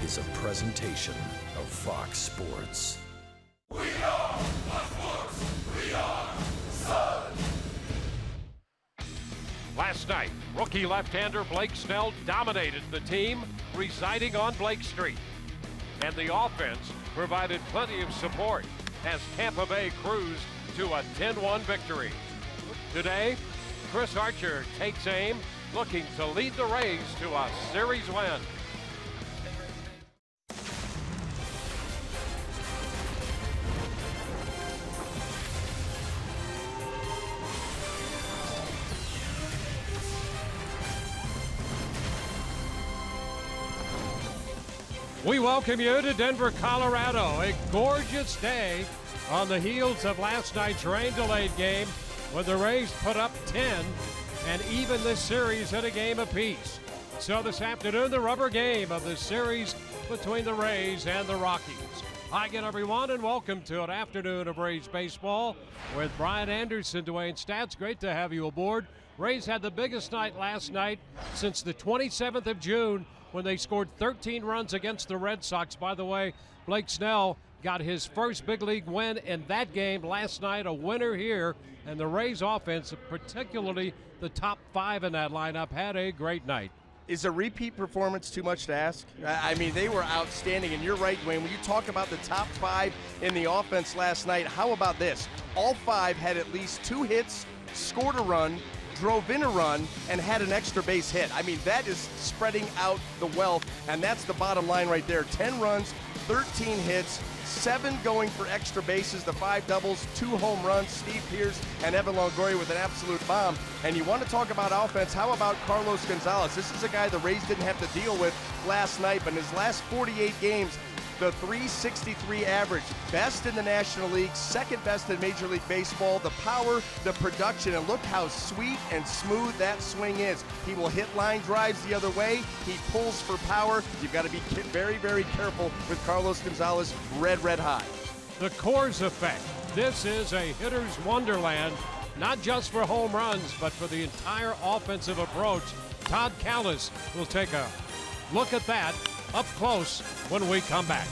is a presentation of Fox Sports. We are Fox Sports. We are Sun. Last night, rookie left-hander Blake Snell dominated the team, residing on Blake Street. And the offense provided plenty of support as Tampa Bay cruised to a 10-1 victory. Today, Chris Archer takes aim, looking to lead the Rays to a series win. We welcome you to Denver, Colorado. A gorgeous day on the heels of last night's rain-delayed game when the Rays put up 10 and even this series at a game apiece. So this afternoon, the rubber game of the series between the Rays and the Rockies. Hi again, everyone, and welcome to an afternoon of Rays baseball with Brian Anderson, Dwayne Stats. Great to have you aboard. Rays had the biggest night last night since the 27th of June when they scored 13 runs against the Red Sox. By the way, Blake Snell got his first big league win in that game last night, a winner here, and the Rays offense, particularly the top five in that lineup, had a great night. Is a repeat performance too much to ask? I mean, they were outstanding, and you're right, Dwayne. When you talk about the top five in the offense last night, how about this? All five had at least 2 hits, scored a run, drove in a run, and had an extra base hit. I mean, that is spreading out the wealth, and that's the bottom line right there. 10 runs, 13 hits, 7 going for extra bases, the 5 doubles, 2 home runs, Steve Pearce and Evan Longoria with an absolute bomb. And you want to talk about offense, how about Carlos Gonzalez? This is a guy the Rays didn't have to deal with last night, but in his last 48 games, the .363 average, best in the National League, second best in Major League Baseball. The power, the production, and look how sweet and smooth that swing is. He will hit line drives the other way. He pulls for power. You've got to be very, very careful with Carlos Gonzalez, red hot. The Coors effect. This is a hitter's wonderland, not just for home runs, but for the entire offensive approach. Todd Kalas will take a look at that up close when we come back.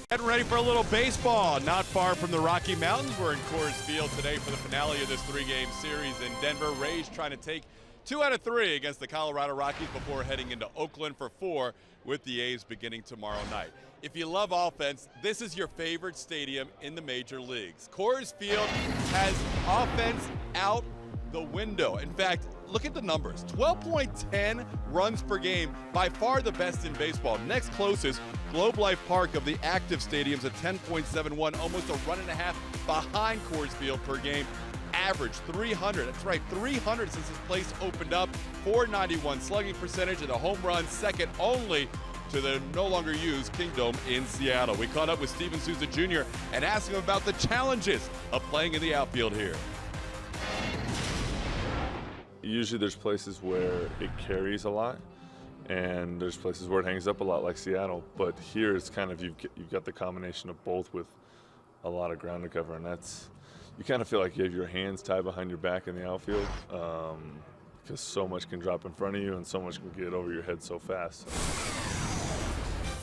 Getting ready for a little baseball, not far from the Rocky Mountains. We're in Coors Field today for the finale of this 3-game series in Denver. Rays trying to take 2 out of 3 against the Colorado Rockies before heading into Oakland for 4 with the A's beginning tomorrow night. If you love offense, this is your favorite stadium in the major leagues. Coors Field has offense out the window. In fact, look at the numbers. 12.10 runs per game, by far the best in baseball. Next closest, Globe Life Park of the active stadiums at 10.71, almost a run and a half behind Coors Field per game. Average 300, that's right, 300 since this place opened up. 491 slugging percentage and a home run, second only to the no longer used Kingdome in Seattle. We caught up with Steven Souza Jr. and asked him about the challenges of playing in the outfield here. Usually there's places where it carries a lot, and there's places where it hangs up a lot, like Seattle. But here it's kind of you've got the combination of both with a lot of ground to cover, and that's you kind of feel like you have your hands tied behind your back in the outfield because so much can drop in front of you and so much can get over your head so fast.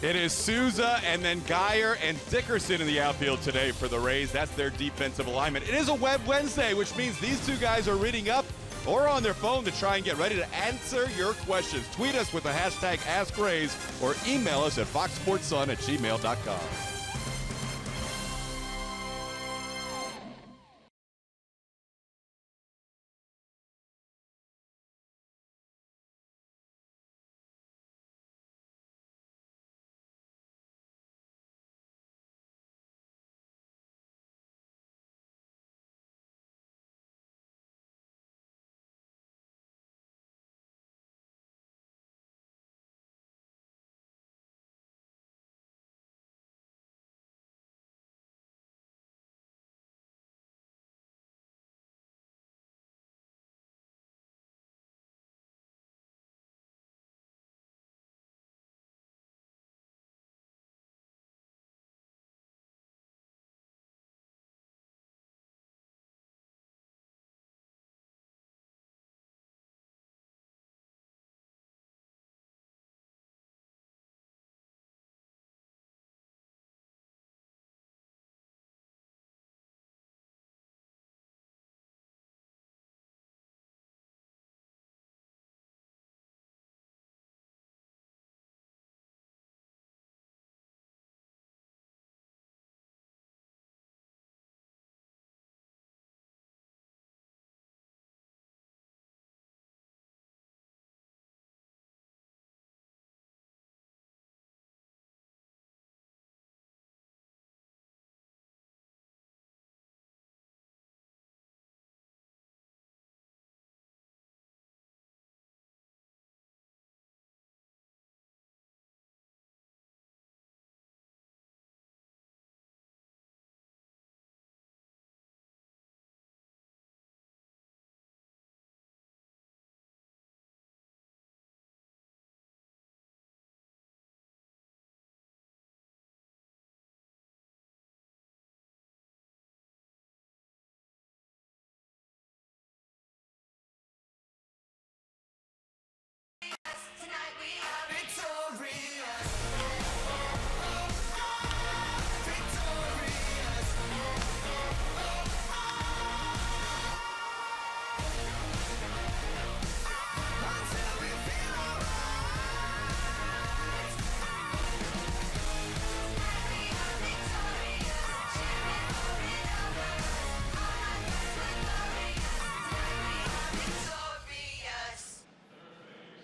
It is Souza and then Geyer and Dickerson in the outfield today for the Rays. That's their defensive alignment. It is a Web Wednesday, which means these two guys are reading up or on their phone to try and get ready to answer your questions. Tweet us with the hashtag AskRays or email us at foxsportsun@gmail.com.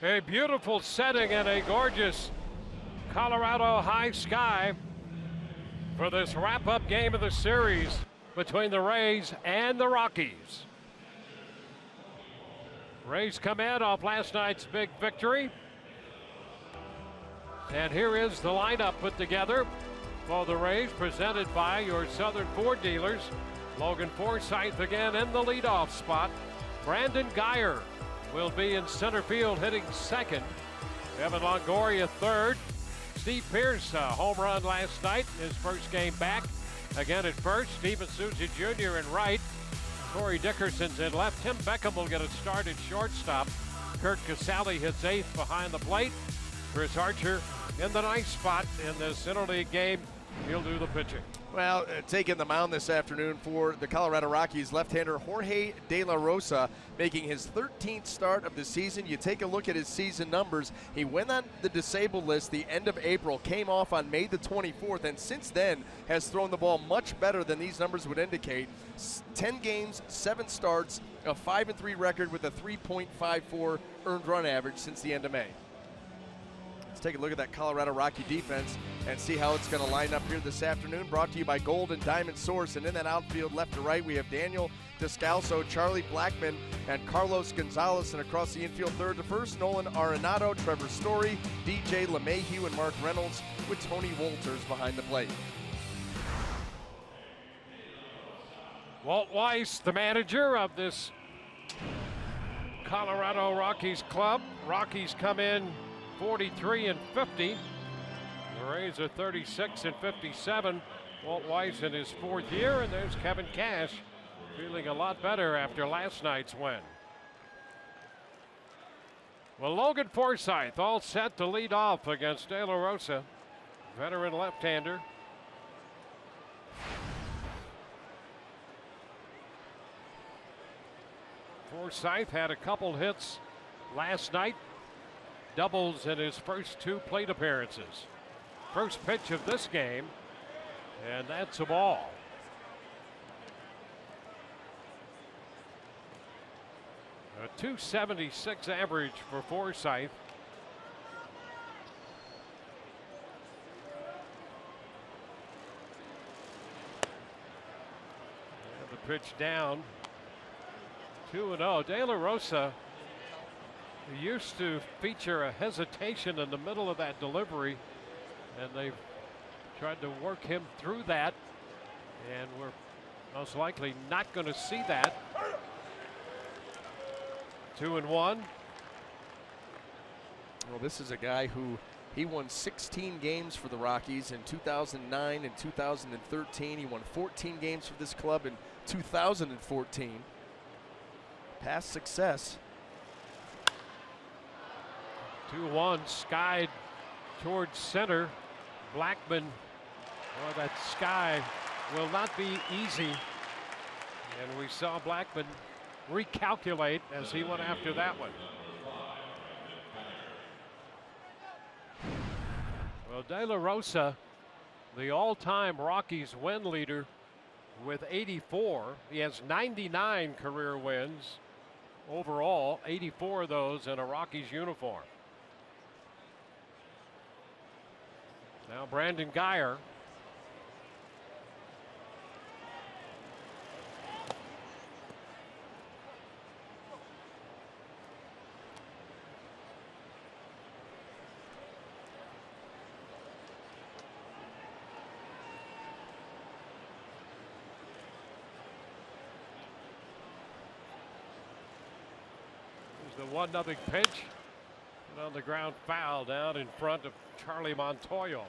A beautiful setting and a gorgeous Colorado high sky for this wrap-up game of the series between the Rays and the Rockies. Rays come in off last night's big victory. And here is the lineup put together for the Rays, presented by your Southern Ford dealers. Logan Forsythe again in the leadoff spot. Brandon Geyer will be in center field hitting second. Evan Longoria third. Steve Pearce, home run last night, his first game back. Again at first, Steven Souza Jr. in right. Corey Dickerson's in left. Tim Beckham will get a start at shortstop. Kurt Casale hits eighth behind the plate. Chris Archer in the ninth spot in this interleague game He'll do the pitching. Well, taking the mound this afternoon for the Colorado Rockies, left-hander Jorge De La Rosa, making his 13th start of the season. You take a look at his season numbers. He went on the disabled list the end of April, came off on May the 24th, and since then has thrown the ball much better than these numbers would indicate. 10 games, 7 starts, a 5-3 record with a 3.54 earned run average since the end of May. Let's take a look at that Colorado Rocky defense and see how it's going to line up here this afternoon. Brought to you by Gold and Diamond Source. And in that outfield left to right, we have Daniel Descalso, Charlie Blackmon, and Carlos Gonzalez. And across the infield third to first, Nolan Arenado, Trevor Story, DJ LeMahieu, and Mark Reynolds, with Tony Wolters behind the plate. Walt Weiss, the manager of this Colorado Rockies club. Rockies come in 43 and 50. The Rays are 36 and 57. Walt Weiss in his 4th year, and there's Kevin Cash feeling a lot better after last night's win. Well, Logan Forsythe all set to lead off against De La Rosa, veteran left-hander. Forsythe had a couple hits last night. Doubles in his first 2 plate appearances. First pitch of this game, and that's a ball. A .276 average for Forsythe. And the pitch down. 2-0. De La Rosa used to feature a hesitation in the middle of that delivery, and they've tried to work him through that, and we're most likely not going to see that. 2-1. Well, this is a guy who he won 16 games for the Rockies in 2009 and 2013. He won 14 games for this club in 2014. Past success. 2-1, skied towards center. Blackmon, well, that sky will not be easy. And we saw Blackmon recalculate as he went after that one. Well, De La Rosa, the all-time Rockies win leader with 84. He has 99 career wins overall, 84 of those in a Rockies uniform. Now Brandon Guyer. There's the 1-0 pitch. And on the ground foul down in front of Charlie Montoyo.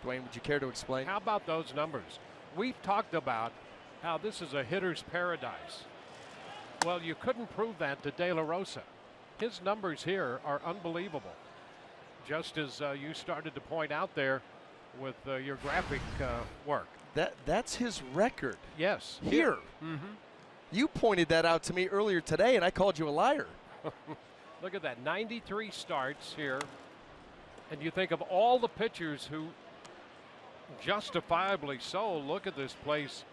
Dwayne, would you care to explain? How about those numbers? We've talked about how this is a hitter's paradise. Well, you couldn't prove that to De La Rosa. His numbers here are unbelievable. Just as you started to point out there with your graphic work. That's his record. Yes. Here. Mm-hmm. You pointed that out to me earlier today, and I called you a liar. Look at that, 93 starts here. And you think of all the pitchers who justifiably so look at this place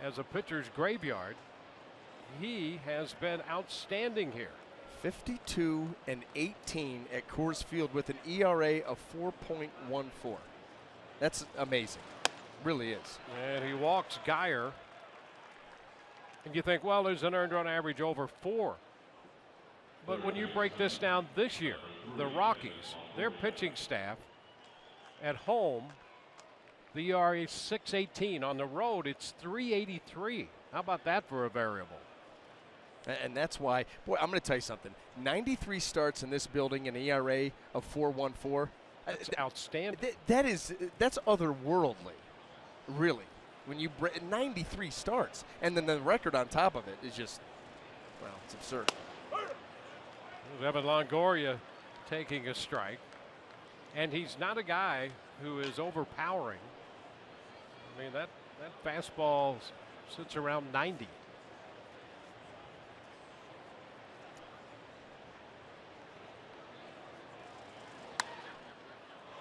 as a pitcher's graveyard. He has been outstanding here. 52 and 18 at Coors Field with an ERA of 4.14. That's amazing. Really is. And he walks Guyer. And you think, well, there's an earned run average over 4. But when you break this down this year, the Rockies, their pitching staff at home, the ERA is 6.18. On the road, it's 3.83. How about that for a variable? And that's why, boy, I'm going to tell you something. 93 starts in this building, an ERA of 4.14. That's outstanding. That's otherworldly, really. when you 93 starts, and then the record on top of it is just, well, it's absurd. Evan Longoria taking a strike, and he's not a guy who is overpowering. I mean, that fastball sits around 90.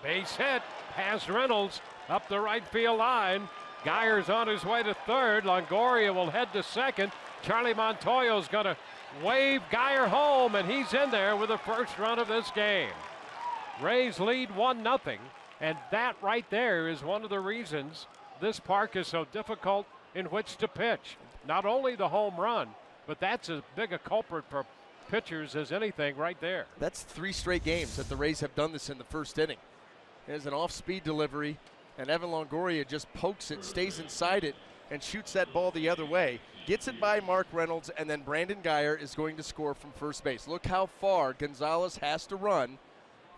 Base hit, past Reynolds, up the right field line. Geyer's on his way to third. Longoria will head to second. Charlie Montoyo's going to wave Geyer home, and he's in there with the first run of this game. Rays lead 1-0, and that right there is one of the reasons this park is so difficult in which to pitch. Not only the home run, but that's as big a culprit for pitchers as anything right there. That's 3 straight games that the Rays have done this in the first inning. There's an off-speed delivery, and Evan Longoria just pokes it, stays inside it, and shoots that ball the other way. Gets it by Mark Reynolds, and then Brandon Geyer is going to score from first base. Look how far Gonzalez has to run,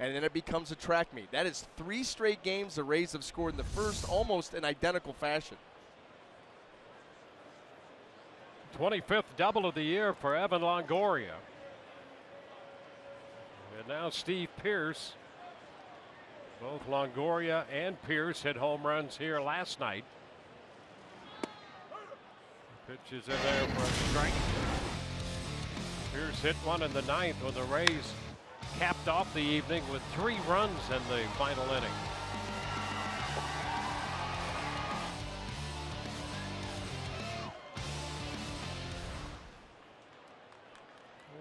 and then it becomes a track meet. That is 3 straight games the Rays have scored in the first, almost in identical fashion. 25th double of the year for Evan Longoria. And now Steve Pearce. Both Longoria and Pearce hit home runs here last night. Pitch is in there for a strike. Pearce hit one in the 9th when the Rays capped off the evening with 3 runs in the final inning.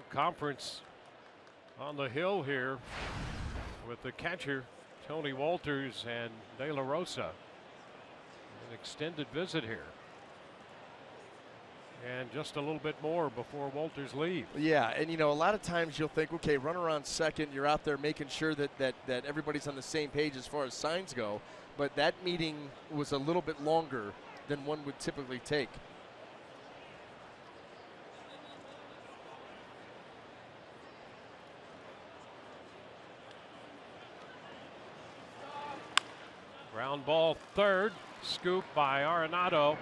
Conference on the hill here with the catcher Tony Walters and De La Rosa. An extended visit here. And just a little bit more before Walters leaves. Yeah, and you know, a lot of times you'll think, okay, runner on second, you're out there making sure that everybody's on the same page as far as signs go, but that meeting was a little bit longer than one would typically take. Ground ball third, scoop by Arenado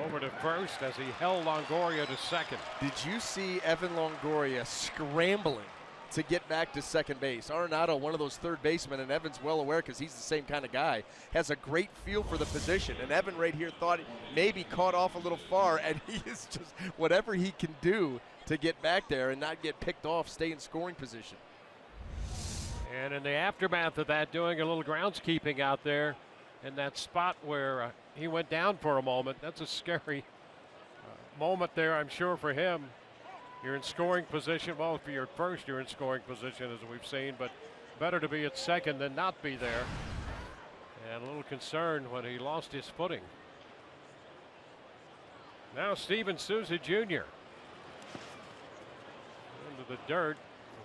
over to first as he held Longoria to second. Did you see Evan Longoria scrambling to get back to second base? Arenado, one of those third basemen, and Evan's well aware because he's the same kind of guy, has a great feel for the position. And Evan right here thought he maybe caught off a little far, and he is just whatever he can do to get back there and not get picked off, stay in scoring position. And in the aftermath of that, doing a little groundskeeping out there in that spot where he went down for a moment. That's a scary moment there, I'm sure, for him. You're in scoring position. Well, if you're at first, you're in scoring position, as we've seen, but better to be at second than not be there. And a little concerned when he lost his footing. Now Steven Souza Jr. into the dirt.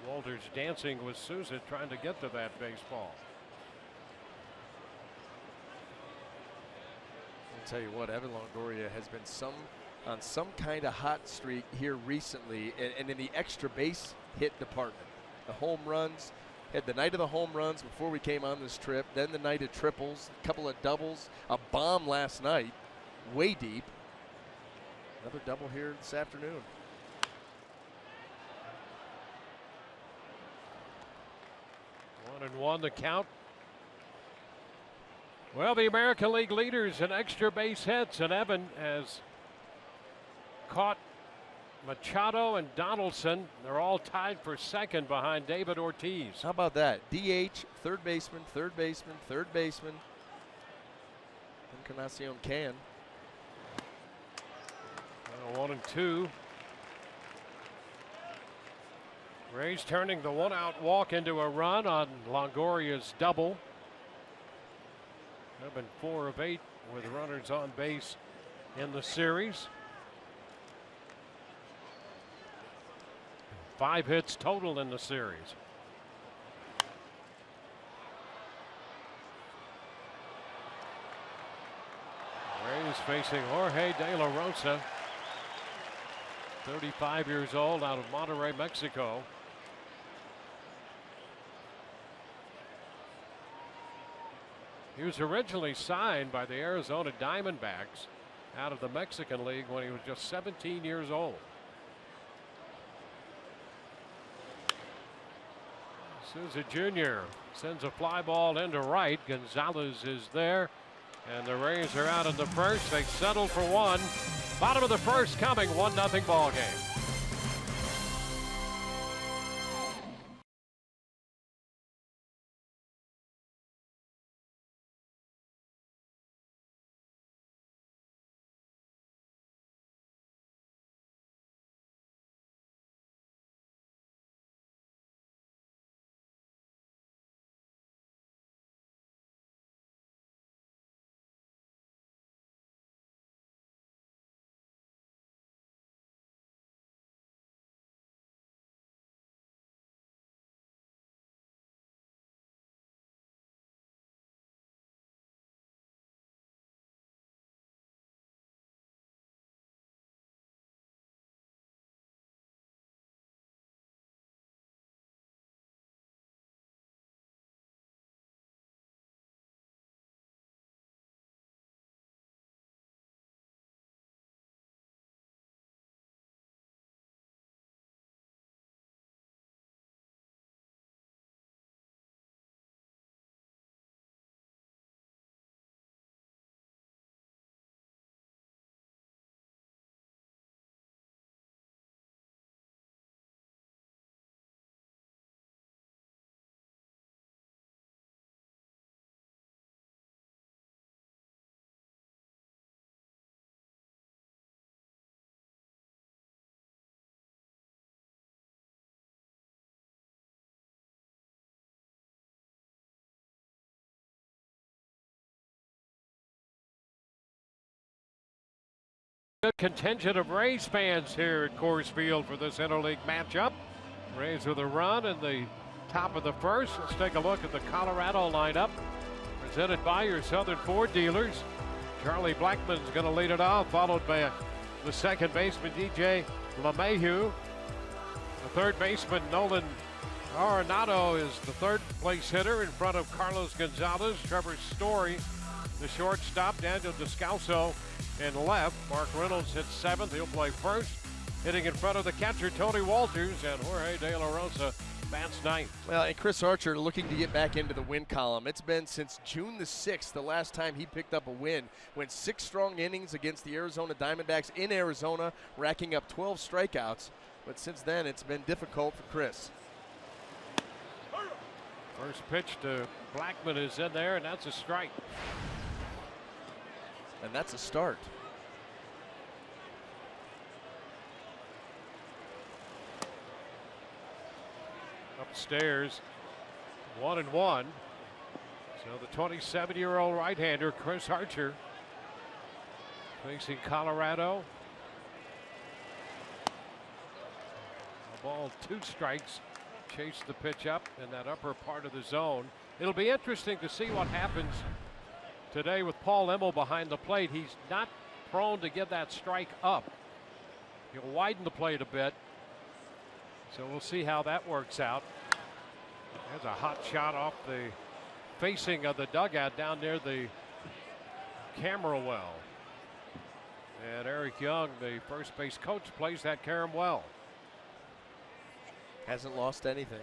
Walters dancing with Souza, trying to get to that baseball. I'll tell you what, Evan Longoria has been on some kind of hot streak here recently, and in the extra base hit department. The home runs, had the night of the home runs before we came on this trip, then the night of triples, a couple of doubles, a bomb last night, way deep. Another double here this afternoon. One and one the count. Well, the American League leaders in extra base hits, and Evan has caught Machado and Donaldson. They're all tied for second behind David Ortiz. How about that? DH, third baseman, third baseman, third baseman. Encarnacion can. 1 and 2. Rays turning the 1-out walk into a run on Longoria's double. They've been 4 of 8 with runners on base in the series. 5 hits total in the series. Rays facing Jorge De La Rosa, 35 years old, out of Monterrey, Mexico. He was originally signed by the Arizona Diamondbacks out of the Mexican League when he was just 17 years old. Souza Jr. sends a fly ball into right. Gonzalez is there, and the Rays are out in the first. They settle for one. Bottom of the first coming, 1-0 ball game. Good contingent of Rays fans here at Coors Field for this interleague matchup. Rays with a run in the top of the first. Let's take a look at the Colorado lineup, presented by your Southern Ford dealers. Charlie Blackmon's going to lead it off, followed by the second baseman, DJ LeMahieu. The third baseman, Nolan Arenado, is the third place hitter in front of Carlos Gonzalez. Trevor Story, the shortstop. Daniel Descalso in left. Mark Reynolds hits seventh. He'll play first. Hitting in front of the catcher, Tony Walters, and Jorge De La Rosa bats ninth. Well, and Chris Archer looking to get back into the win column. It's been since June the 6th, the last time he picked up a win. Went 6 strong innings against the Arizona Diamondbacks in Arizona, racking up 12 strikeouts. But since then, it's been difficult for Chris. First pitch to Blackmon is in there, and that's a strike. And that's a start. Upstairs, 1-1. So the 27-year-old right-hander, Chris Archer, facing Colorado. A ball, 2 strikes. Chase the pitch up in that upper part of the zone. It'll be interesting to see what happens today with Paul Emmel behind the plate. He's not prone to give that strike up. He'll widen the plate a bit. So we'll see how that works out. There's a hot shot off the facing of the dugout down near the camera well. And Eric Young, the first base coach, plays that carom well. Hasn't lost anything.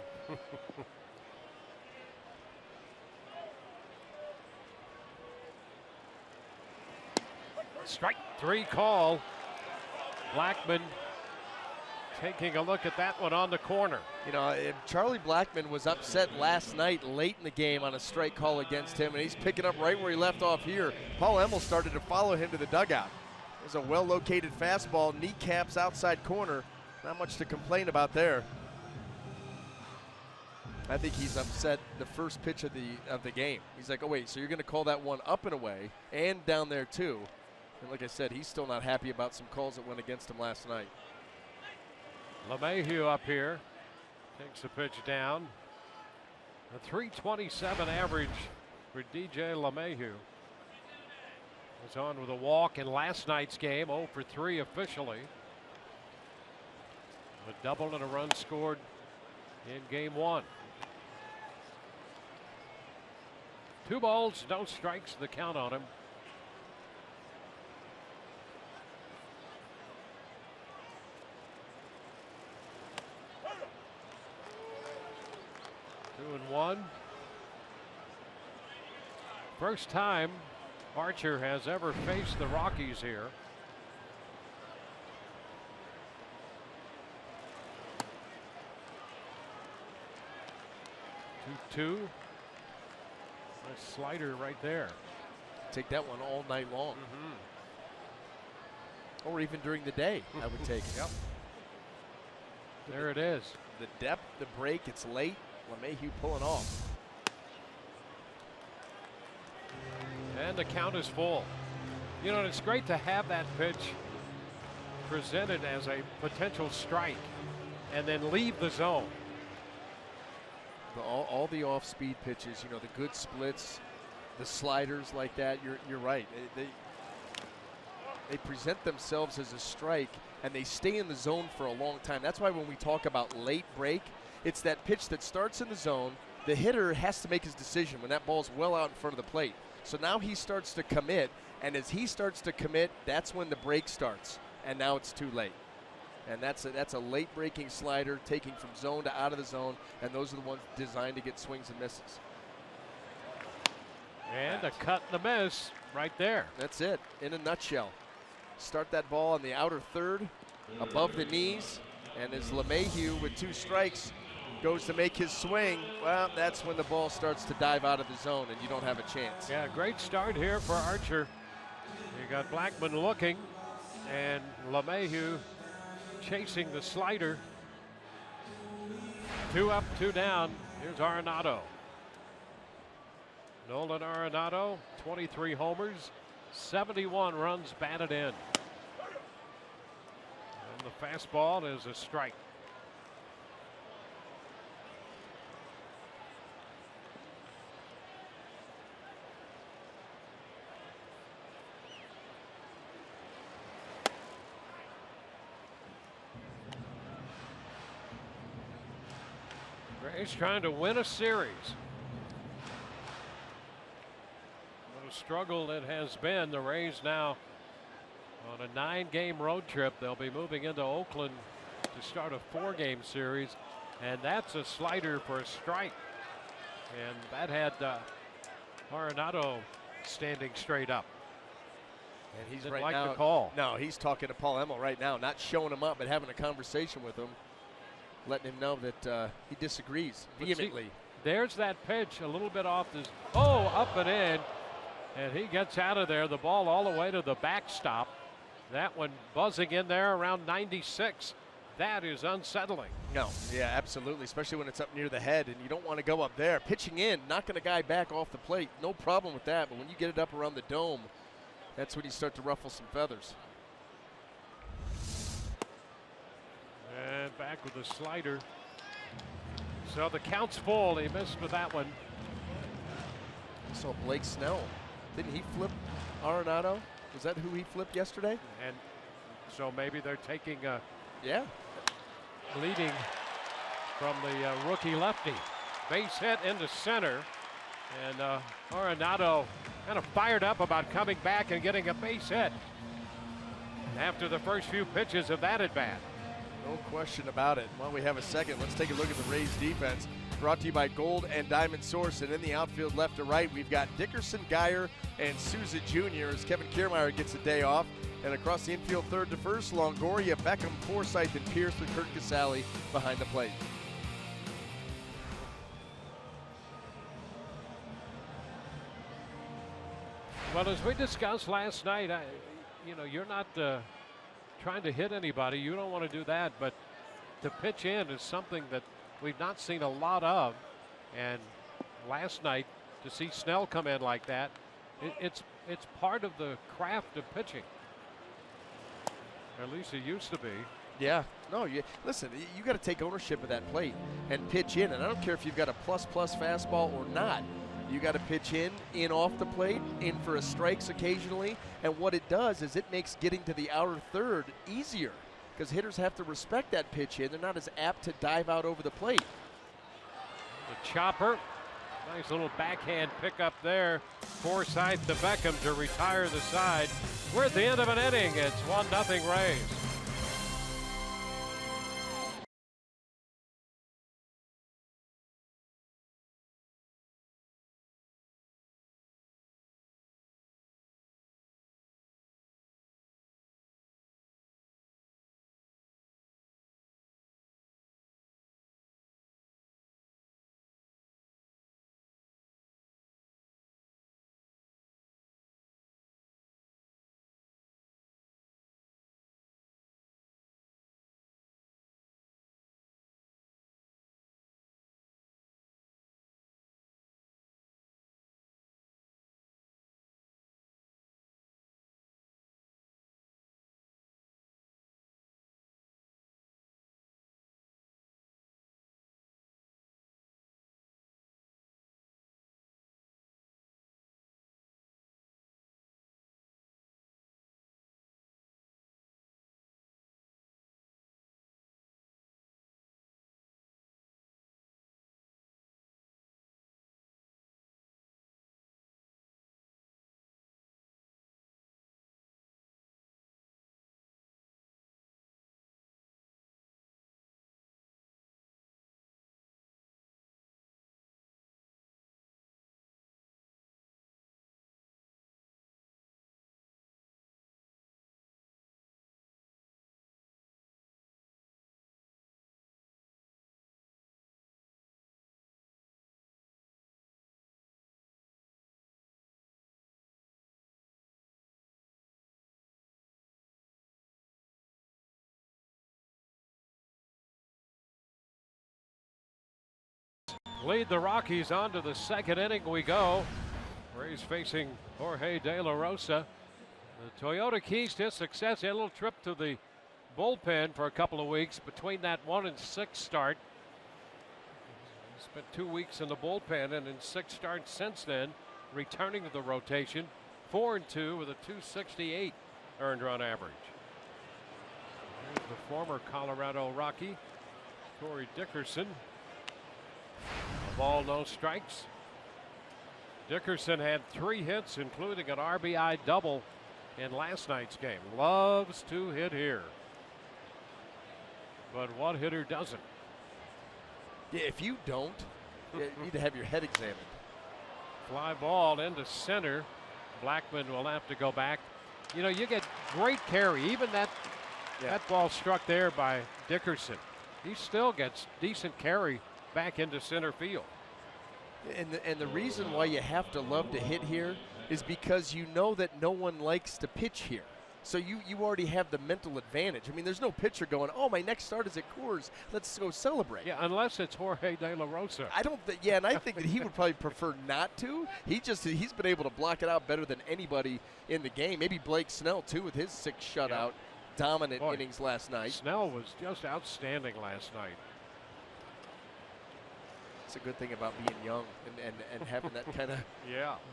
Strike 3 call. Blackmon taking a look at that one on the corner. You know, Charlie Blackmon was upset last night late in the game on a strike call against him, and he's picking up right where he left off here. Paul Emmel started to follow him to the dugout. There's a well-located fastball, kneecaps outside corner. Not much to complain about there. I think he's upset the first pitch of the game. He's like, oh wait, so you're going to call that one up and away and down there too. And like I said, he's still not happy about some calls that went against him last night. LeMahieu up here takes the pitch down. A .327 average for DJ LeMahieu. Was on with a walk in last night's game, 0 for 3 officially. A double and a run scored in game 1. 2 balls, no strikes, the count on him. 2-1. First time Archer has ever faced the Rockies here. 2-2. Nice slider right there. Take that one all night long. Or even during the day, I would take it. Yep. There it is. The depth, the break, it's late. LeMahieu pulling off. And the count is full. You know, it's great to have that pitch presented as a potential strike and then leave the zone. All the off-speed pitches, you know, the good splits, the sliders like that, you're right. They present themselves as a strike, and they stay in the zone for a long time. That's why when we talk about late break, it's that pitch that starts in the zone. The hitter has to make his decision when that ball's well out in front of the plate. So now he starts to commit, and as he starts to commit, that's when the break starts, and now it's too late. And that's a late breaking slider, taking from zone to out of the zone, and those are the ones designed to get swings and misses. And a cut and a miss right there. That's it, in a nutshell. Start that ball on the outer third, above the knees, and as LeMahieu with 2 strikes goes to make his swing, well, that's when the ball starts to dive out of the zone and you don't have a chance. Yeah, great start here for Archer. You got Blackmon looking, and LeMahieu chasing the slider. 2 up, 2 down. Here's Arenado. Nolan Arenado, 23 homers, 71 runs batted in. And the fastball is a strike. Rays trying to win a series. What a struggle it has been. The Rays now on a 9-game road trip. They'll be moving into Oakland to start a 4-game series, and that's a slider for a strike. And that had Arenado standing straight up. And he's Didn't right like now, the call. No, he's talking to Paul Emmel right now, not showing him up, but having a conversation with him, letting him know that he disagrees vehemently. There's that pitch a little bit off this. Oh, up and in. And he gets out of there. The ball all the way to the backstop. That one buzzing in there around 96. That is unsettling. No, yeah, absolutely, especially when it's up near the head and you don't want to go up there. Pitching in, knocking a guy back off the plate, no problem with that. But when you get it up around the dome, that's when you start to ruffle some feathers. And back with a slider. So the count's full. He missed with that one. I saw Blake Snell. Didn't he flip Arenado? Was that who he flipped yesterday? And so maybe they're taking a leading from the rookie lefty. Base hit into center. And Arenado kind of fired up about coming back and getting a base hit after the first few pitches of that at bat. No question about it. While we have a second, let's take a look at the Rays defense. Brought to you by Gold and Diamond Source. And in the outfield left to right, we've got Dickerson, Geyer, and Souza Jr. as Kevin Kiermaier gets a day off. And across the infield third to first, Longoria, Beckham, Forsythe, and Pierce with Kurt Casale behind the plate. Well, as we discussed last night, you're not trying to hit anybody. You don't want to do that, but to pitch in is something that we've not seen a lot of. And last night, to see Snell come in like that, it's part of the craft of pitching. At least it used to be. Yeah. No, listen, you got to take ownership of that plate and pitch in. And I don't care if you've got a plus fastball or not. You got to pitch in off the plate, in for a strikes occasionally. And what it does is it makes getting to the outer third easier because hitters have to respect that pitch in. They're not as apt to dive out over the plate. The chopper. Nice little backhand pickup there. Forsythe to Beckham to retire the side. We're at the end of an inning. It's 1-0 Rays. lead the Rockies on to the second inning we go. Rays facing Jorge De La Rosa. The Toyota keys to success. He had a little trip to the bullpen for a couple of weeks between that 1-6 start. He spent 2 weeks in the bullpen and in 6 starts since then, returning to the rotation. 4-2 with a .268 earned run average. Here's the former Colorado Rocky, Corey Dickerson. A ball, no strikes. Dickerson had 3 hits, including an RBI double in last night's game. Loves to hit here. But what hitter doesn't? Yeah, if you don't, you need to have your head examined. Fly ball into center. Blackmon will have to go back. You know, you get great carry. Even that ball struck there by Dickerson. He still gets decent carry back into center field. And the reason why you have to love to hit here is because you know that no one likes to pitch here. So you already have the mental advantage. I mean, there's no pitcher going, oh, my next start is at Coors. Let's go celebrate. Yeah, unless it's Jorge De La Rosa. I don't think, and I think that he would probably prefer not to. He's been able to block it out better than anybody in the game. Maybe Blake Snell, too, with his 6 shutout dominant innings last night. Snell was just outstanding last night. It's a good thing about being young and having that kind of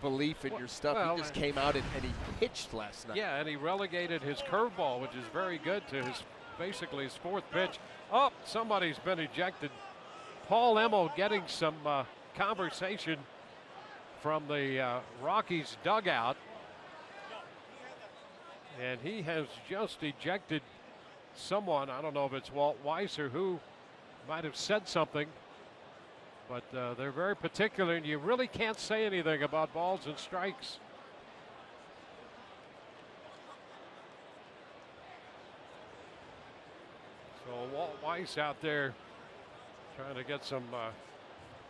belief in your stuff. Well, he just came out and he pitched last night. Yeah, and he relegated his curveball, which is very good, to basically his 4th pitch. Oh, somebody's been ejected. Paul Emmel getting some conversation from the Rockies dugout. And he has just ejected someone. I don't know if it's Walt Weiss or who might have said something. But they're very particular, and you really can't say anything about balls and strikes. So Walt Weiss out there trying to get some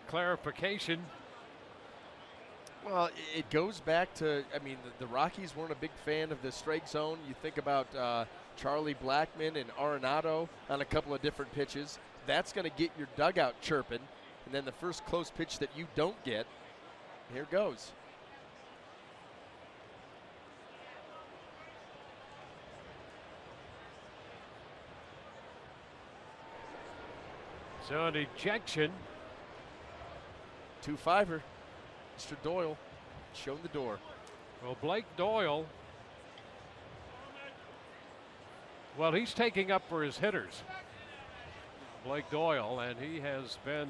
clarification. Well, it goes back to, I mean, the Rockies weren't a big fan of the strike zone. You think about Charlie Blackmon and Arenado on a couple of different pitches. That's going to get your dugout chirping. And then the first close pitch that you don't get, here goes. So an ejection. 2-5er. Mr. Doyle shown the door. Well, Blake Doyle, well, he's taking up for his hitters. Blake Doyle, and he has been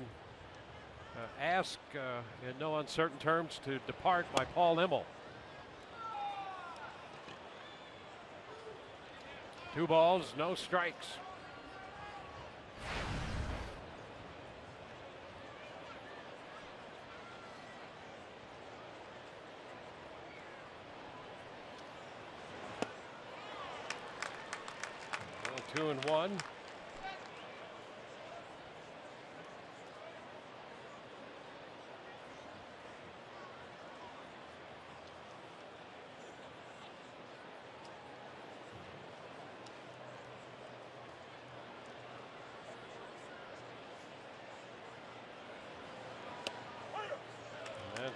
asked in no uncertain terms to depart by Paul Emmel. 2 balls, no strikes. Well, 2-1.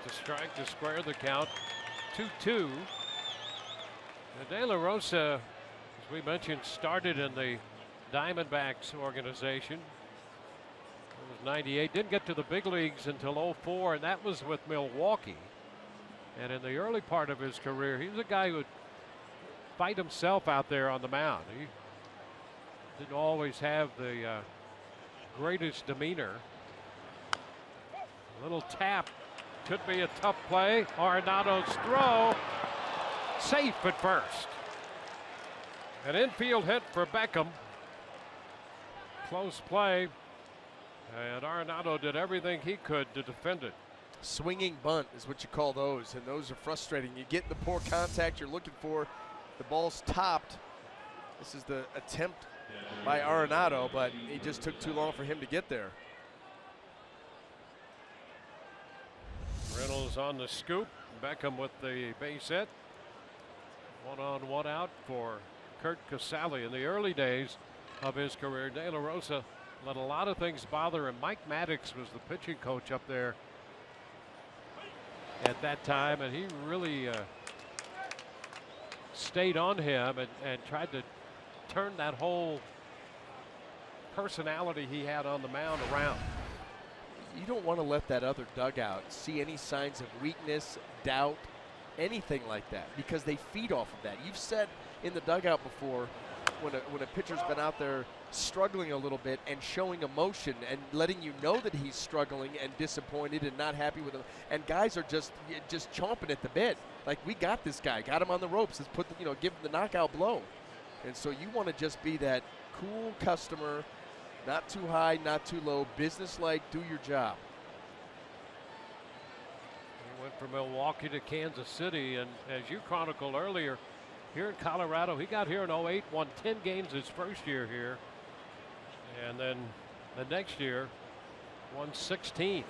To strike to square the count. 2-2. De La Rosa, as we mentioned, started in the Diamondbacks organization. It was 98. Didn't get to the big leagues until 04, and that was with Milwaukee. And in the early part of his career, he was a guy who would fight himself out there on the mound. He didn't always have the greatest demeanor. A little tap. Could be a tough play. Arenado's throw. Safe at first. An infield hit for Beckham. Close play. And Arenado did everything he could to defend it. Swinging bunt is what you call those, and those are frustrating. You get the poor contact you're looking for. The ball's topped. This is the attempt by Arenado, but it just took too long for him to get there. Reynolds on the scoop. Beckham with the base hit. 1 on, 1 out for Curt Casali. In the early days of his career, De La Rosa let a lot of things bother him. Mike Maddox was the pitching coach up there at that time, and he really stayed on him and tried to turn that whole personality he had on the mound around. You don't want to let that other dugout see any signs of weakness, doubt, anything like that, because they feed off of that. You've said in the dugout before, when a pitcher's been out there struggling a little bit and showing emotion and letting you know that he's struggling and disappointed and not happy with him, and guys are just chomping at the bit. Like, we got this guy, got him on the ropes, let's put the, give him the knockout blow. And so you want to just be that cool customer, not too high, not too low, business-like, do your job. He went from Milwaukee to Kansas City, and as you chronicled earlier, here in Colorado, he got here in 08, won 10 games his first year here, and then the next year won 16.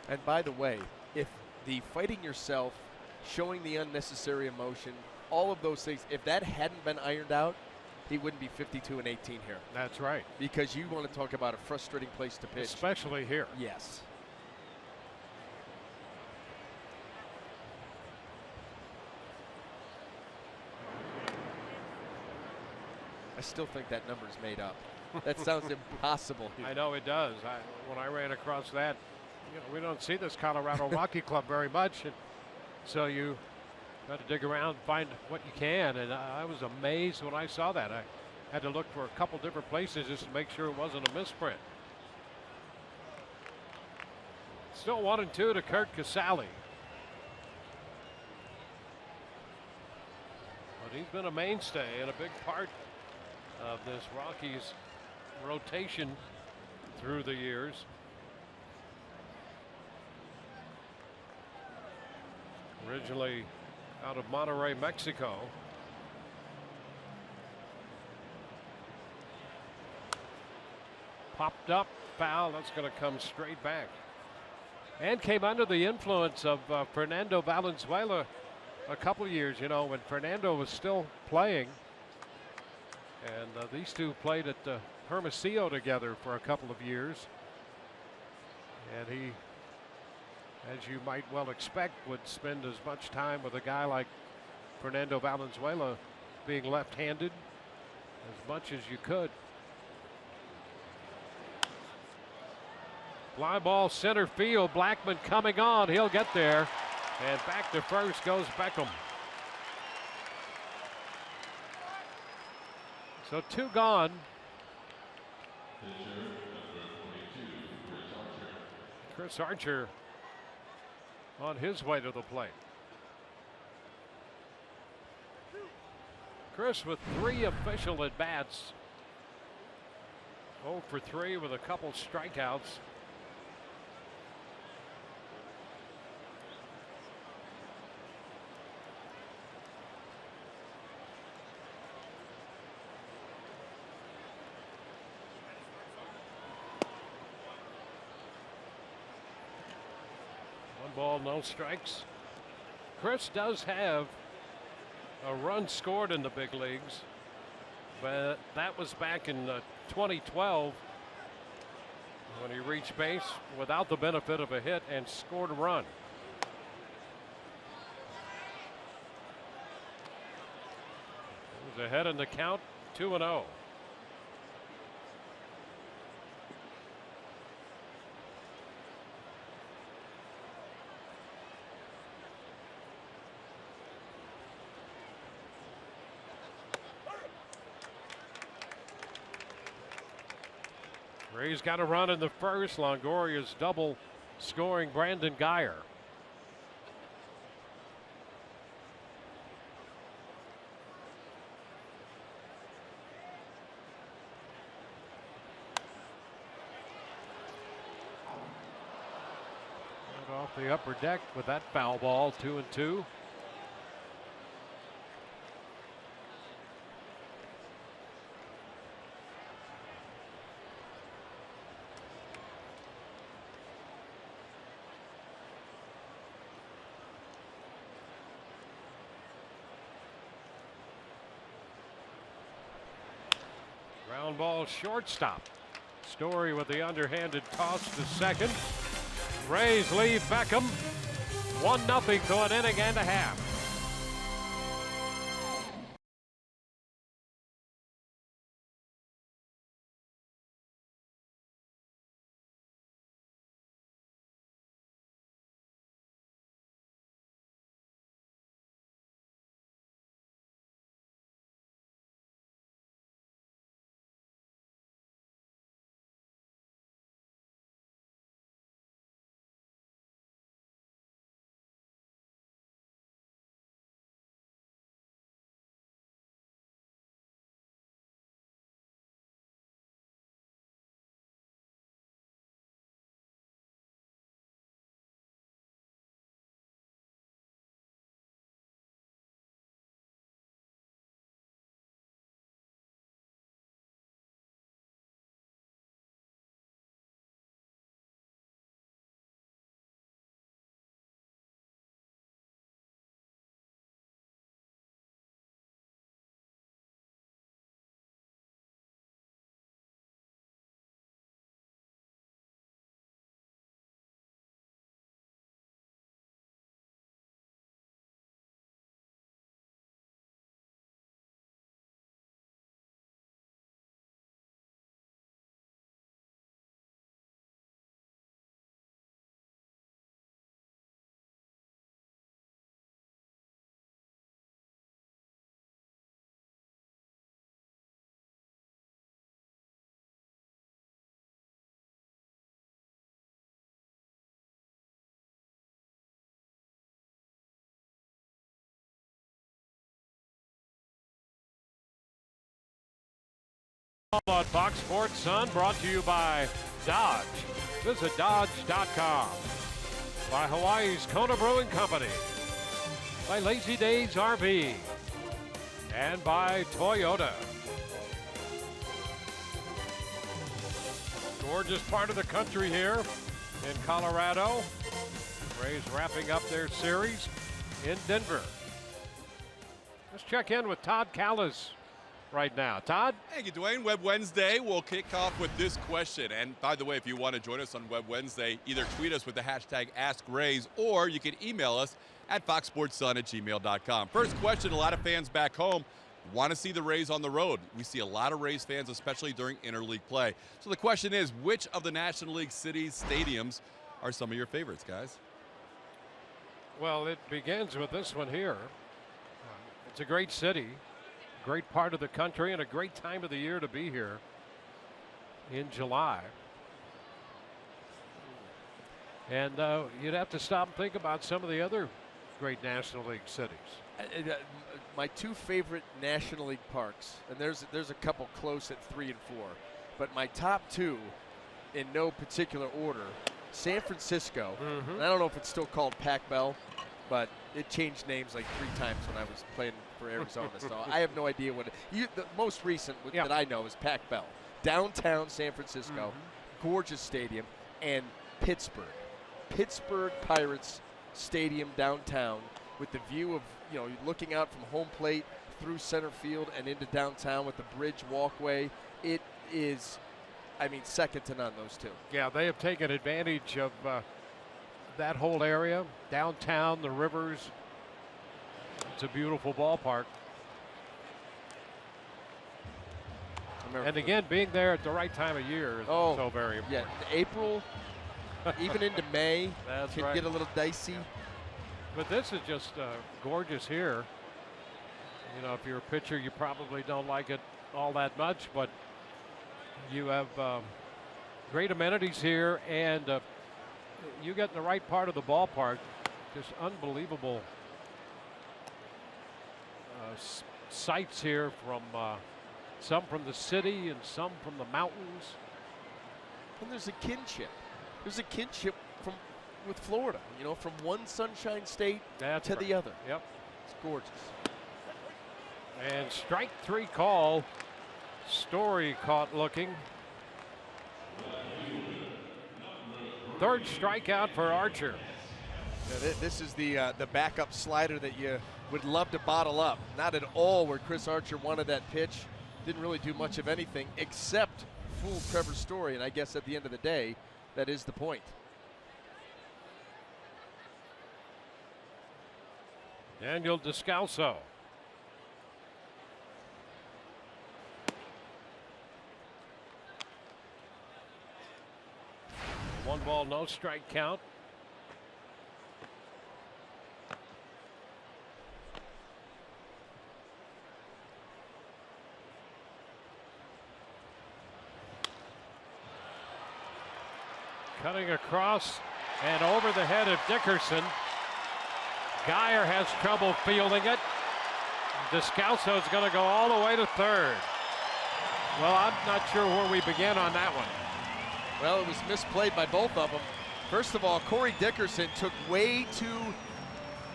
And by the way, if the fighting yourself, showing the unnecessary emotion, all of those things, if that hadn't been ironed out, he wouldn't be 52-18 here. That's right. Because you want to talk about a frustrating place to pitch. Especially here. Yes. I still think that number's made up. That sounds impossible. I know it does. When I ran across that, we don't see this Colorado Rocky Club very much, and so you got to dig around and find what you can. And I was amazed when I saw that. I had to look for a couple different places just to make sure it wasn't a misprint. Still 1-2 to Curt Casali. But he's been a mainstay and a big part of this Rockies rotation through the years. Originally out of Monterrey, Mexico. Popped up, foul, that's going to come straight back. And came under the influence of Fernando Valenzuela a couple years, when Fernando was still playing. And these two played at Hermosillo together for a couple of years. And he, as you might well expect, would spend as much time with a guy like Fernando Valenzuela, being left-handed, as much as you could. Fly ball center field. Blackmon coming on. He'll get there. And back to first goes Beckham. So 2 gone. Chris Archer on his way to the plate. Chris with 3 official at-bats. 0 for 3 with a couple strikeouts. Ball, no strikes. Chris does have a run scored in the big leagues, but that was back in 2012 when he reached base without the benefit of a hit and scored a run. He was ahead in the count, 2-0. Rays got a run in the first. Longoria's double scoring Brandon Guyer. Right off the upper deck with that foul ball, 2-2. Ground ball shortstop. Story with the underhanded toss to second. Rays leave Beckham 1-0 to an inning and a half. On Fox Sports Sun, brought to you by Dodge. Visit Dodge.com. By Hawaii's Kona Brewing Company. By Lazy Days RV. And by Toyota. Gorgeous part of the country here in Colorado. Rays wrapping up their series in Denver. Let's check in with Todd Kalas right now. Todd? Thank you, Dwayne. Web Wednesday, we'll kick off with this question. And by the way, if you want to join us on Web Wednesday, either tweet us with the hashtag AskRays, or you can email us at foxsportssun@gmail.com. First question, a lot of fans back home want to see the Rays on the road. We see a lot of Rays fans, especially during interleague play. So the question is, which of the National League cities' stadiums are some of your favorites, guys? Well, it begins with this one here. It's a great city. Great part of the country and a great time of the year to be here in July. And you'd have to stop and think about some of the other great National League cities. My two favorite National League parks, and there's a couple close at 3 and 4, but my top two in no particular order, San Francisco. And I don't know if it's still called Pac Bell, but it changed names like 3 times when I was playing for Arizona. So I have no idea what the most recent that I know is Pac Bell. Downtown San Francisco, gorgeous stadium, and Pittsburgh Pirates Stadium downtown with the view of, looking out from home plate through center field and into downtown with the bridge walkway. It is, second to none, those two. Yeah, they have taken advantage of that whole area, downtown, the rivers. It's a beautiful ballpark. And again, being there at the right time of year is so very important. Yeah, April, even into May, can get a little dicey. But this is just gorgeous here. If you're a pitcher, you probably don't like it all that much, but you have great amenities here, and you get in the right part of the ballpark. Just unbelievable sights here, from some from the city and some from the mountains. And there's a kinship. There's a kinship with Florida, from one Sunshine State to the other. Yep. It's gorgeous. And strike 3 call. Story caught looking. Third strikeout for Archer. Yeah, this is the backup slider that you would love to bottle up. Not at all where Chris Archer wanted that pitch. didn't really do much of anything except fool Trevor Story, and I guess at the end of the day, that is the point. Daniel Descalso. One ball, no strike count. Cutting across and over the head of Dickerson. Geyer has trouble fielding it. Descalso is going to go all the way to third. Well, I'm not sure where we begin on that one. Well, it was misplayed by both of them. First of all, Corey Dickerson took way too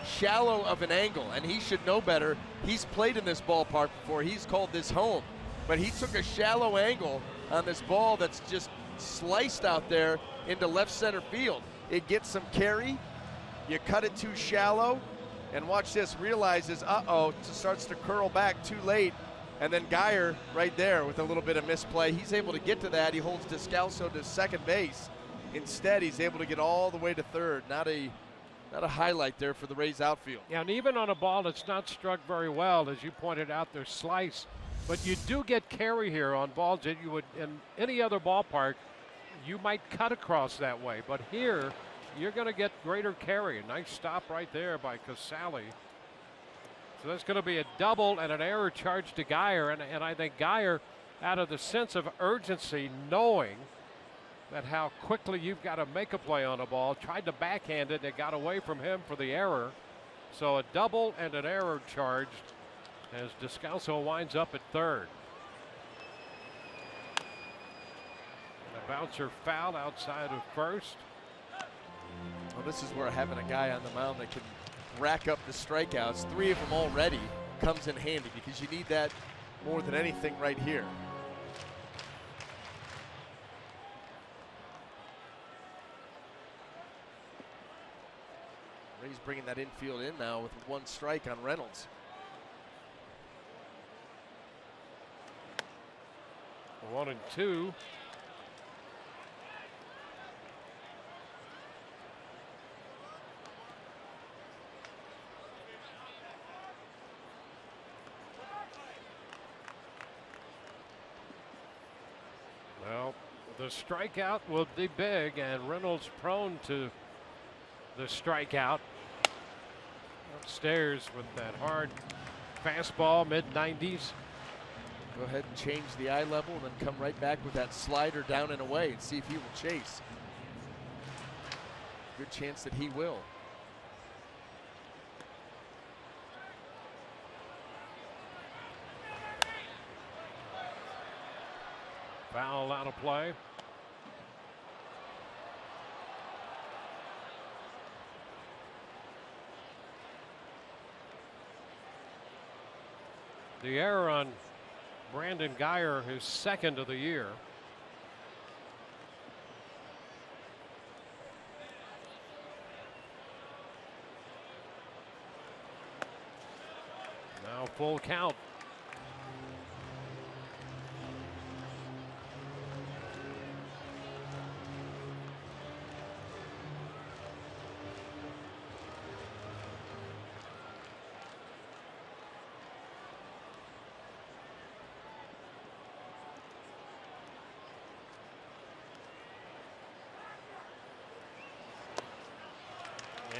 shallow of an angle, and he should know better. He's played in this ballpark before. He's called this home. But he took a shallow angle on this ball that's just sliced out there into left center field. It gets some carry. You cut it too shallow, and watch this, realizes, uh-oh, starts to curl back too late, and then Geyer right there with a little bit of misplay. He's able to get to that. He holds Descalso to second base. Instead, he's able to get all the way to third. Not a highlight there for the Rays outfield. Yeah, and even on a ball that's not struck very well, as you pointed out, there's slice, but you do get carry here on balls that you would, in any other ballpark, you might cut across that way, but here, you're going to get greater carry. A nice stop right there by Casali. So that's going to be a double and an error charge to Geyer. And I think Geyer, out of the sense of urgency, knowing that how quickly you've got to make a play on a ball, tried to backhand it and it got away from him for the error. So a double and an error charged as Descalso winds up at third. And a bouncer foul outside of first. Well, this is where having a guy on the mound that can rack up the strikeouts, 3 of them already, comes in handy, because you need that more than anything right here. Rays bringing that infield in now with 1 strike on Reynolds. One and two. Well, the strikeout will be big, and Reynolds prone to the strikeout. Upstairs with that hard fastball, mid-90s. Go ahead and change the eye level and then come right back with that slider down and away and see if he will chase. Good chance that he will. Foul out of play. The error on Brandon Geyer, his second of the year. Now full count.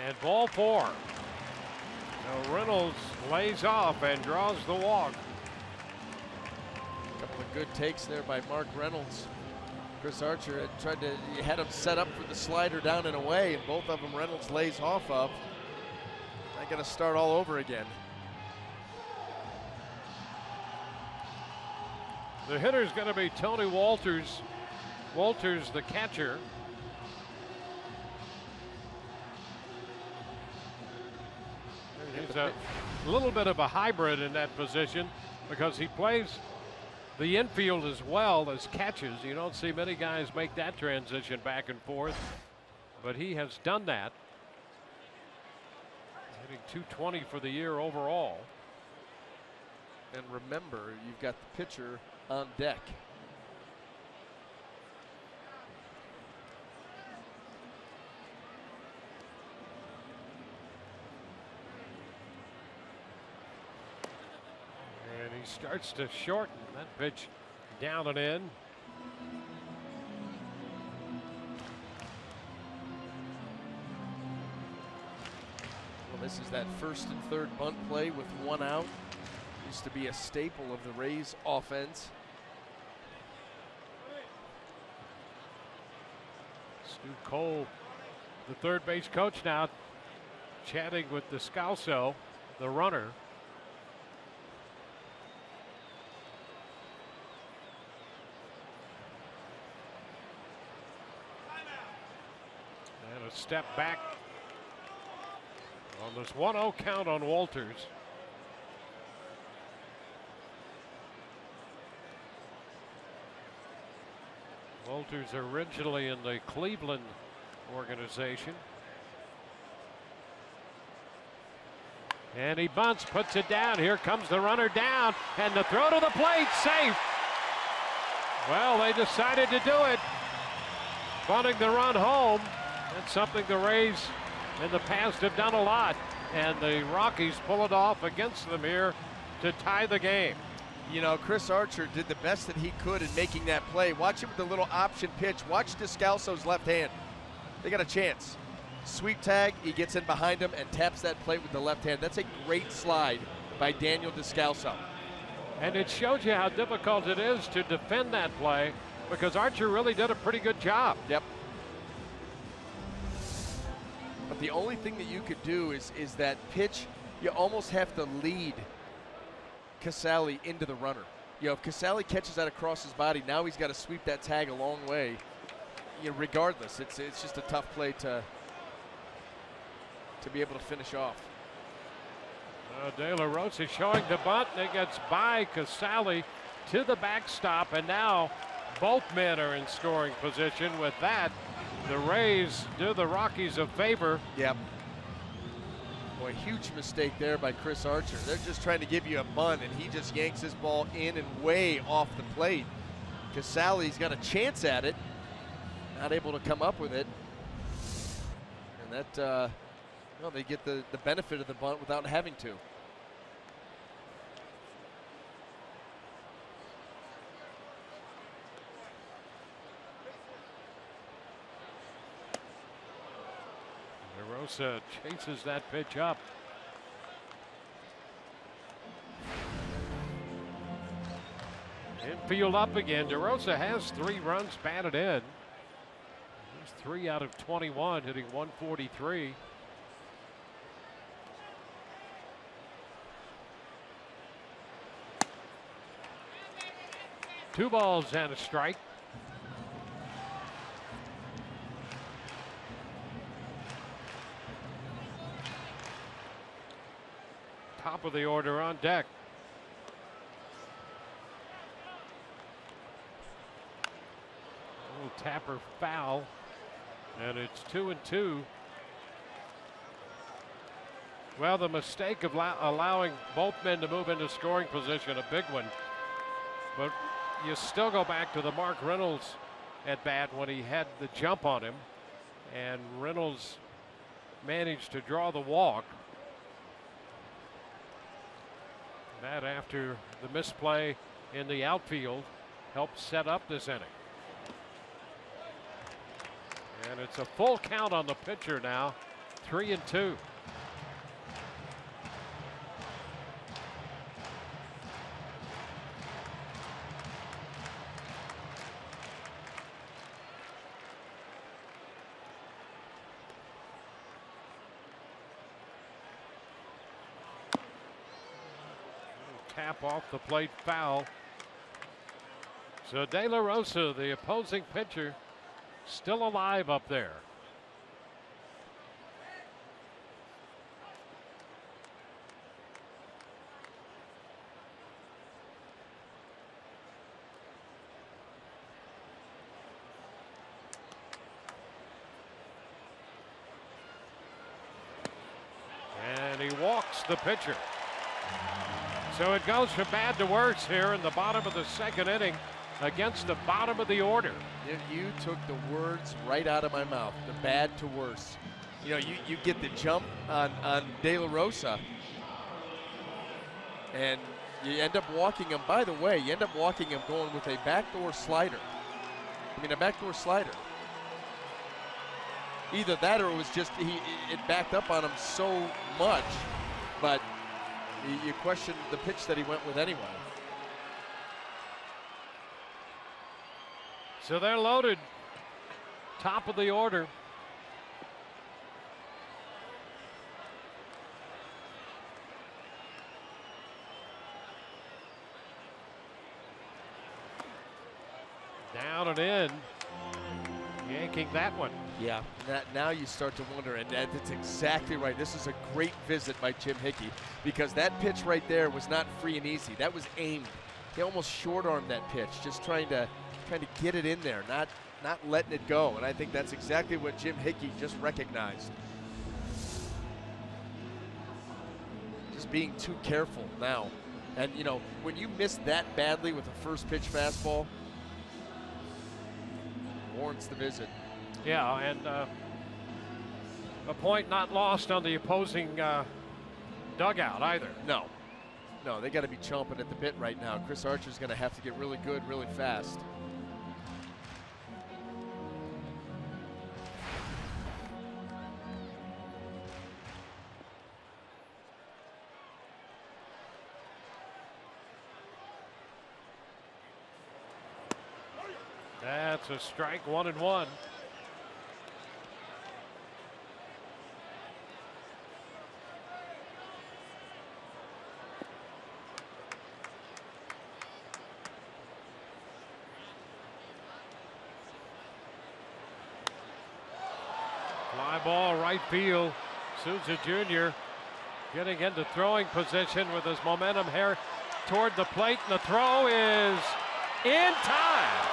And ball 4. Now Reynolds lays off and draws the walk. A couple of good takes there by Mark Reynolds. Chris Archer had him set up for the slider down and away, and both of them Reynolds lays off of. I got to start all over again. The hitter's going to be Tony Walters. Walters, the catcher. He's a little bit of a hybrid in that position because he plays the infield as well as catches. You don't see many guys make that transition back and forth, but he has done that. Hitting .220 for the year overall. And remember, you've got the pitcher on deck. And he starts to shorten that pitch down and in. Well, this is that first and third bunt play with one out. Used to be a staple of the Rays offense. Stu Cole, the third base coach now, chatting with Descalso, the runner. And a step back on this 1-0 count on Walters. Walters originally in the Cleveland organization. And he bunts, puts it down. Here comes the runner down, and the throw to the plate, safe. Well, they decided to do it, bunting the run home. That's something the Rays in the past have done a lot, and the Rockies pull it off against them here to tie the game. You know, Chris Archer did the best that he could in making that play. Watch him with the little option pitch. Watch Descalso's left hand. They got a chance. Sweep tag, he gets in behind him and taps that plate with the left hand. That's a great slide by Daniel Descalso. And it shows you how difficult it is to defend that play, because Archer really did a pretty good job. Yep. But the only thing that you could do is that pitch, you almost have to lead Casale into the runner. You know, if Casale catches that across his body, now he's got to sweep that tag a long way. You know, regardless, it's just a tough play to be able to finish off. De La Rosa showing the bunt, and it gets by Casale to the backstop, and now both men are in scoring position. With that, the Rays do the Rockies a favor. Yep. Boy, huge mistake there by Chris Archer. They're just trying to give you a bunt, and he just yanks his ball in and way off the plate. Casale's got a chance at it, not able to come up with it. And that, well, they get the benefit of the bunt without having to. DeRosa chases that pitch up. Infield up again. DeRosa has 3 runs batted in. He's 3 out of 21, hitting .143. Two balls and a strike. Top of the order on deck. Little tapper foul, and it's 2-2. Well, the mistake of allowing both men to move into scoring position, a big one. But you still go back to the Mark Reynolds at bat when he had the jump on him, and Reynolds managed to draw the walk. That, after the misplay in the outfield, helped set up this inning. And it's a full count on the pitcher now, 3-2. Tap off the plate, foul. So De La Rosa, the opposing pitcher, still alive up there. And he walks the pitcher. So it goes from bad to worse here in the bottom of the second inning against the bottom of the order. You took the words right out of my mouth, the bad to worse. You know, you get the jump on De La Rosa, and you end up walking him. By the way, you end up walking him going with a backdoor slider. I mean, a backdoor slider. Either that or it was just it backed up on him so much, but you question the pitch that he went with anyway. So they're loaded, top of the order. Down and in, yanking that one. Yeah, now you start to wonder, and that's exactly right. This is a great visit by Jim Hickey, because that pitch right there was not free and easy. That was aimed. He almost short-armed that pitch, just trying to get it in there, not letting it go. And I think that's exactly what Jim Hickey just recognized. Just being too careful now. And, you know, when you miss that badly with a first pitch fastball, warrants the visit. Yeah, and a point not lost on the opposing dugout either. No, they got to be chomping at the bit right now. Chris Archer's going to have to get really good, really fast. That's a strike, 1-1. Fly ball right field. Souza Jr. getting into throwing position with his momentum here toward the plate, and the throw is in time.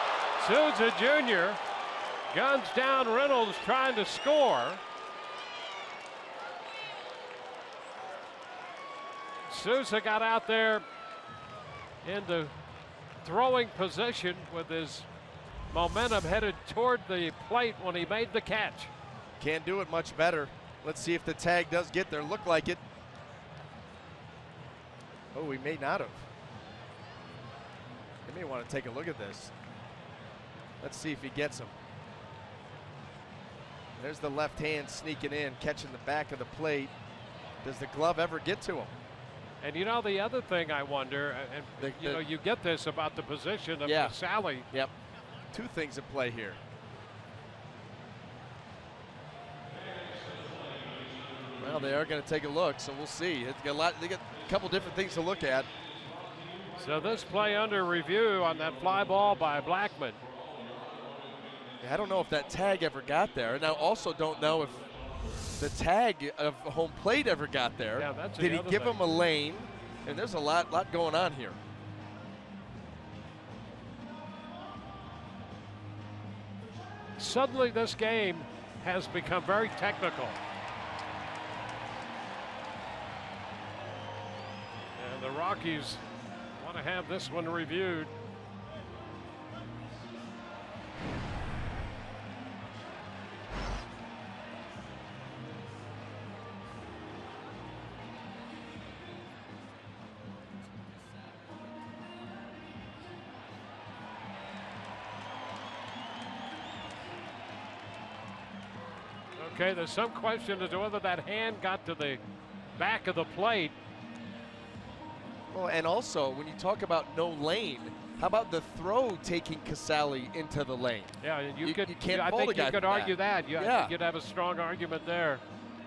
Souza Jr. guns down Reynolds trying to score. Souza got out there into throwing position with his momentum headed toward the plate when he made the catch. Can't do it much better. Let's see if the tag does get there. Look like it. Oh, he may not have. He may want to take a look at this. Let's see if he gets him. There's the left hand sneaking in, catching the back of the plate. Does the glove ever get to him? And you know, the other thing I wonder, and you know, you get this about the position of Casali. Yep. Two things at play here. Well, they are going to take a look, so we'll see. They got a couple different things to look at. So this play under review on that fly ball by Blackmon. I don't know if that tag ever got there. And I also don't know if the tag of home plate ever got there. Yeah, that's Did he give him a lane? And there's a lot going on here. Suddenly this game has become very technical. And the Rockies want to have this one reviewed. Okay, there's some question as to whether that hand got to the back of the plate. Well, and also, when you talk about no lane, how about the throw taking Casali into the lane? Yeah, you can't I fault think a guy you could for argue that. I Yeah. think you'd have a strong argument there.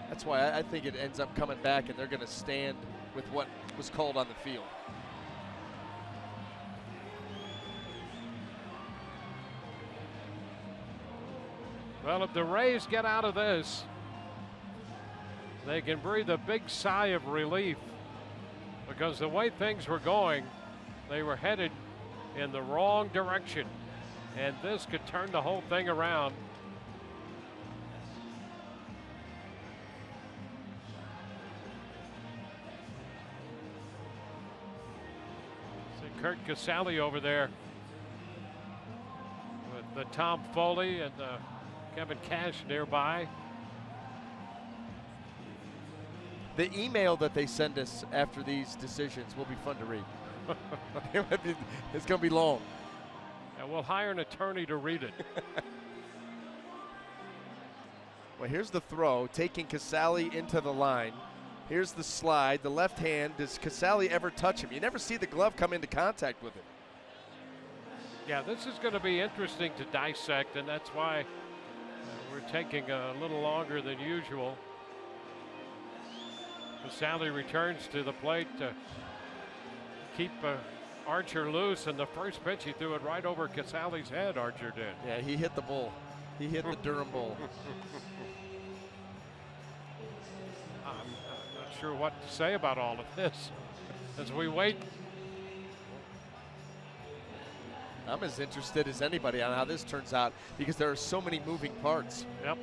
That's why I think it ends up coming back, and they're going to stand with what was called on the field. Well, if the Rays get out of this, they can breathe a big sigh of relief, because the way things were going, they were headed in the wrong direction, and this could turn the whole thing around. Curt Casale over there with the Tom Foley and Kevin Cash nearby. The email that they send us after these decisions will be fun to read. It's going to be long. And we'll hire an attorney to read it. Well, here's the throw, taking Casale into the line. Here's the slide, the left hand. Does Casale ever touch him? You never see the glove come into contact with it. Yeah, this is going to be interesting to dissect, and that's why we're taking a little longer than usual. Casale returns to the plate to keep Archer loose, and the first pitch he threw it right over Casale's head, Archer did. Yeah, he hit the bull. He hit the Durham bull. I'm not sure what to say about all of this as we wait. I'm as interested as anybody on how this turns out because there are so many moving parts. Yep.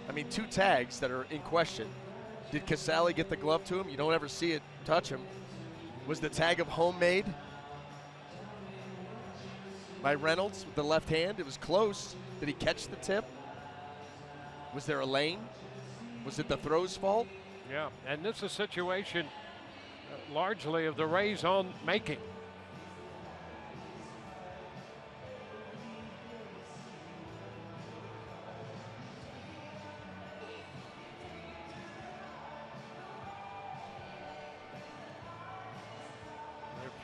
I mean, 2 tags that are in question. Did Casale get the glove to him? You don't ever see it touch him. Was the tag of homemade by Reynolds with the left hand? It was close. Did he catch the tip? Was there a lane? Was it the throw's fault? Yeah, and this is a situation largely of the Rays' own making.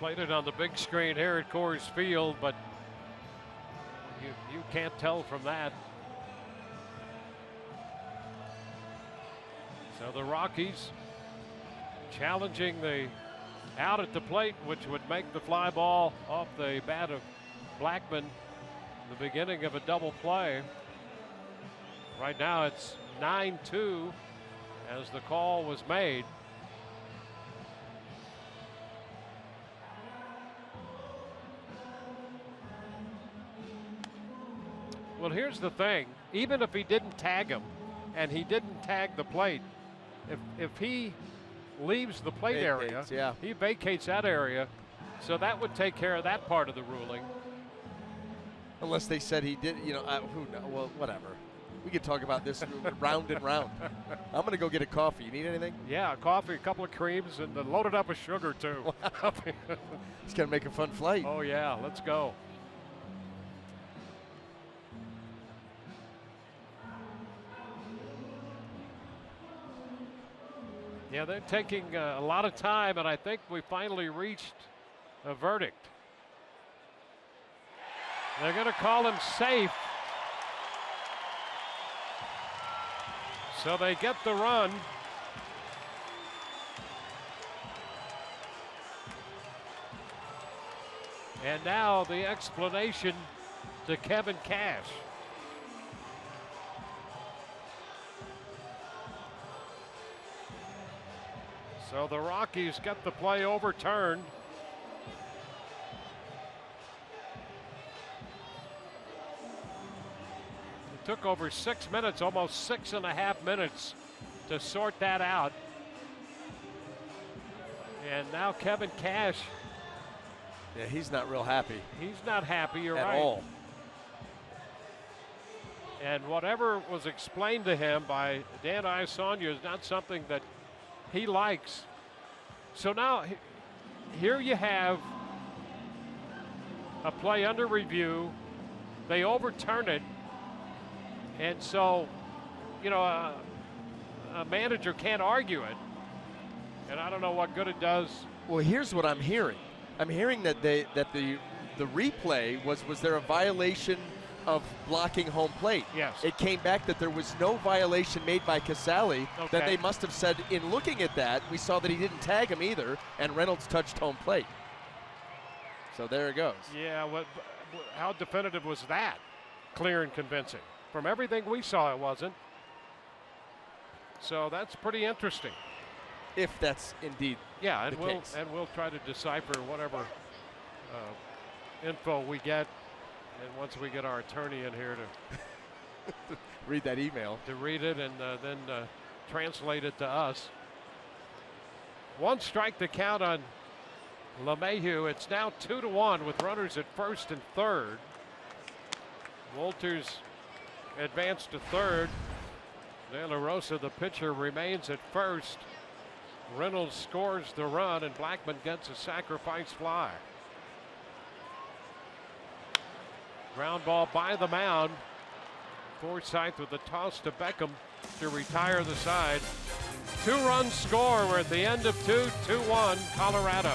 Played it on the big screen here at Coors Field, but you can't tell from that. So the Rockies challenging the out at the plate, which would make the fly ball off the bat of Blackmon, the beginning of a double play. Right now it's 9-2 as the call was made. Well, here's the thing. Even if he didn't tag him and he didn't tag the plate, if he leaves the plate area, yeah, he vacates that area. So that would take care of that part of the ruling. Unless they said he did, you know, who knows? Well, whatever. We could talk about this round and round. I'm going to go get a coffee. You need anything? Yeah, coffee, a couple of creams, and load it up with sugar, too. Wow. It's going to make a fun flight. Oh, yeah, let's go. Yeah, they're taking a lot of time, and I think we finally reached a verdict. They're going to call him safe. So they get the run. And now the explanation to Kevin Cash. So the Rockies get the play overturned. It took over 6 minutes, almost 6.5 minutes to sort that out. And now Kevin Cash. Yeah, he's not real happy. He's not happy, you're at right. all. And whatever was explained to him by Dan Iassogna is not something that he likes. So now here you have a play under review. They overturn it. And so, you know, a manager can't argue it. And I don't know what good it does. Well, here's what I'm hearing. I'm hearing that the replay was there a violation of blocking home plate? Yes. It came back that there was no violation made by Casale. Okay. That they must have said in looking at that, we saw that he didn't tag him either, and Reynolds touched home plate. So there it goes. Yeah, how definitive was that? Clear and convincing. From everything we saw, it wasn't. So that's pretty interesting. If that's indeed yeah, and the case. we'll try to decipher whatever info we get. And once we get our attorney in here to read that email, to read it and then translate it to us, One strike to count on LeMahieu. It's now 2-1 with runners at first and third. Wolters advanced to third. De La Rosa, the pitcher, remains at first. Reynolds scores the run, and Blackman gets a sacrifice fly. Ground ball by the mound. Forsythe with the toss to Beckham to retire the side. 2-run score. We're at the end of 2-1 Colorado.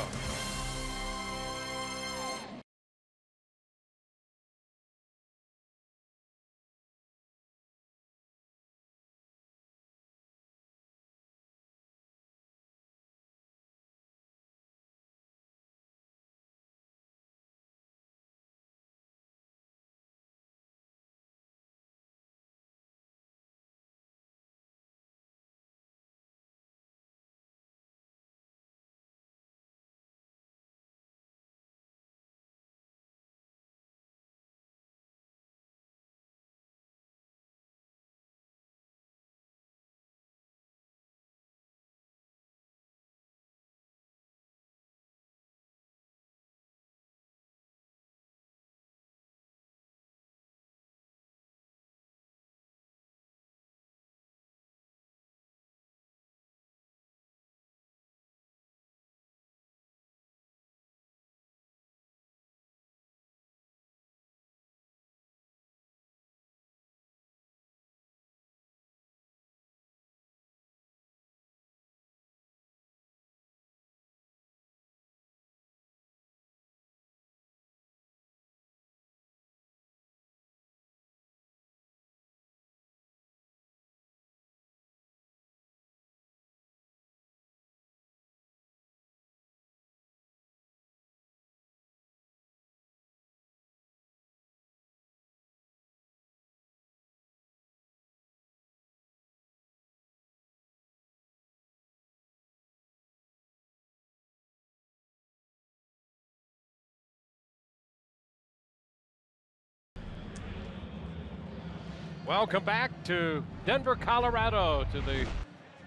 Welcome back to Denver, Colorado, to the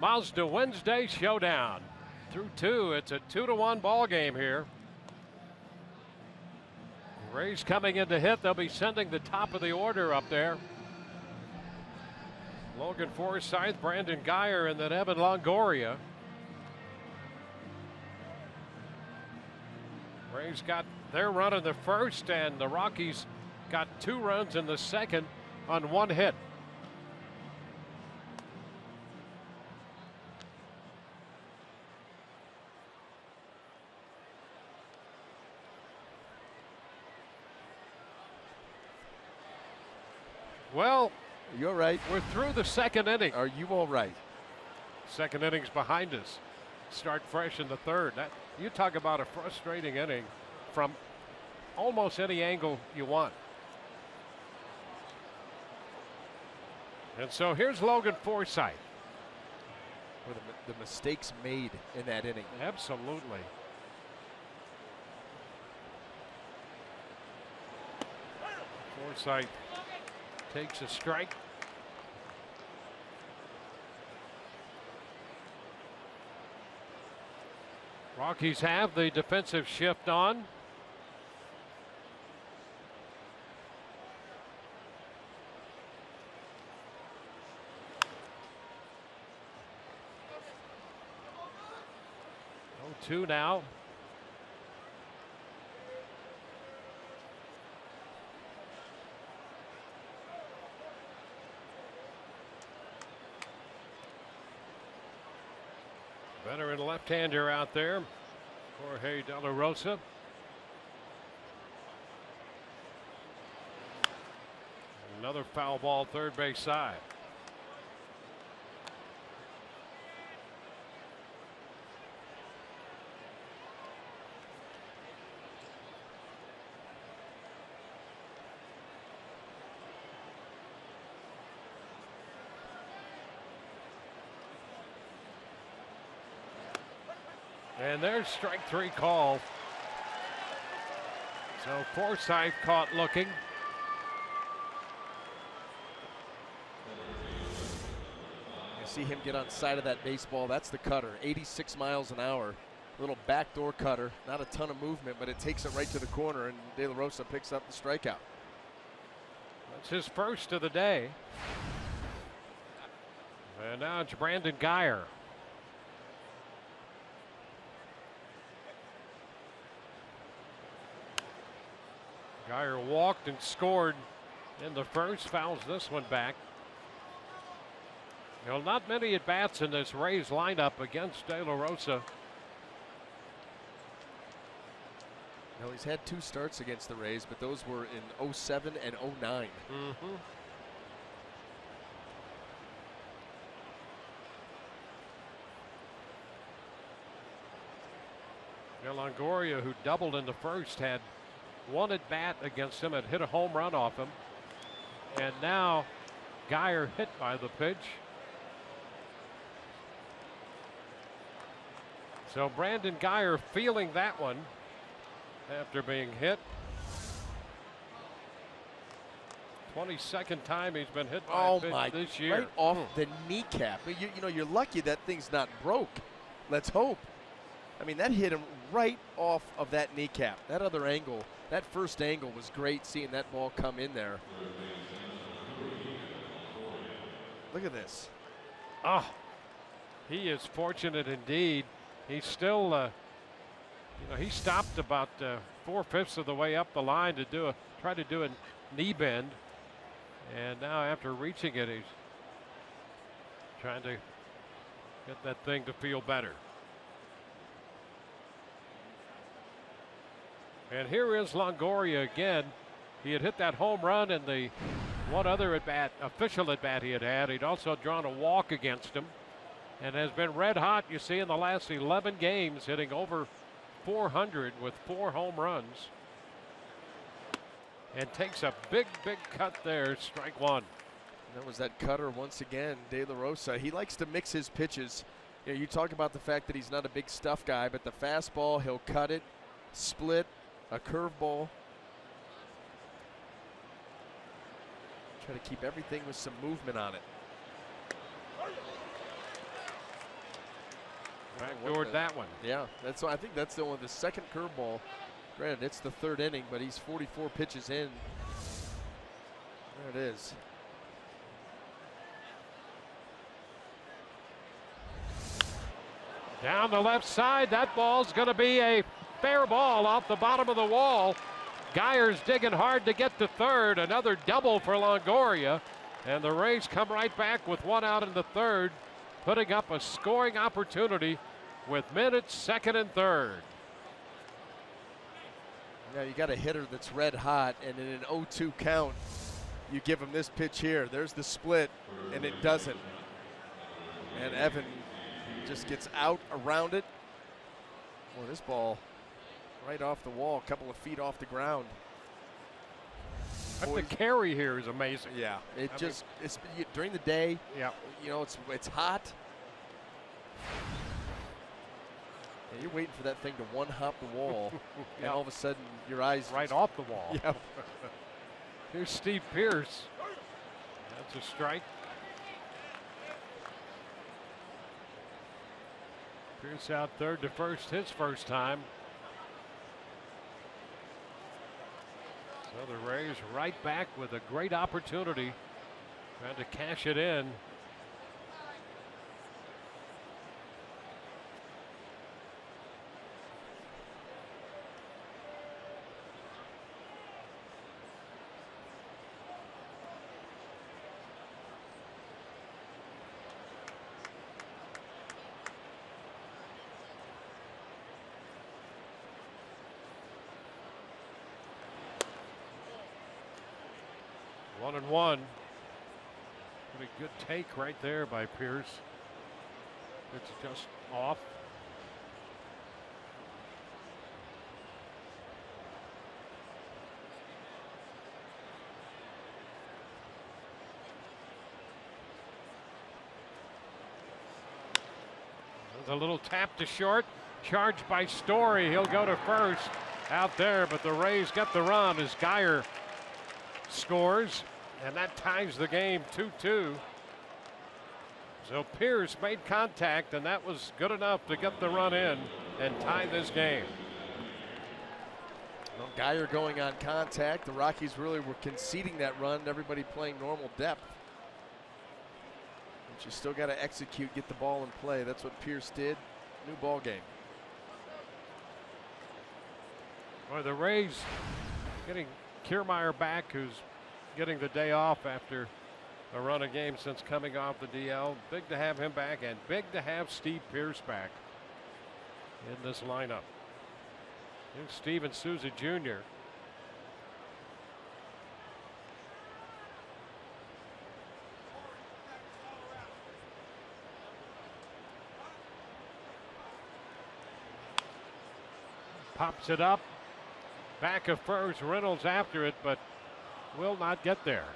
Mazda Wednesday Showdown. Through two, it's a 2-1 ball game here. Rays coming in to hit. They'll be sending the top of the order up there. Logan Forsythe, Brandon Guyer, and then Evan Longoria. Rays got their run in the first, and the Rockies got 2 runs in the second on 1 hit. Well, you're right. We're through the second inning. Are you all right? Second inning's behind us. Start fresh in the third. You talk about a frustrating inning from almost any angle you want. And so here's Logan Forsythe. For the mistakes made in that inning. Absolutely. Forsythe takes a strike. Rockies have the defensive shift on. Two now. Veteran left-hander out there, Jorge De La Rosa. Another foul ball, third base side. And there's strike 3 call. So Forsythe caught looking. see him get on side of that baseball. That's the cutter, 86 miles an hour. Little backdoor cutter, not a ton of movement, but it takes it right to the corner, and De La Rosa picks up the strikeout. That's his first of the day. And now it's Brandon Guyer. Guyer walked and scored in the first, fouls this one back. You know, not many at-bats in this Rays lineup against De La Rosa. Well, he's had 2 starts against the Rays, but those were in 07 and 09. Longoria, who doubled in the first, had 1 at bat against him, had hit a home run off him. And now Guyer hit by the pitch. So Brandon Guyer feeling that one after being hit. 22nd time he's been hit by a pitch this year. Right off the kneecap. You know, you're lucky that thing's not broke. Let's hope. I mean, that hit him right off of that kneecap. That other angle, that first angle was great, seeing that ball come in there. Look at this. Oh, he is fortunate indeed. He's still, you know, he stopped about 4/5 of the way up the line to try to do a knee bend. And now after reaching it, he's trying to get that thing to feel better. And here is Longoria again. He had hit that home run in the one other at-bat, official at-bat he had. He'd also drawn a walk against him and has been red hot, you see, in the last 11 games, hitting over 400 with 4 home runs. And takes a big cut there, strike 1. That was that cutter once again, De La Rosa. He likes to mix his pitches. You know, you talk about the fact that he's not a big stuff guy, but the fastball, he'll cut it, split, a curveball. Try to keep everything with some movement on it. Backdoored that one. Yeah, that's. I think that's the second curveball. Granted, it's the 3rd inning, but he's 44 pitches in. There it is. Down the left side, that ball's going to be a fair ball off the bottom of the wall. Guyer's digging hard to get to third. Another double for Longoria. And the Rays come right back with 1 out in the 3rd, putting up a scoring opportunity with minutes 2nd and 3rd. Yeah, you got a hitter that's red hot, and in an 0-2 count, you give him this pitch here. There's the split, and it doesn't. And Evan just gets out around it. Boy, this ball right off the wall, a couple of feet off the ground. The carry here is amazing. Yeah, it's during the day. Yeah, you know, it's hot. And you're waiting for that thing to one-hop the wall, and all of a sudden your eyes right off the wall. Yep. Here's Steve Pearce. That's a strike. Pearce out 3rd to 1st, his first time. So the Rays right back with a great opportunity, trying to cash it in. One and one. Pretty good take right there by Pearce. It's just off. There's a little tap to short. Charged by Story. He'll go to first out there, but the Rays get the run as Guyer scores, and that ties the game 2-2. So Pierce made contact, and that was good enough to get the run in and tie this game. Well, Geyer going on contact. The Rockies really were conceding that run, everybody playing normal depth. But you still got to execute, get the ball in play. That's what Pierce did. New ball game. Well, the Rays getting Kiermaier back, who's getting the day off after a run of games since coming off the DL. Big to have him back, and big to have Steve Pierce back in this lineup. Here's Steven Souza Jr. Pops it up. Back of first. Reynolds after it, but will not get there.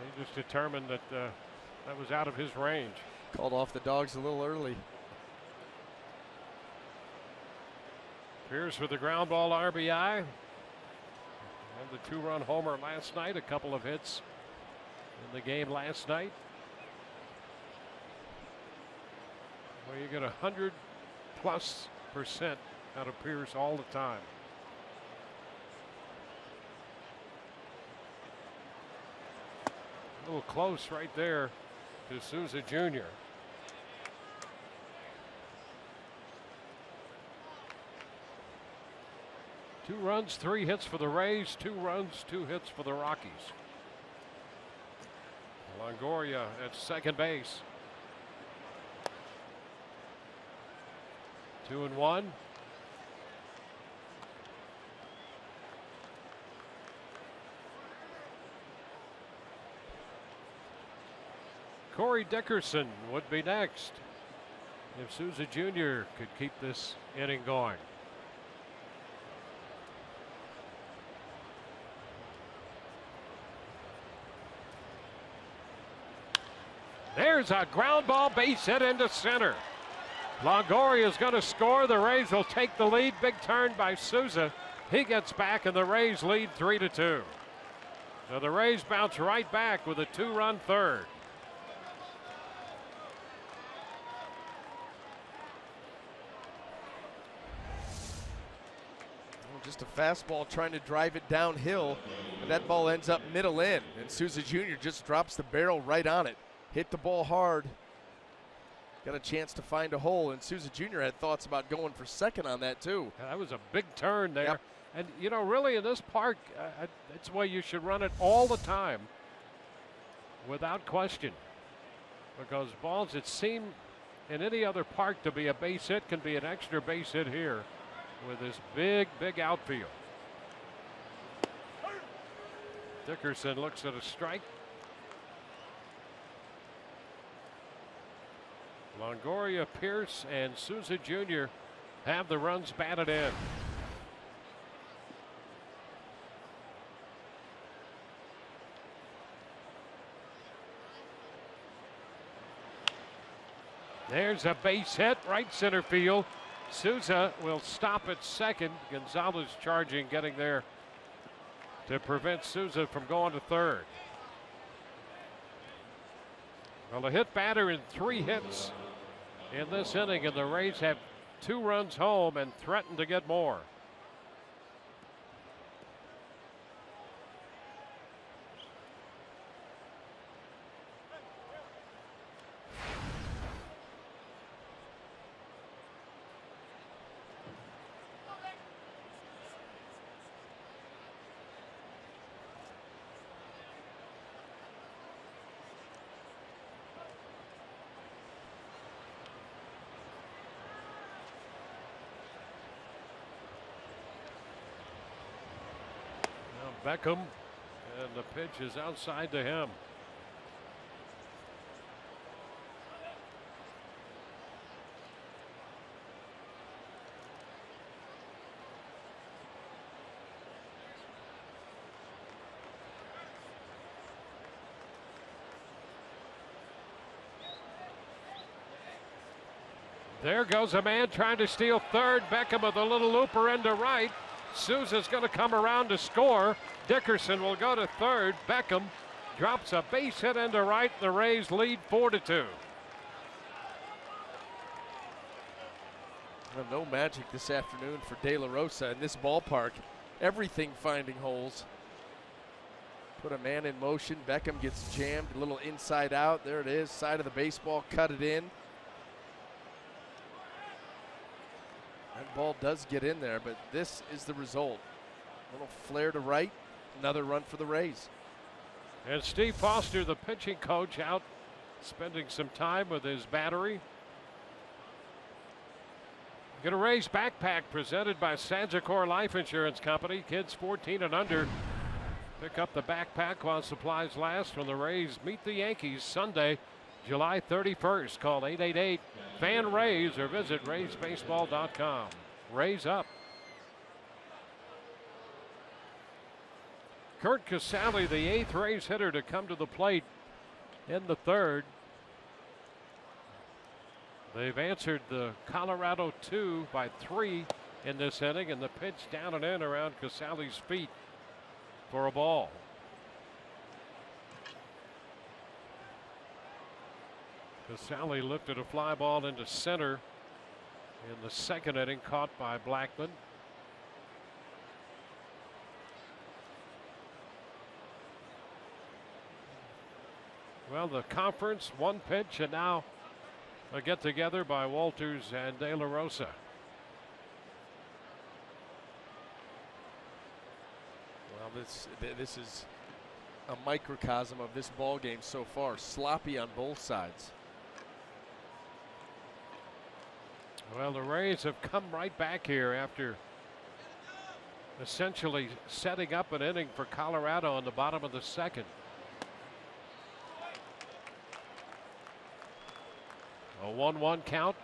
He just determined that that was out of his range. Called off the dogs a little early. Pierce with the ground ball RBI. And the two-run homer last night. A couple of hits in the game last night. Well, you get 100+% out of Pierce all the time. A little close right there to Souza Jr. Two runs, 3 hits for the Rays, 2 runs, 2 hits for the Rockies. Longoria at second base. 2-1. Corey Dickerson would be next if Souza Jr. could keep this inning going. There's a ground ball base hit into center. Longoria is going to score. The Rays will take the lead. Big turn by Souza. He gets back, and the Rays lead 3-2. So the Rays bounce right back with a 2-run third. Just a fastball trying to drive it downhill, and that ball ends up middle in, and Souza Jr. just drops the barrel right on it. Hit the ball hard. Got a chance to find a hole, and Souza Jr. had thoughts about going for second on that too. Yeah, that was a big turn there. Yep. And, you know, really in this park, it's the way you should run it all the time without question. Because balls that seem in any other park to be a base hit can be an extra base hit here with this big, big outfield. Dickerson looks at a strike. Longoria, Pierce, and Souza Jr. have the runs batted in. There's a base hit, right center field. Souza will stop at second. Gonzalez charging, getting there to prevent Souza from going to third. Well, a hit batter in 3 hits in this inning, and the Rays have 2 runs home and threaten to get more. Beckham, and the pitch is outside to him. There goes a man trying to steal third. Beckham with a little looper into right. Souza's going to come around to score. Dickerson will go to third. Beckham drops a base hit into right. The Rays lead 4-2. Well, no magic this afternoon for De La Rosa in this ballpark. Everything finding holes. Put a man in motion. Beckham gets jammed. A little inside out. There it is. Side of the baseball. Cut it in. That ball does get in there, but this is the result. A little flare to right. Another run for the Rays. And Steve Foster, the pitching coach, out spending some time with his battery. Get a Rays backpack presented by Sagicor Life Insurance Company. Kids 14 and under pick up the backpack while supplies last when the Rays meet the Yankees Sunday, July 31st. Call 888-FAN-RAYS or visit RaysBaseball.com. Rays up. Curt Casali, the 8th Rays hitter to come to the plate in the 3rd. They've answered the Colorado 2 by 3 in this inning, and the pitch down and in around Casali's feet for a ball. Casali lifted a fly ball into center in the 2nd inning, caught by Blackman. Well, the conference, one pitch, and now a get together by Walters and De La Rosa. Well, this is a microcosm of this ball game so far. Sloppy on both sides. Well, the Rays have come right back here after essentially setting up an inning for Colorado in the bottom of the 2nd. A 1-1 count.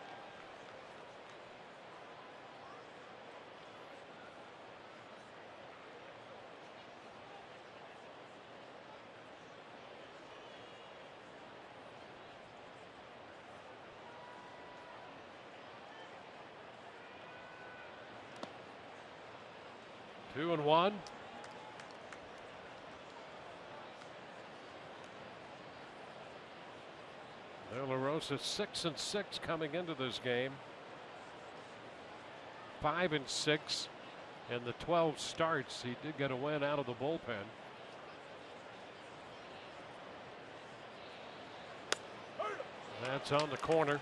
Two and one. De La Rosa 6-6 coming into this game. 5-6 in the 12 starts. He did get a win out of the bullpen. That's on the corner.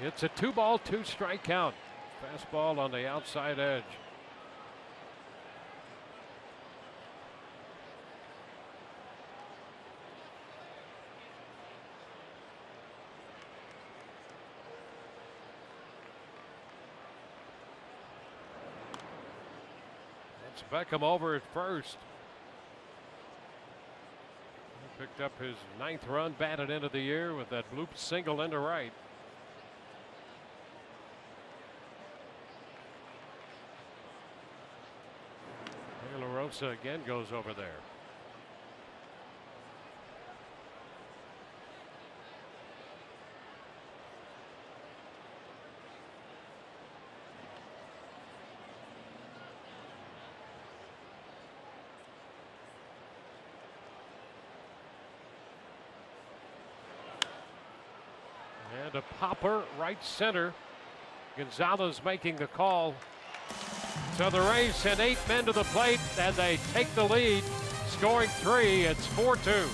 It's a 2-ball, 2-strike count. Fastball on the outside edge. Beckham over at first. He picked up his 9th run batted into the year with that bloop single into right. De La Rosa again goes over there. And a popper right center. Gonzalez making the call. So the Rays send 8 men to the plate and they take the lead, scoring 3. It's 4-2.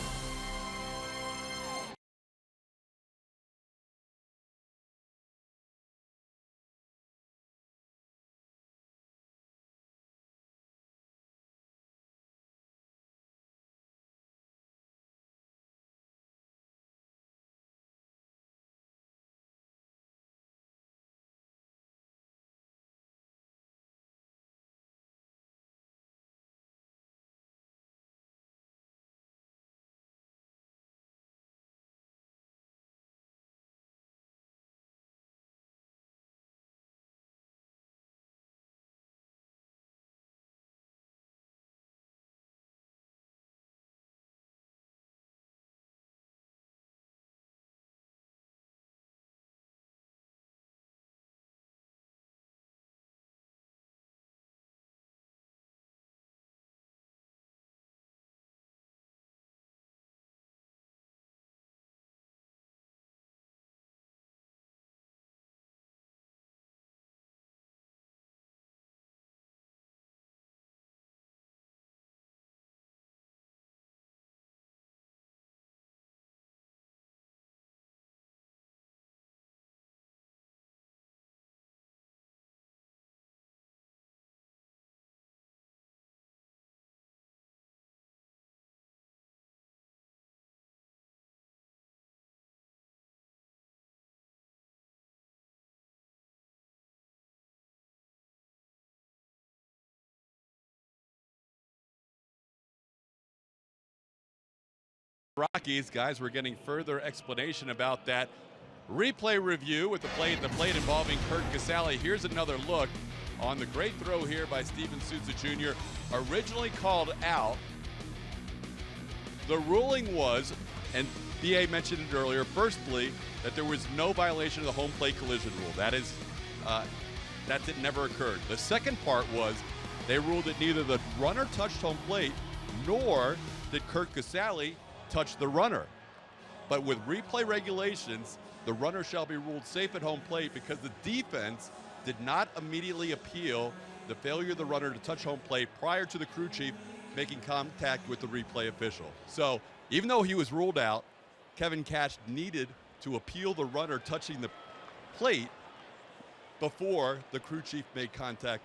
Rockies. Guys, we're getting further explanation about that replay review with the play at the plate involving Curt Casali. Here's another look on the great throw here by Steven Souza Jr. Originally called out. The ruling was, and BA mentioned it earlier, firstly, that there was no violation of the home plate collision rule. That never occurred. The second part was they ruled that neither the runner touched home plate nor did Curt Casali touch the runner. But with replay regulations, the runner shall be ruled safe at home plate because the defense did not immediately appeal the failure of the runner to touch home plate prior to the crew chief making contact with the replay official. So even though he was ruled out, Kevin Cash needed to appeal the runner touching the plate before the crew chief made contact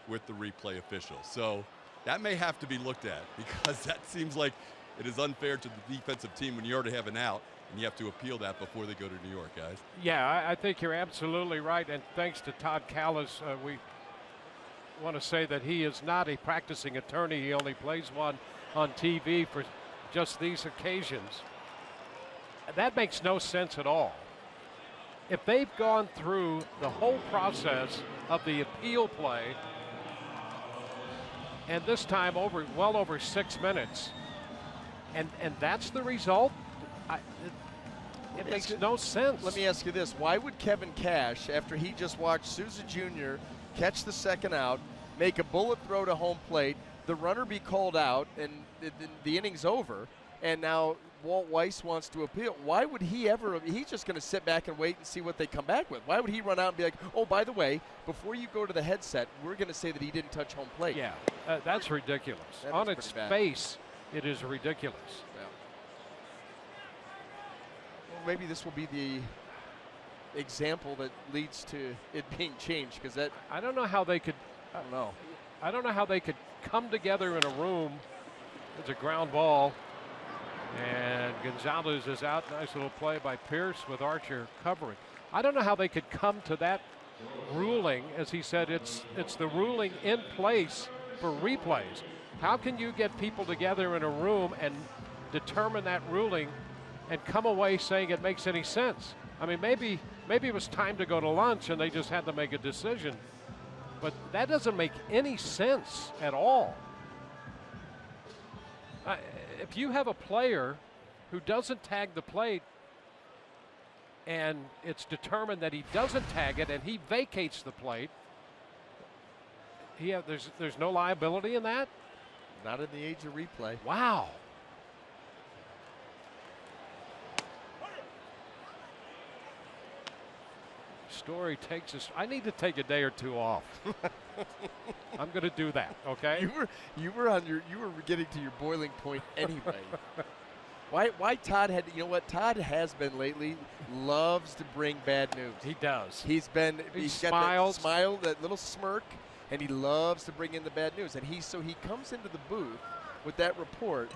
with the replay official. So that may have to be looked at because that seems like it is unfair to the defensive team when you already have an out and you have to appeal that before they go to New York, guys. Yeah, I think you're absolutely right. And thanks to Todd Callis, we want to say that he is not a practicing attorney. He only plays one on TV for just these occasions. That makes no sense at all. If they've gone through the whole process of the appeal play, and this time well over 6 minutes, and that's the result, it makes no sense. Let me ask you this. Why would Kevin Cash, after he just watched Souza Jr. catch the second out, make a bullet throw to home plate, the runner be called out, and the inning's over, and now Walt Weiss wants to appeal? Why would he ever? He's just going to sit back and wait and see what they come back with. Why would he run out and be like, oh, by the way, before you go to the headset, we're going to say that he didn't touch home plate? Yeah, that's ridiculous. On its face, it is ridiculous. Yeah. Well, maybe this will be the example that leads to it being changed, because that. I don't know how they could. I don't know. I don't know how they could come together in a room. It's a ground ball. And Gonzalez is out. Nice little play by Pierce with Archer covering. I don't know how they could come to that ruling. As he said, it's the ruling in place for replays. How can you get people together in a room and determine that ruling and come away saying it makes any sense? I mean, maybe it was time to go to lunch and they just had to make a decision. But that doesn't make any sense at all. If you have a player who doesn't tag the plate and it's determined that he doesn't tag it and he vacates the plate, there's no liability in that? Not in the age of replay. Wow. Story takes us. I need to take a day or two off. I'm going to do that. Okay. You were getting to your boiling point anyway. Why Todd had? You know what Todd has been lately? Loves to bring bad news. He does. He's got that smile, that little smirk, and he loves to bring in the bad news. And he comes into the booth with that report,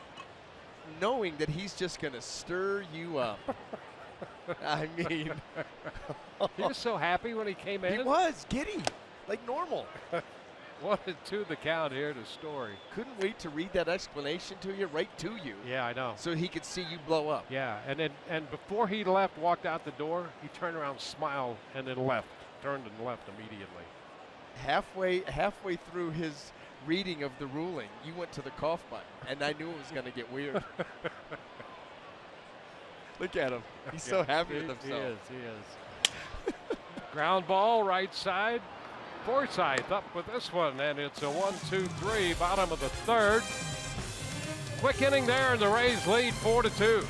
knowing that he's just going to stir you up. I mean, he was so happy when he came in. He was giddy, like normal. 1-2 the count here to Story. Couldn't wait to read that explanation to you, right to you. Yeah, I know. So he could see you blow up. Yeah, and before he walked out the door, he turned around, smiled, and then turned and left immediately. Halfway through his reading of the ruling, you went to the cough button, and I knew it was going to get weird. Look at him. He's so happy with himself. He is. Ground ball, right side. Forsythe up with this one, and it's a 1-2-3, bottom of the third. Quick inning there, and the Rays lead 4-2.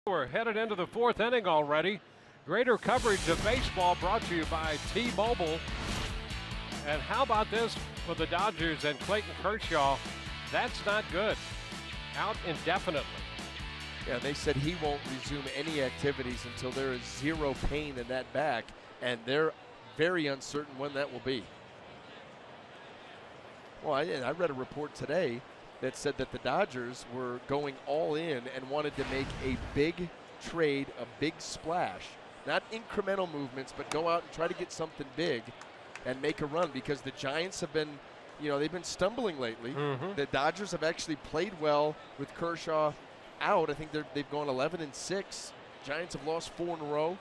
We're headed into the 4th inning already. Greater coverage of baseball brought to you by T-Mobile. And how about this for the Dodgers and Clayton Kershaw? That's not good. Out indefinitely. Yeah, they said he won't resume any activities until there is zero pain in that back, and they're very uncertain when that will be. Well, I read a report today that said that the Dodgers were going all in and wanted to make a big trade, a big splash. Not incremental movements, but go out and try to get something big and make a run, because the Giants have been, they've been stumbling lately. The Dodgers have actually played well with Kershaw out. I think they've gone 11-6. Giants have lost 4 in a row.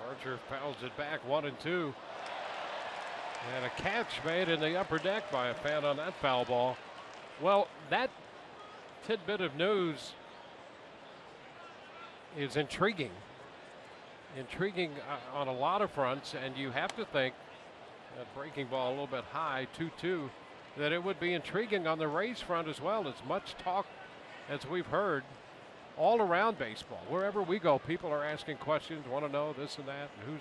Archer fouls it back 1-2. And a catch made in the upper deck by a fan on that foul ball. Well, that tidbit of news is intriguing. Intriguing on a lot of fronts, and you have to think that breaking ball a little bit high, 2-2, that it would be intriguing on the Rays front as well. As much talk as we've heard all around baseball. Wherever we go, people are asking questions, want to know this and that, and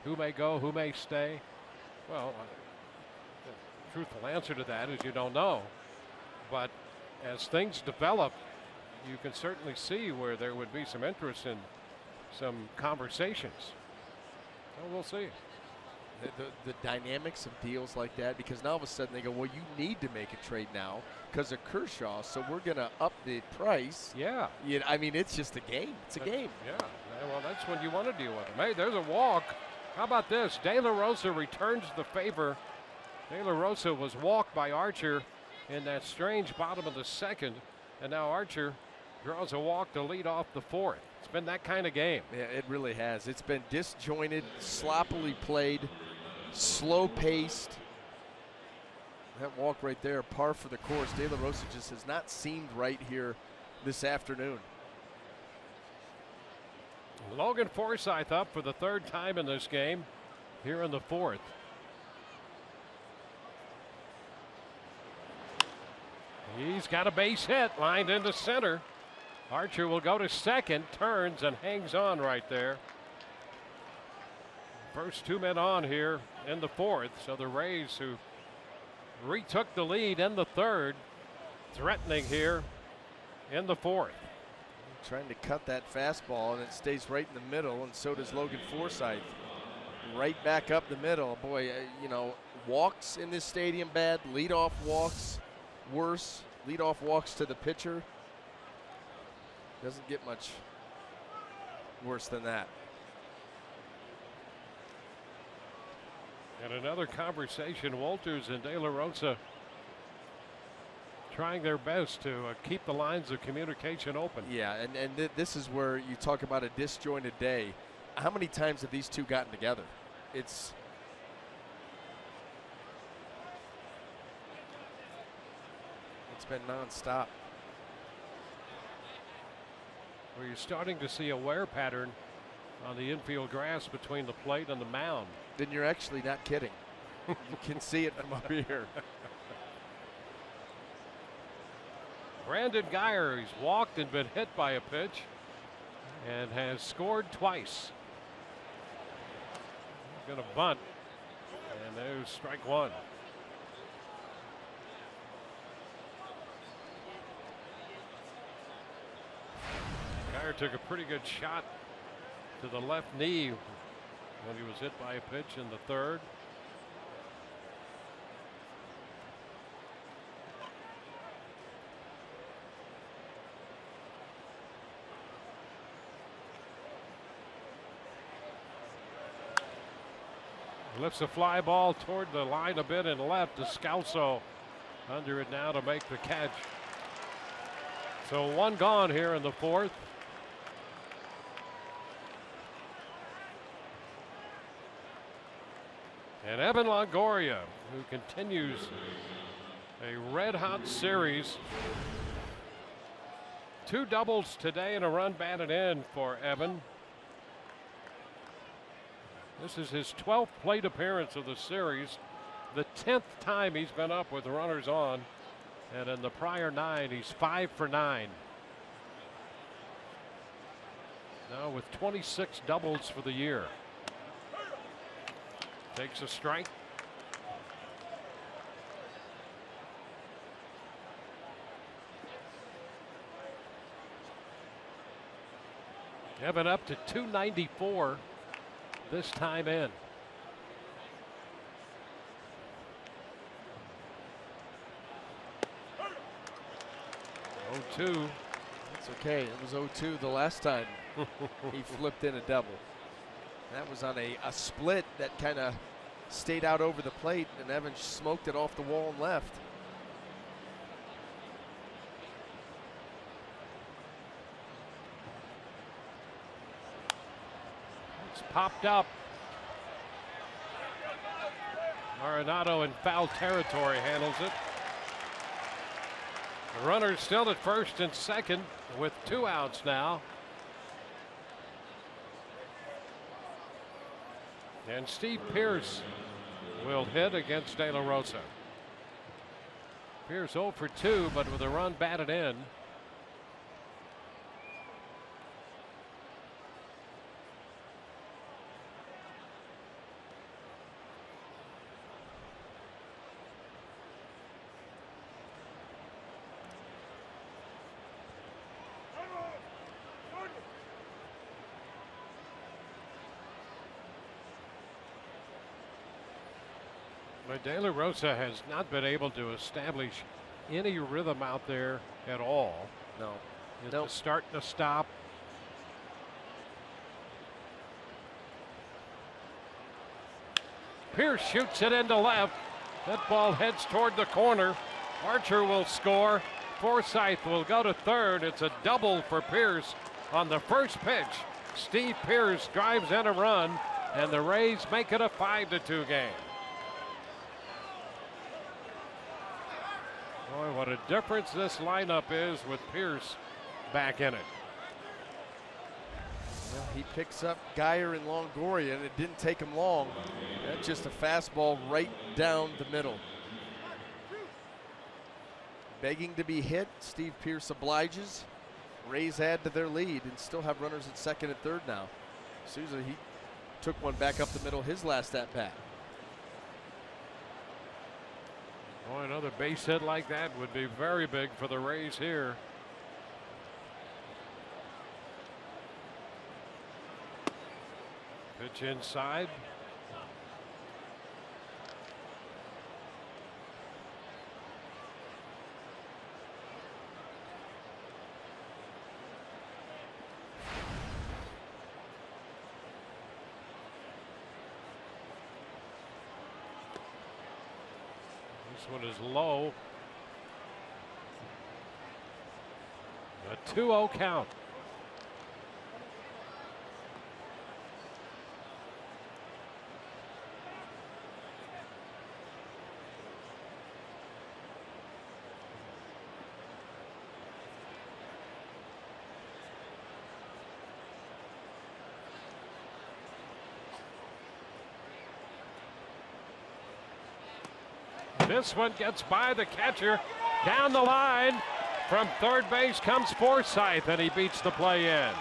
who may go, who may stay. Well, the truthful answer to that is you don't know. But as things develop, you can certainly see where there would be some interest in some conversations. So we'll see. The dynamics of deals like that, because now all of a sudden they go, well, you need to make a trade now because of Kershaw, so we're going to up the price. Yeah. I mean, it's just a game. It's a game. Yeah. Well, that's when you want to deal with them. Hey, there's a walk. How about this? De La Rosa returns the favor. De La Rosa was walked by Archer in that strange bottom of the 2nd, and now Archer draws a walk to lead off the 4th. It's been that kind of game. Yeah, it really has. It's been disjointed, sloppily played, slow-paced. That walk right there, par for the course. De La Rosa just has not seemed right here this afternoon. Logan Forsythe up for the 3rd time in this game here in the 4th. He's got a base hit lined into center. Archer will go to 2nd, turns and hangs on right there. First 2 men on here in the 4th. So the Rays, who retook the lead in the 3rd, threatening here in the 4th. Trying to cut that fastball, and it stays right in the middle, and so does Logan Forsythe. Right back up the middle. Boy, walks in this stadium bad, leadoff walks worse, leadoff walks to the pitcher. Doesn't get much worse than that. And another conversation, Walters and De La Rosa trying their best to keep the lines of communication open. Yeah, and this is where you talk about a disjointed day. How many times have these two gotten together? It's been nonstop. Where you're starting to see a wear pattern on the infield grass between the plate and the mound. Then you're actually not kidding. You can see it from up here. Brandon Guyer, he's walked and been hit by a pitch and has scored twice. He's going to bunt, and there's strike 1. Guyer took a pretty good shot to the left knee when he was hit by a pitch in the 3rd. Lifts a fly ball toward the line a bit and left. Descalso under it now to make the catch. So 1 gone here in the 4th. And Evan Longoria, who continues a red-hot series. 2 doubles today and a run batted in for Evan. This is his 12th plate appearance of the series, the 10th time he's been up with runners on, and in the prior 9, he's 5 for 9. Now with 26 doubles for the year. Takes a strike. Evan up to 294 this time in. 0-2. That's okay. It was 0-2 the last time he flipped in a double. That was on a split that kind of stayed out over the plate, and Evans smoked it off the wall and left. It's popped up. Arenado in foul territory handles it. The runner's still at first and second with 2 outs now. And Steve Pearce will hit against De La Rosa. Pearce 0 for 2, but with a run batted in. But De La Rosa has not been able to establish any rhythm out there at all. No. It's Nope. a start and a stop. Pearce shoots it into left. That ball heads toward the corner. Archer will score. Forsythe will go to third. It's a double for Pearce on the first pitch. Steve Pearce drives in a run, and the Rays make it a 5-2 game. Boy, what a difference this lineup is with Pearce back in it. Well, he picks up Geyer and Longoria, and it didn't take him long. That's just a fastball right down the middle. Begging to be hit, Steve Pearce obliges. Rays add to their lead and still have runners at second and third now. Souza, he took one back up the middle his last at bat. Boy, another base hit like that would be very big for the Rays here. Pitch inside. This one is low. A 2-0 count. This one gets by the catcher. Down the line from third base comes Forsythe, and he beats the play in.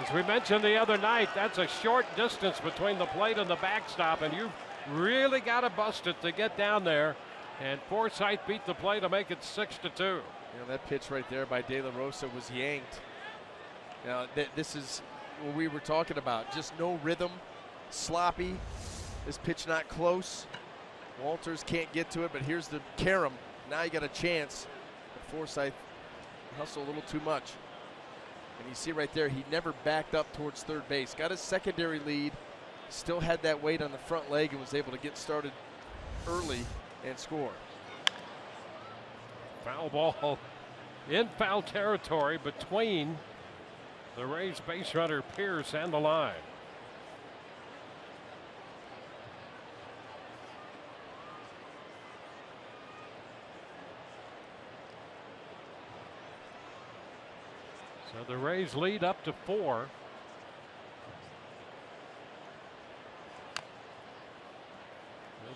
As we mentioned the other night, that's a short distance between the plate and the backstop, and you've really got to bust it to get down there. And Forsythe beat the play to make it 6-2. You know, that pitch right there by De La Rosa was yanked. Now, this is what we were talking about. Just no rhythm, sloppy. This pitch not close. Walters can't get to it, but here's the carom. Now you got a chance. But Forsythe hustled a little too much. And you see right there, he never backed up towards third base. Got his secondary lead, still had that weight on the front leg and was able to get started early and score. Foul ball in foul territory between the Rays base runner Pearce and the line. So the Rays lead up to 4.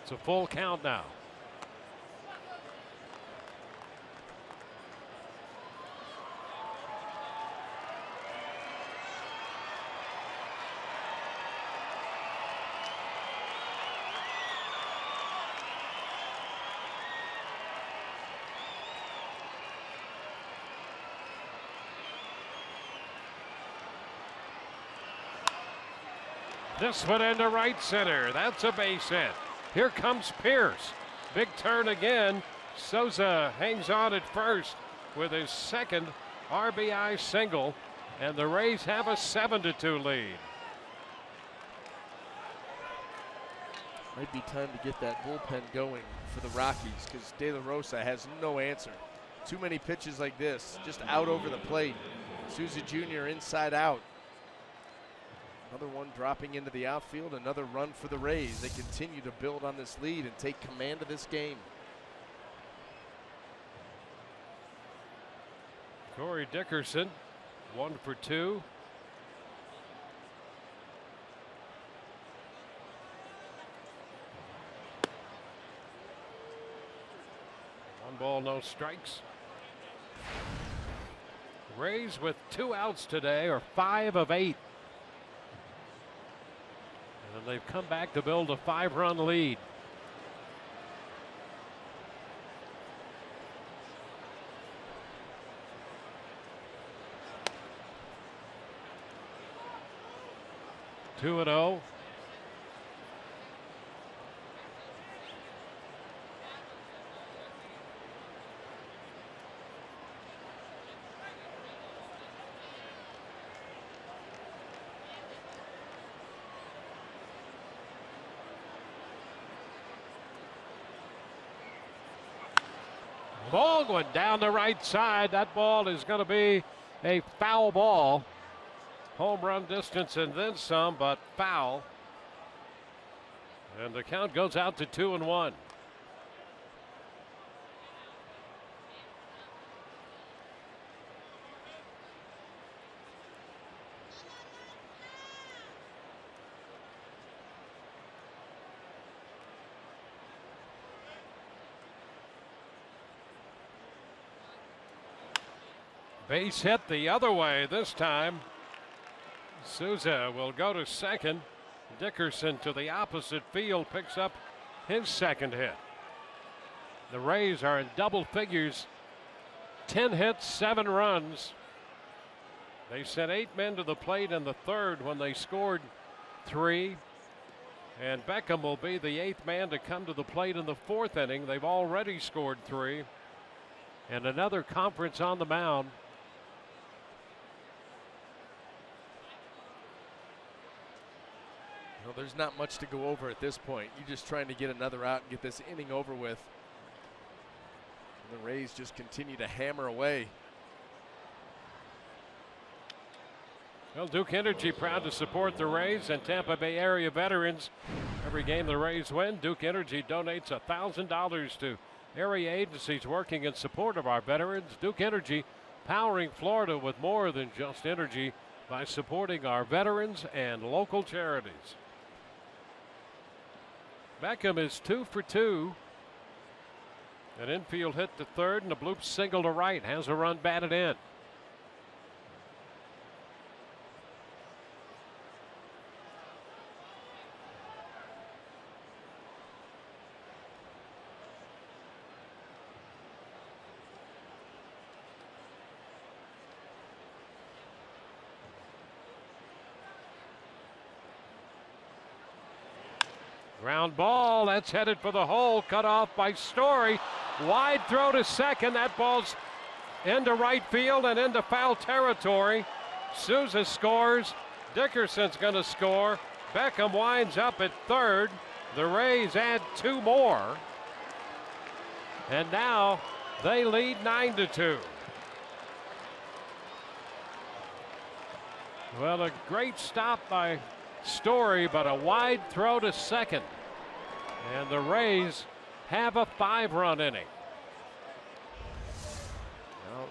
It's a full count now. This one into right center. That's a base hit. Here comes Pierce. Big turn again. Souza hangs on at first with his second RBI single, and the Rays have a 7-2 lead. Might be time to get that bullpen going for the Rockies because De La Rosa has no answer. Too many pitches like this, just out over the plate. Souza Jr. inside out. Another one dropping into the outfield, another run for the Rays. They continue to build on this lead and take command of this game. Corey Dickerson, 1 for 2. One ball, no strikes. Rays with 2 outs today are 5 of 8. And they've come back to build a 5-run lead. Two and 0. Baldwin down the right side. That ball is going to be a foul ball. Home run distance and then some, but foul. And the count goes out to 2-1. Base hit the other way this time. Souza will go to second. Dickerson to the opposite field picks up his second hit. The Rays are in double figures. 10 hits, 7 runs. They sent 8 men to the plate in the third when they scored 3. And Beckham will be the 8th man to come to the plate in the 4th inning. They've already scored 3. And another conference on the mound. Well, there's not much to go over at this point. You're just trying to get another out and get this inning over with. And the Rays just continue to hammer away. Well, Duke Energy proud to support the Rays and Tampa Bay area veterans. Every game the Rays win, Duke Energy donates $1,000 to area agencies working in support of our veterans. Duke Energy powering Florida with more than just energy by supporting our veterans and local charities. Beckham is 2 for 2. An infield hit to third and a bloop single to right. Has a run batted in. Ground ball, that's headed for the hole, cut off by Story. Wide throw to second, that ball's into right field and into foul territory. Souza scores, Dickerson's gonna score. Beckham winds up at third. The Rays add 2 more. And now they lead 9-2. Well, a great stop by Story, but a wide throw to second. And the Rays have a 5-run inning. Well,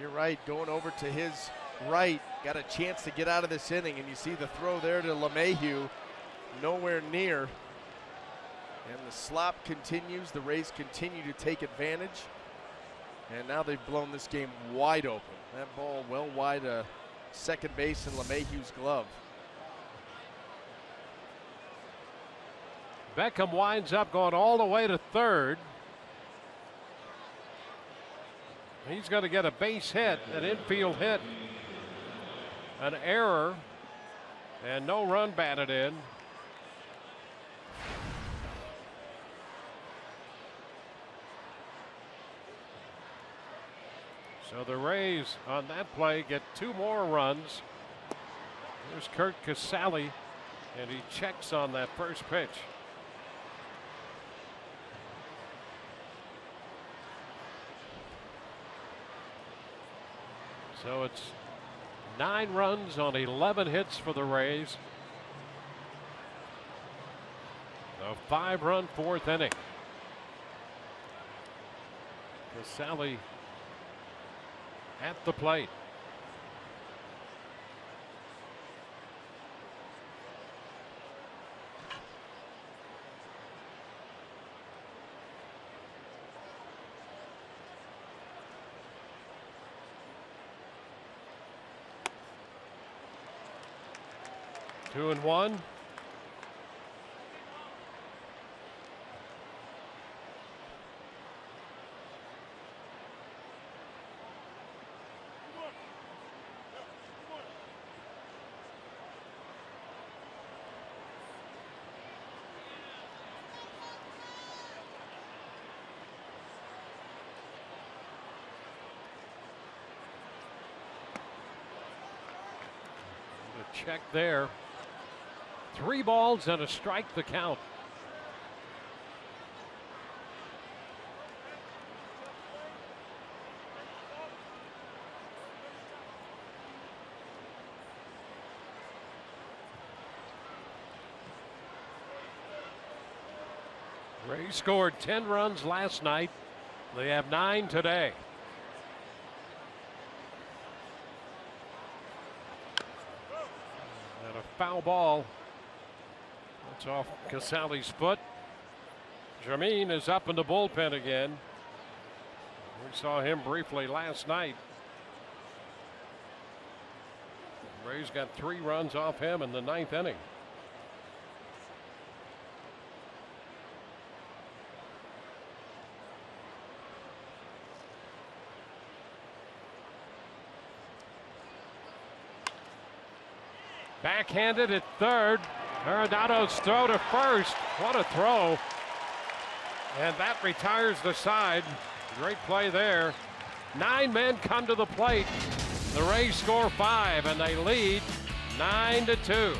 you're right. Going over to his right, got a chance to get out of this inning, and you see the throw there to LeMahieu, nowhere near. And the slop continues. The Rays continue to take advantage. And now they've blown this game wide open. That ball well wide second base in LeMahieu's glove. Beckham winds up going all the way to third. He's going to get a base hit, an infield hit, an error, And no run batted in. So the Rays on that play get 2 more runs. Here's Curt Casali, and he checks on that first pitch. So it's 9 runs on 11 hits for the Rays. A 5-run 4th inning. Casali at the plate. Two and one. Check there. 3 balls and a strike the count. Rays scored 10 runs last night. They have 9 today. And a foul ball. That's off Casali's foot. Jermaine is up in the bullpen again. We saw him briefly last night. Rays got 3 runs off him in the 9th inning. Backhanded at third. Arenado's throw to first. What a throw. And that retires the side. Great play there. 9 men come to the plate. The Rays score 5 and they lead 9-2.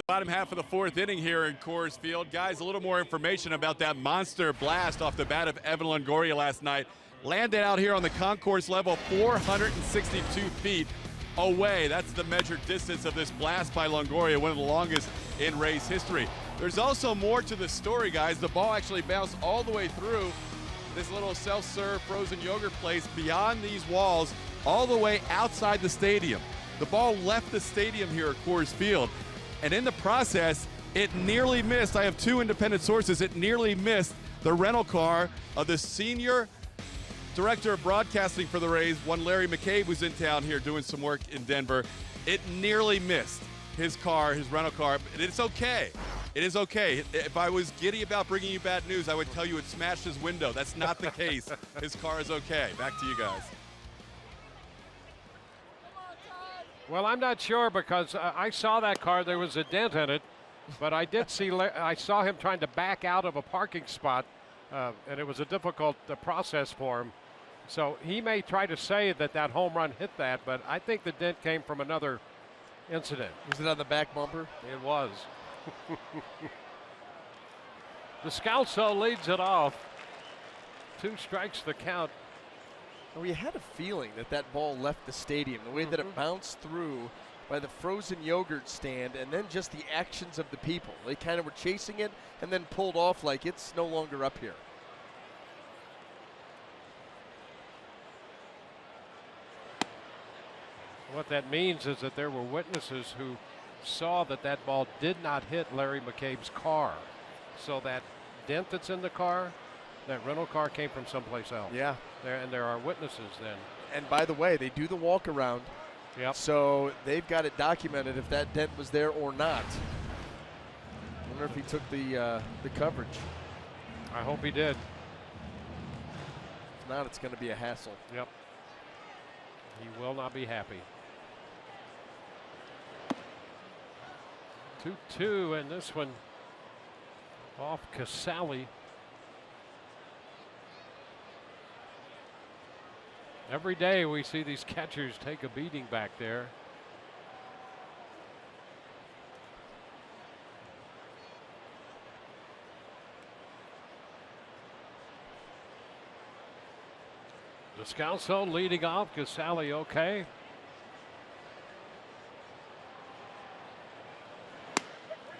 Bottom half of the 4th inning here in Coors Field. Guys, a little more information about that monster blast off the bat of Evan Longoria last night. Landed out here on the concourse level 462 feet away. That's the measured distance of this blast by Longoria, one of the longest in Rays history. There's also more to the story, guys. The ball actually bounced all the way through this little self-serve frozen yogurt place beyond these walls all the way outside the stadium. The ball left the stadium here at Coors Field, and in the process, it nearly missed. I have 2 independent sources. It nearly missed the rental car of the senior director of broadcasting for the Rays, one Larry McCabe, who's in town here doing some work in Denver. It nearly missed his car, his rental car, and it's okay. It is okay. If I was giddy about bringing you bad news, I would tell you it smashed his window. That's not the case. His car is okay. Back to you guys. Well, I'm not sure because I saw that car. There was a dent in it, but I did see. I saw him trying to back out of a parking spot, and it was a difficult process for him. So he may try to say that that home run hit that, but I think the dent came from another incident. Was it on the back bumper? It was. Descalso leads it off. 2 strikes the count. We had a feeling that that ball left the stadium, the way that it bounced through by the frozen yogurt stand, and then just the actions of the people. They kind of were chasing it and then pulled off like it's no longer up here. What that means is that there were witnesses who saw that that ball did not hit Larry McCabe's car. So that dent that's in the car, that rental car came from someplace else. Yeah. There are witnesses then. And by the way, they do the walk around. Yep. So they've got it documented if that dent was there or not. I wonder if he took the coverage. I hope he did. If not, it's going to be a hassle. Yep. He will not be happy. 2-2, and this one off Casali. Every day we see these catchers take a beating back there. Descalso leading off, Casali okay.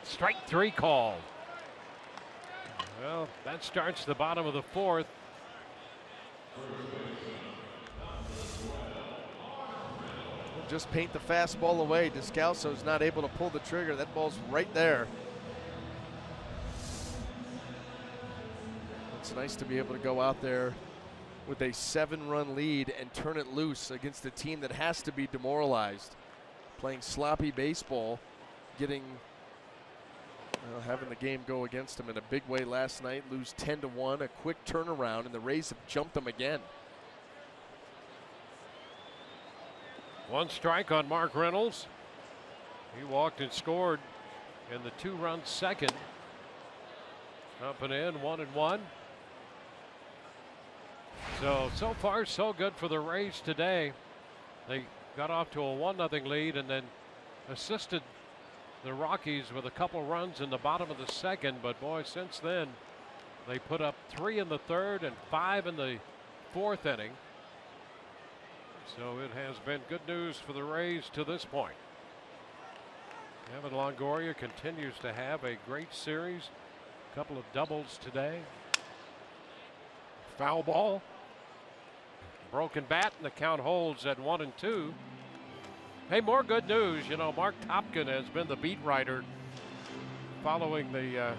Strike 3 called. Well, that starts the bottom of the 4th. Just paint the fastball away. Descalso's not able to pull the trigger. That ball's right there. It's nice to be able to go out there with a 7-run lead and turn it loose against a team that has to be demoralized. Playing sloppy baseball, having the game go against them in a big way last night. Lose 10-1, a quick turnaround, and the Rays have jumped them again. 1 strike on Mark Reynolds. He walked and scored in the 2-run second. Up and in, 1-1. So far so good for the Rays today. They got off to a 1-0 lead and then assisted the Rockies with a couple runs in the bottom of the second. But boy, since then they put up 3 in the 3rd and 5 in the 4th inning. So it has been good news for the Rays to this point. Evan Longoria continues to have a great series. A couple of doubles today. Foul ball. Broken bat, and the count holds at 1-2. Hey, more good news. You know, Mark Topkin has been the beat writer following the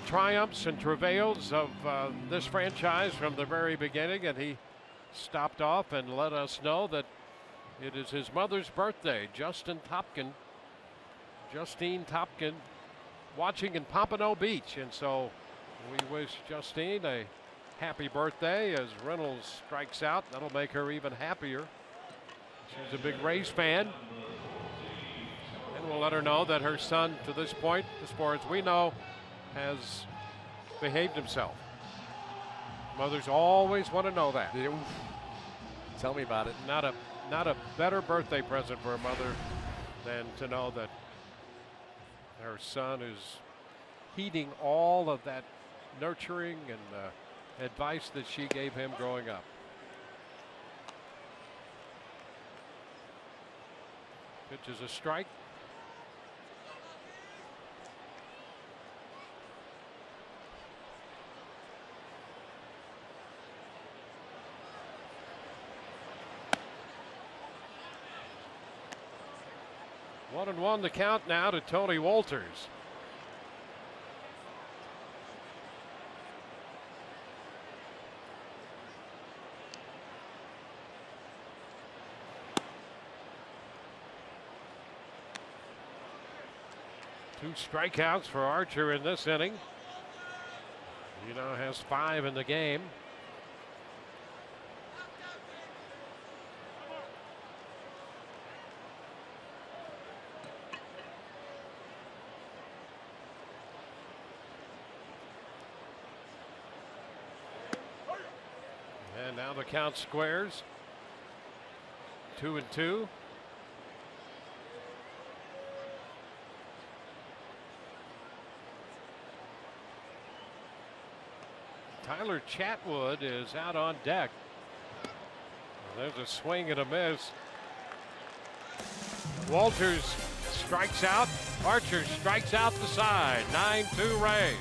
triumphs and travails of this franchise from the very beginning, and he stopped off and let us know that it is his mother's birthday. Justine Topkin, watching in Pompano Beach, and so we wish Justine a happy birthday as Reynolds strikes out. That'll make her even happier. She's a big Rays fan, and we'll let her know that her son, to this point, as far as we know, has behaved himself. Mothers always want to know that. Tell me about it. Not a better birthday present for a mother than to know that her son is heeding all of that nurturing and advice that she gave him growing up. Pitch is a strike. 1-1 the count now to Tony Wolters. Two strikeouts for Archer in this inning. He now has 5 in the game. And now the count squares. 2-2. Tyler Chatwood is out on deck. There's a swing and a miss. Wolters strikes out. Archer strikes out the side. 9-2 Rays.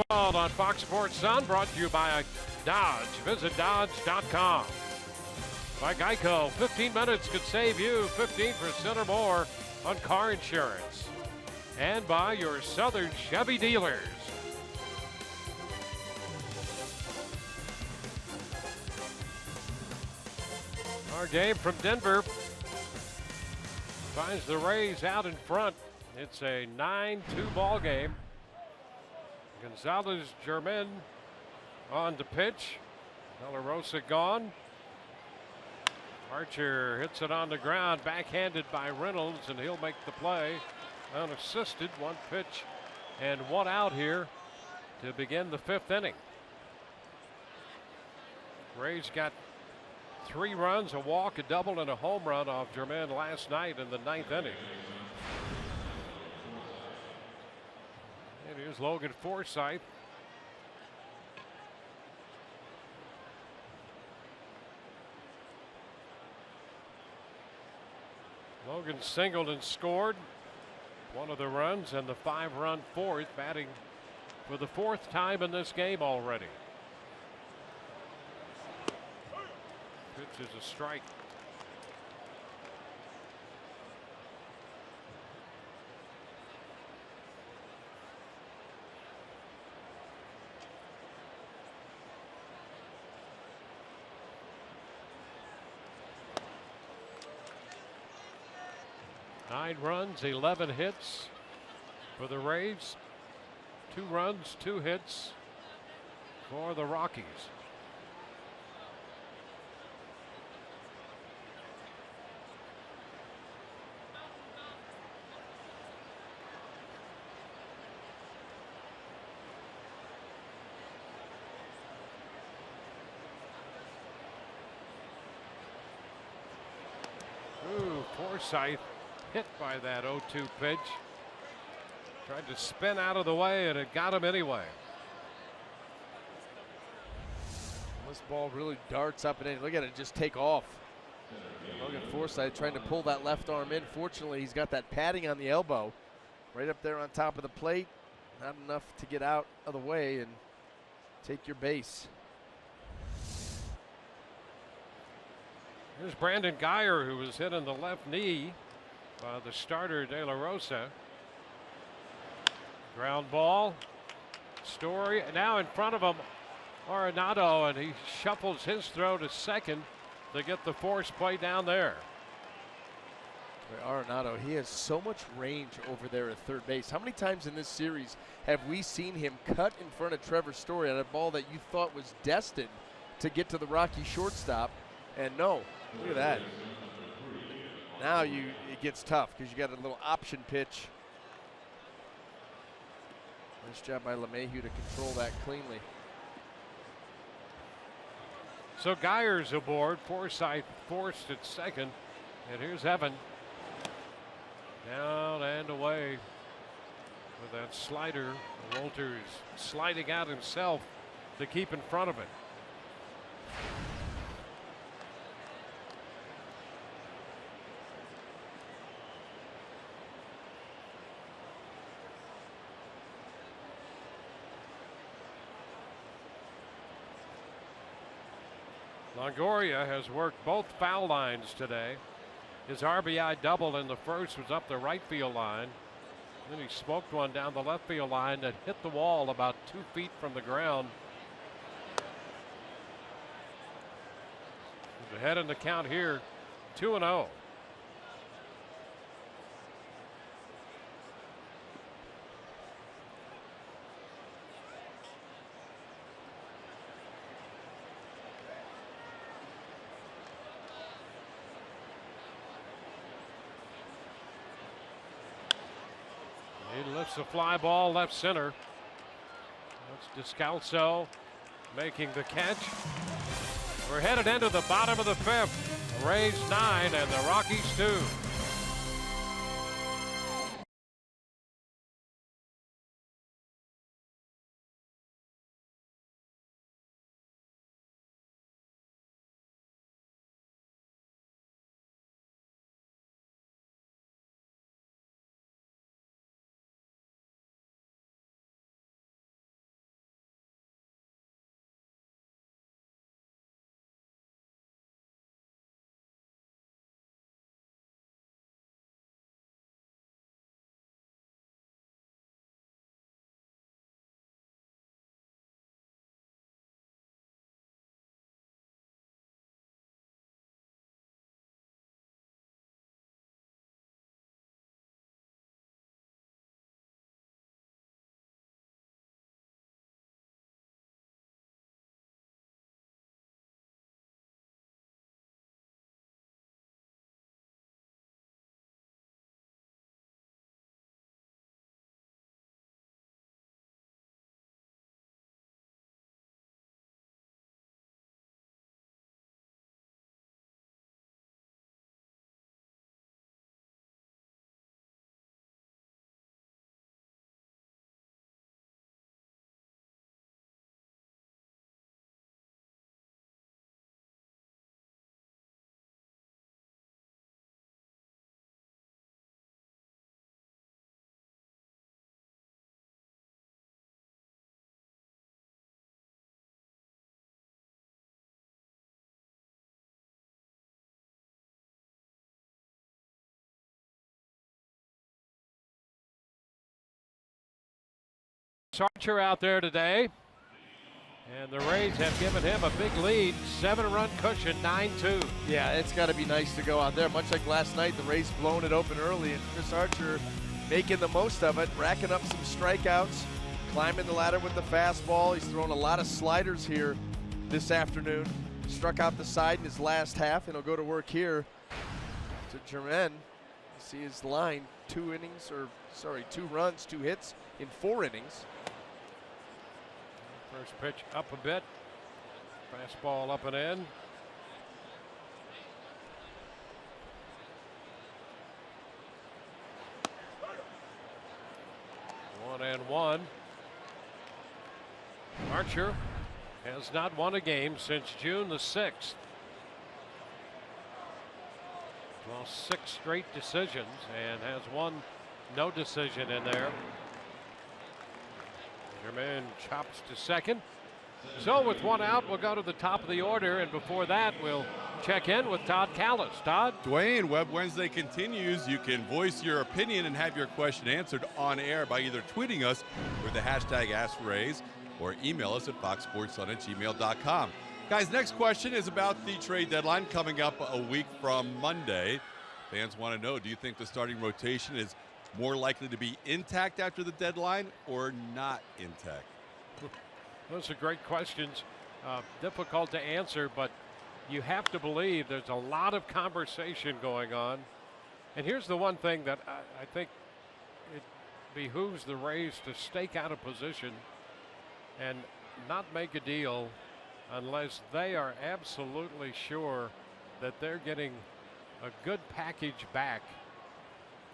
On Fox Sports Sun, brought to you by Dodge. Visit Dodge.com. By Geico, 15 minutes could save you 15% or more on car insurance. And by your Southern Chevy dealers. Our game from Denver finds the Rays out in front. It's a 9-2 ball game. Gonzalez Germain on the pitch. De La Rosa gone. Archer hits it on the ground, backhanded by Reynolds, and he'll make the play. Unassisted, 1 pitch and 1 out here to begin the 5th inning. Rays got 3 runs, a walk, a double, and a home run off Germain last night in the 9th inning. And here's Logan Forsythe. Logan singled and scored 1 of the runs and the 5-run 4th, batting for the 4th time in this game already. Pitch is a strike. Nine runs, 11 hits for the Rays. 2 runs, 2 hits for the Rockies. Forsythe hit by that 0-2 pitch. Tried to spin out of the way, and it got him anyway. This ball really darts up and in. Look at it just take off. Logan Forsythe trying to pull that left arm in. Fortunately, he's got that padding on the elbow right up there on top of the plate. Not enough to get out of the way and take your base. Here's Brandon Guyer, who was hit in the left knee by the starter De La Rosa. Ground ball. Story now in front of him, Arenado, and he shuffles his throw to second to get the force play down there. Arenado, he has so much range over there at third base. How many times in this series have we seen him cut in front of Trevor Story on a ball that you thought was destined to get to the Rocky shortstop? And no, look at that. Now it gets tough because you got a little option pitch. Nice job by LeMahieu to control that cleanly. So Guyer's aboard. Forsythe forced at second. And here's Evan. Down and away with that slider. Wolters sliding out himself to keep in front of it. Longoria has worked both foul lines today. His RBI double in the first was up the right field line. Then he smoked one down the left field line that hit the wall about 2 feet from the ground. He's ahead in the count here, 2-0. He lifts a fly ball left center. That's Descalso making the catch. We're headed into the bottom of the fifth. The Rays 9 and the Rockies 2. Archer out there today, and the Rays have given him a big lead, 7-run cushion, 9-2. Yeah, it's got to be nice to go out there. Much like last night, the Rays blown it open early, and Chris Archer making the most of it, racking up some strikeouts, climbing the ladder with the fastball. He's thrown a lot of sliders here this afternoon. Struck out the side in his last half, and he'll go to work here to Jermaine. See his line, 2 runs, 2 hits in 4 innings. First pitch up a bit. Fastball up and in. 1-1. Archer has not won a game since June the 6th. Lost 6 straight decisions and has one no decision in there. Germain chops to second. So with one out, we'll go to the top of the order, and before that, we'll check in with Todd Kalas. Todd? Dwayne, Web Wednesday continues. You can voice your opinion and have your question answered on air by either tweeting us with the hashtag AskRays or email us at foxsportsun@gmail.com. Guys, next question is about the trade deadline coming up a week from Monday. Fans want to know, do you think the starting rotation is more likely to be intact after the deadline or not intact? Those are great questions. Difficult to answer, but you have to believe there's a lot of conversation going on. And here's the one thing that I think it behooves the Rays to stake out a position and not make a deal unless they are absolutely sure that they're getting a good package back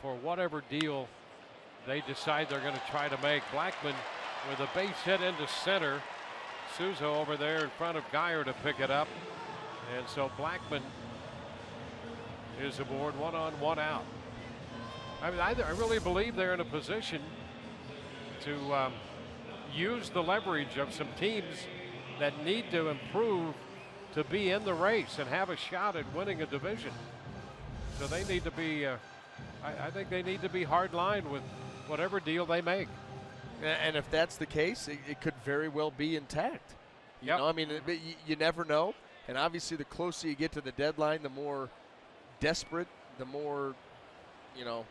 for whatever deal they decide they're going to try to make. Blackman with a base hit into center. Souza over there in front of Geyer to pick it up. And so Blackman is aboard, 1 on, 1 out. I mean, I really believe they're in a position to use the leverage of some teams that need to improve to be in the race and have a shot at winning a division. So they need to be, I think they need to be hard lined with whatever deal they make. And if that's the case, it could very well be intact. You know, I mean, you never know. And obviously, the closer you get to the deadline, the more desperate, the more, you know,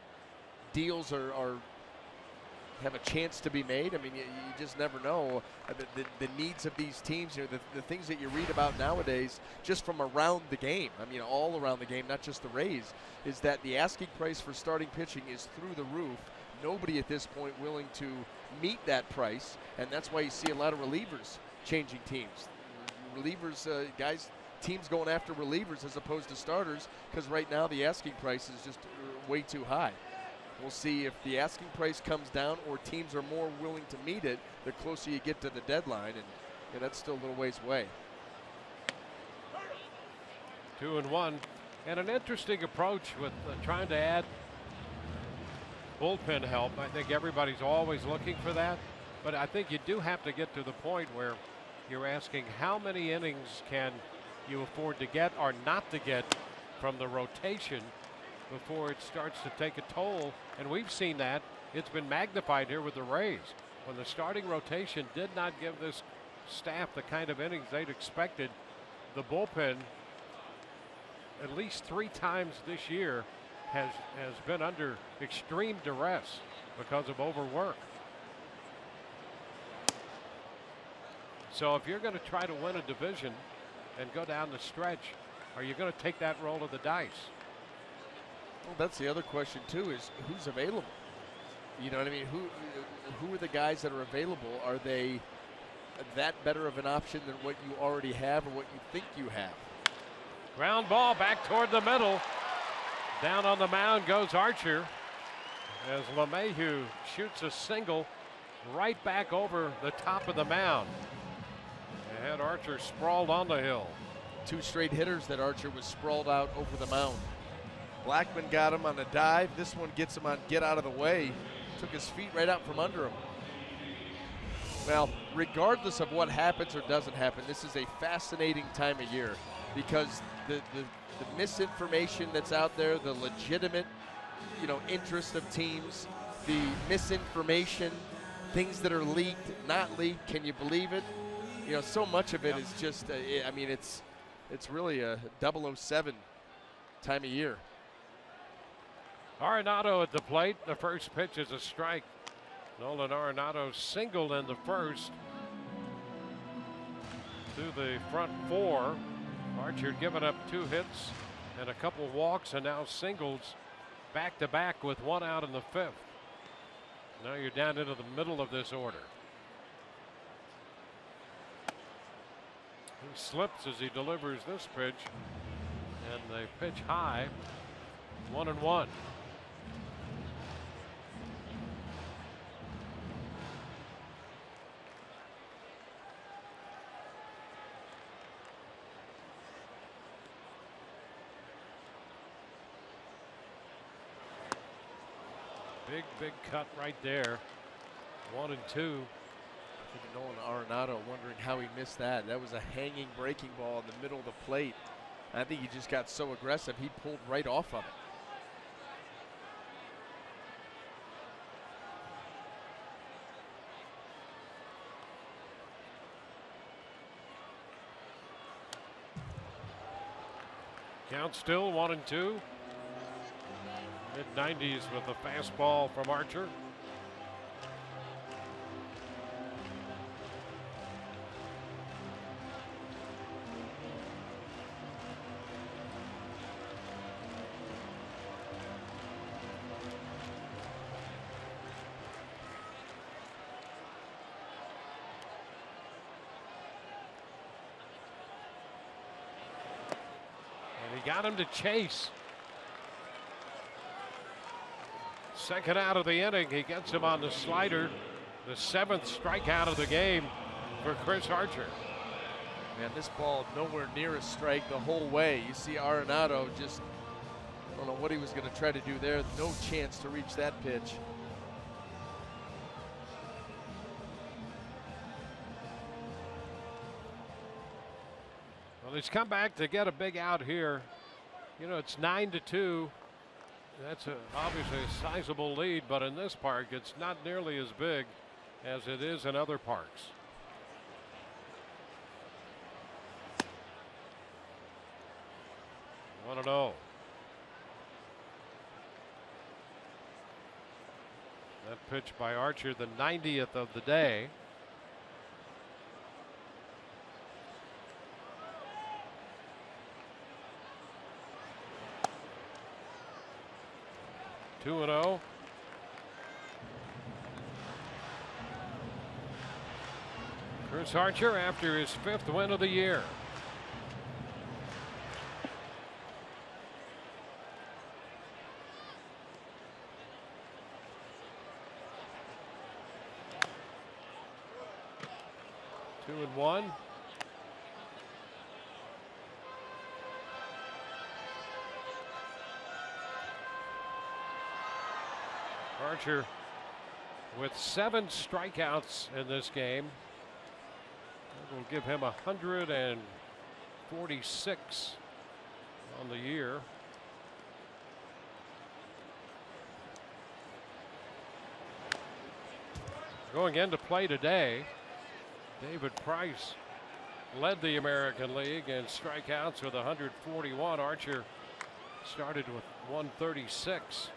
deals have a chance to be made. I mean, you just never know the needs of these teams. You know, the things that you read about nowadays, just from around the game. I mean, all around the game, not just the Rays, is that the asking price for starting pitching is through the roof. Nobody at this point willing to meet that price, and that's why you see a lot of relievers changing teams. Relievers, teams going after relievers as opposed to starters, because right now the asking price is just way too high. We'll see if the asking price comes down or teams are more willing to meet it the closer you get to the deadline, and that's still a little ways away. 2-1, and an interesting approach with trying to add bullpen help. I think everybody's always looking for that, but I think you do have to get to the point where you're asking how many innings can you afford to get or not to get from the rotation before it starts to take a toll. And we've seen that. It's been magnified here with the Rays. When the starting rotation did not give this staff the kind of innings they'd expected, the bullpen at least 3 times this year has been under extreme duress because of overwork. So if you're going to try to win a division and go down the stretch, are you going to take that roll of the dice? Well, that's the other question too, is who's available. You know what I mean? Who are the guys that are available? Are they that better of an option than what you already have or what you think you have? Ground ball back toward the middle. Down on the mound goes Archer as LeMahieu shoots a single right back over the top of the mound. They had Archer sprawled on the hill. 2 straight hitters that Archer was sprawled out over the mound. Blackman got him on a dive. This one gets him on get out of the way. Took his feet right out from under him. Well, regardless of what happens or doesn't happen, this is a fascinating time of year because the misinformation that's out there, the legitimate, interest of teams, the misinformation, things that are leaked, not leaked, can you believe it? So much of it is just, it's really a 007 time of year. Arenado at the plate. The first pitch is a strike. Nolan Arenado singled in the first to the front 4. Archer giving up 2 hits and a couple walks, and now singles back to back with 1 out in the 5th. Now you're down into the middle of this order. He slips as he delivers this pitch, and they pitch high. 1-1. Big cut right there. 1 and 2. I think Nolan Arenado wondering how he missed that. That was a hanging breaking ball in the middle of the plate. I think he just got so aggressive, he pulled right off of it. Count still 1 and 2. Mid-90s with a fastball from Archer. And he got him to chase. Second out of the inning, he gets him on the slider. The 7th strikeout of the game for Chris Archer. Man, this ball nowhere near a strike the whole way. You see Arenado just, I don't know what he was going to try to do there. No chance to reach that pitch. Well, he's come back to get a big out here. You know, it's 9-2. That's obviously a sizable lead, but in this park, it's not nearly as big as it is in other parks. One and 0. That pitch by Archer, the 90th of the day. Two and 0. Chris Archer after his 5th win of the year. Two and 1. Archer with 7 strikeouts in this game. That will give him 146 on the year. Going into play today, David Price led the American League in strikeouts with 141. Archer started with 136.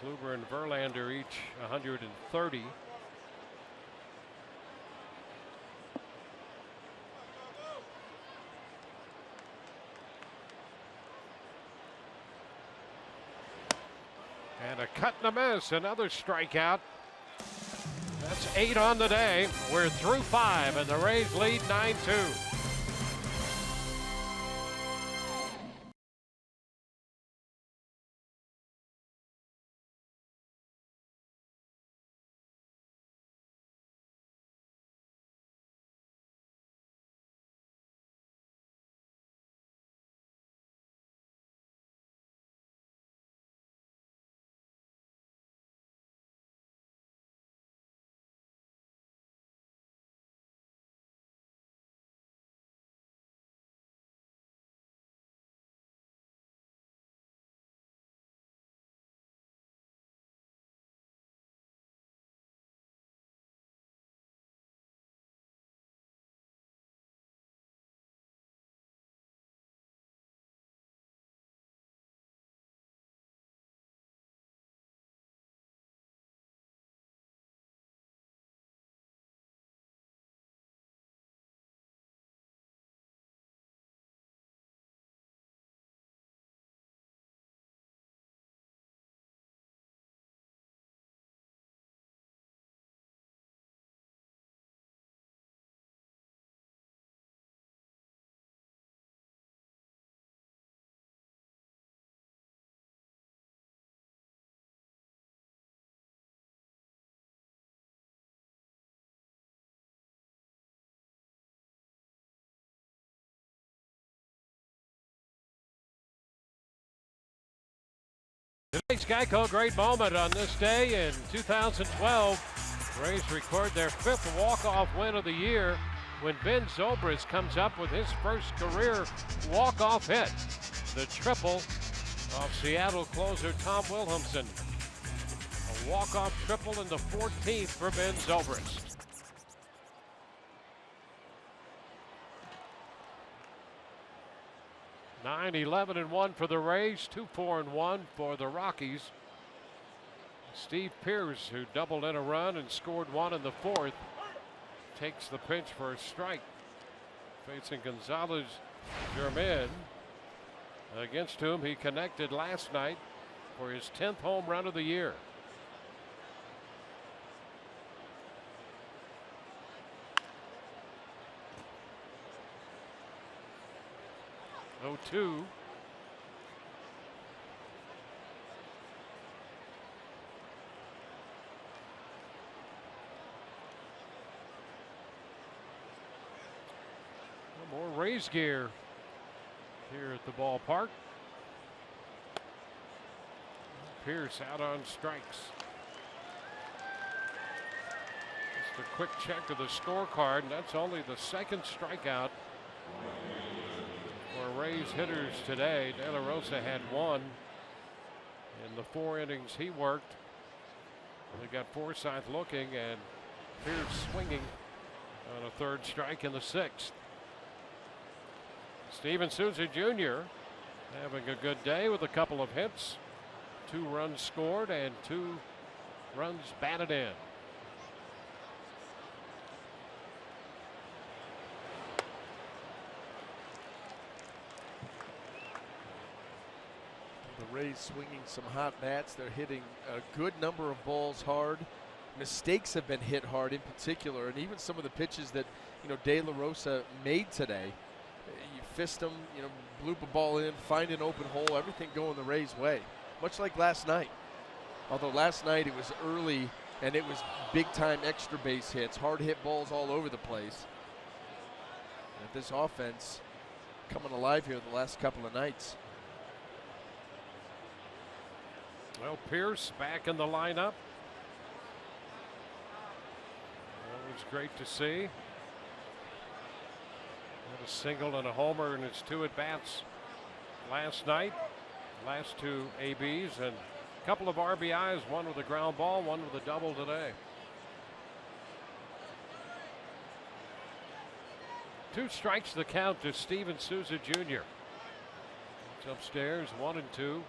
Kluber and Verlander each 130. And a cut and a miss, another strikeout. That's 8 on the day. We're through 5 and the Rays lead 9-2. Thanks, Geico. Great moment on this day in 2012. Rays record their 5th walk-off win of the year when Ben Zobrist comes up with his first career walk-off hit. The triple of Seattle closer Tom Wilhelmsen. A walk-off triple in the 14th for Ben Zobrist. 9-11-1 for the Rays, 2-4-1 for the Rockies. Steve Pearce, who doubled in a run and scored one in the 4th, takes the pitch for a strike. Facing Gonzalez Germain, against whom he connected last night for his 10th home run of the year. Oh, 2. More Rays gear here at the ballpark. Pearce out on strikes. Just a quick check of the scorecard, and that's only the 2nd strikeout for Rays hitters today. De La Rosa had 1 in the 4 innings he worked. They got Forsythe looking and Pearce swinging on a 3rd strike in the 6th. Steven Souza Jr. having a good day with a couple of hits, 2 runs scored and 2 runs batted in. The Rays swinging some hot bats. They're hitting a good number of balls hard. Mistakes have been hit hard in particular, and even some of the pitches that De La Rosa made today. You fist them, bloop a ball in, find an open hole, everything going the Rays' way. Much like last night. Although last night it was early and it was big-time extra base hits, hard hit balls all over the place. And this offense coming alive here the last couple of nights. Well, Pearce back in the lineup. That was great to see. Had a single and a homer in his 2 at-bats last night. Last 2 ABs and a couple of RBIs, one with a ground ball, one with a double today. 2 strikes the count to Steven Souza Jr. It's upstairs, 1 and 2.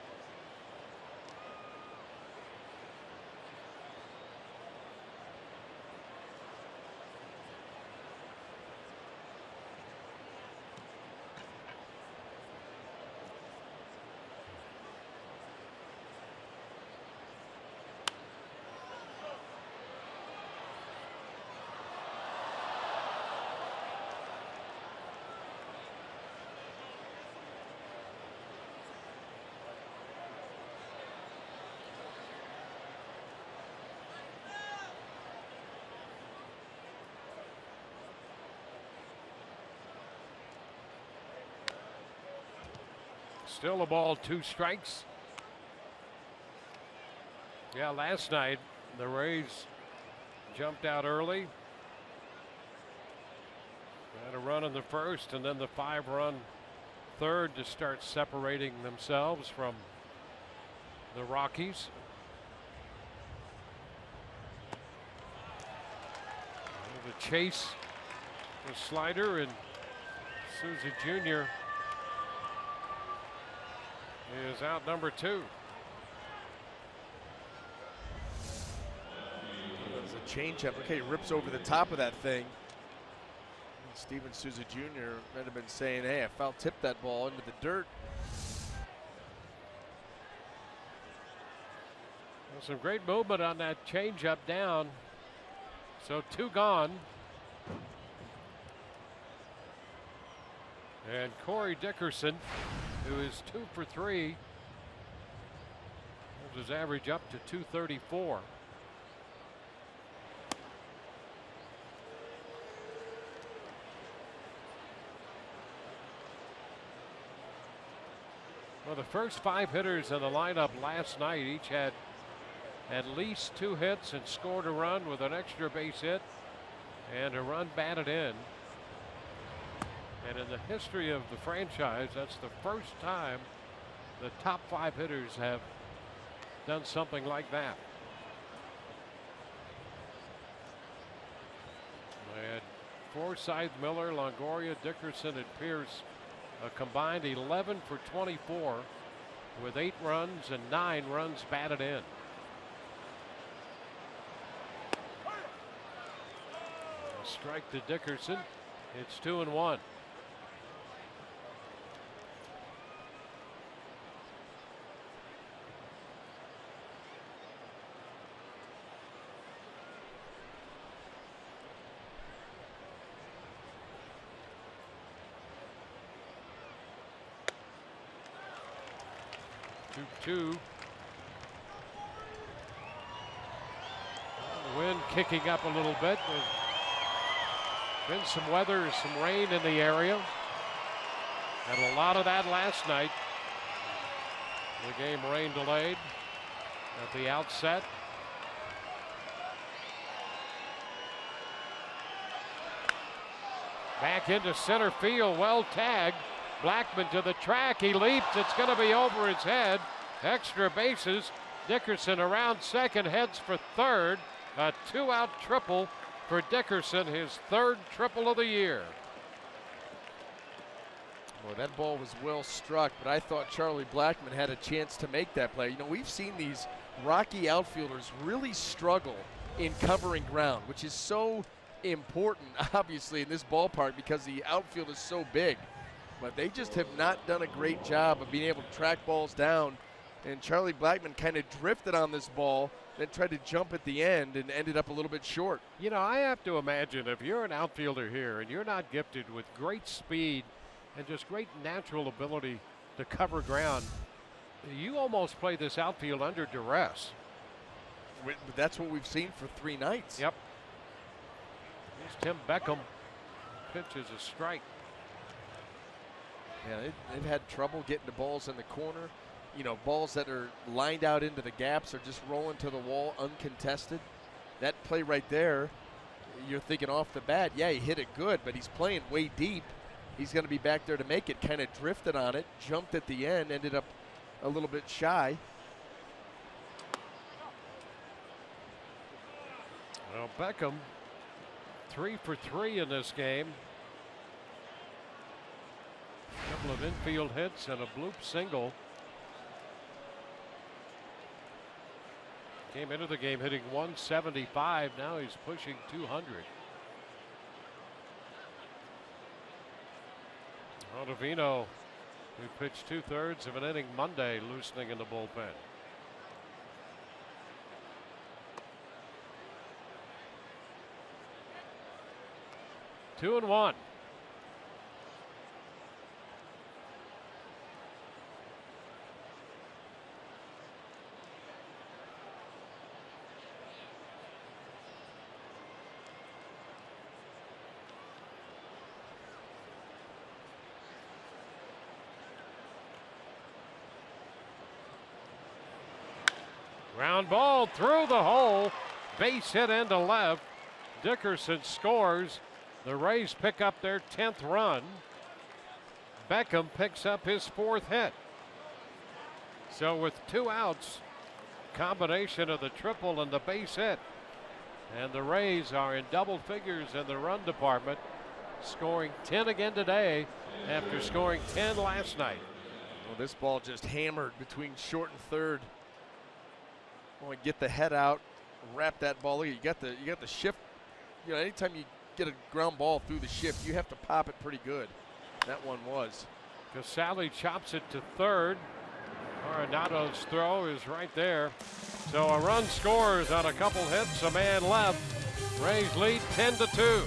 Still a ball, 2 strikes. Yeah, last night the Rays jumped out early. Had a run in the 1st and then the 5-run 3rd to start separating themselves from the Rockies. The chase, the slider, and Souza Jr. is out number 2. There's a changeup. Okay, rips over the top of that thing. And Steven Souza Jr. might have been saying, hey, I foul tipped that ball into the dirt. Well, some great movement on that changeup down. So 2 gone. And Corey Dickerson, who is 2 for 3, holds his average up to 234. Well, the first 5 hitters in the lineup last night each had at least 2 hits and scored a run with an extra base hit and a run batted in. And in the history of the franchise, that's the first time the top 5 hitters have done something like that. They had Forsythe, Miller, Longoria, Dickerson, and Pierce a combined 11 for 24 with 8 runs and 9 runs batted in. A strike to Dickerson. It's 2-1. Two. The wind kicking up a little bit. There's been some weather, some rain in the area. Had a lot of that last night. The game rain delayed at the outset. Back into center field, well tagged. Blackmon to the track, he leaps, it's going to be over his head. Extra bases. Dickerson around second, heads for third. A 2-out triple for Dickerson, his 3rd triple of the year. Boy, that ball was well struck, but I thought Charlie Blackmon had a chance to make that play. You know, we've seen these Rocky outfielders really struggle in covering ground, which is so important, obviously, in this ballpark because the outfield is so big. But they just have not done a great job of being able to track balls down. And Charlie Blackmon kind of drifted on this ball, then tried to jump at the end and ended up a little bit short. You know, I have to imagine if you're an outfielder here and you're not gifted with great speed and just great natural ability to cover ground, you almost play this outfield under duress. That's what we've seen for 3 nights. Yep. Here's Tim Beckham. Pitches a strike. Yeah, they've had trouble getting the balls in the corner. You know, balls that are lined out into the gaps are just rolling to the wall uncontested. That play right there, you're thinking off the bat, yeah, he hit it good, but he's playing way deep. He's going to be back there to make it. Kind of drifted on it, jumped at the end, ended up a little bit shy. Well, Beckham, 3 for 3 in this game. A couple of infield hits and a bloop single. Came into the game hitting 175. Now he's pushing 200. Ottavino, who pitched 2/3 of an inning Monday, loosening in the bullpen. Two and one. Ground ball through the hole. Base hit into left. Dickerson scores. The Rays pick up their 10th run. Beckham picks up his 4th hit. So with 2 outs, combination of the triple and the base hit, and the Rays are in double figures in the run department, scoring 10 again today after scoring 10 last night. Well, this ball just hammered between short and third. Well, get the head out, wrap that ball. You got the shift. You know, anytime you get a ground ball through the shift, you have to pop it pretty good. That one was. Casale chops it to third. Arenado's throw is right there. So a run scores on a couple hits, a man left. Rays lead 10-2.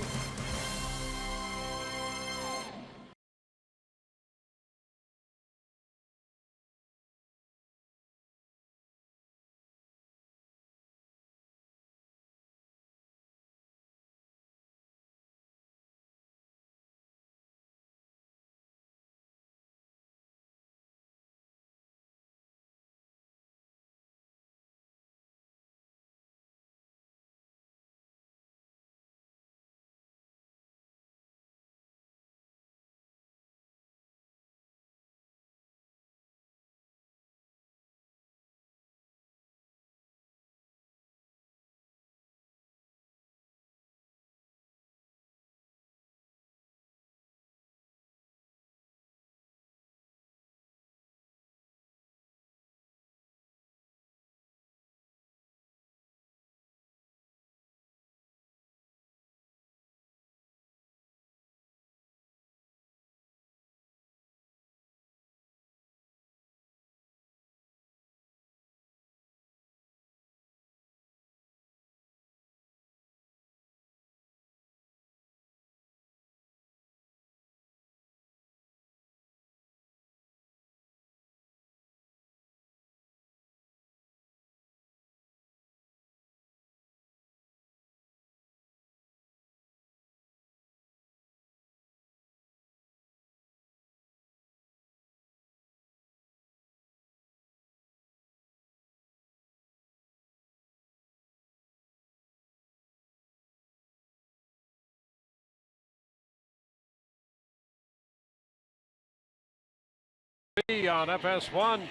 On FS1,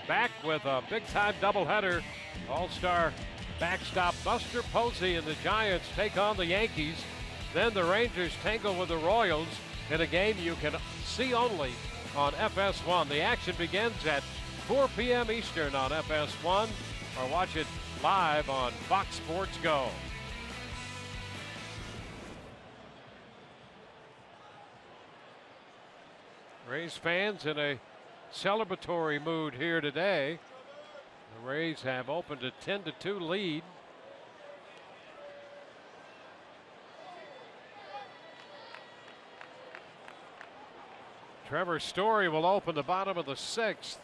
back with a big-time doubleheader. All-star backstop Buster Posey and the Giants take on the Yankees. Then the Rangers tangle with the Royals in a game you can see only on FS1. The action begins at 4 p.m. Eastern on FS1, or watch it live on Fox Sports Go. Rays fans in a celebratory mood here today. The Rays have opened a 10-2 lead. Trevor Story will open the bottom of the 6th.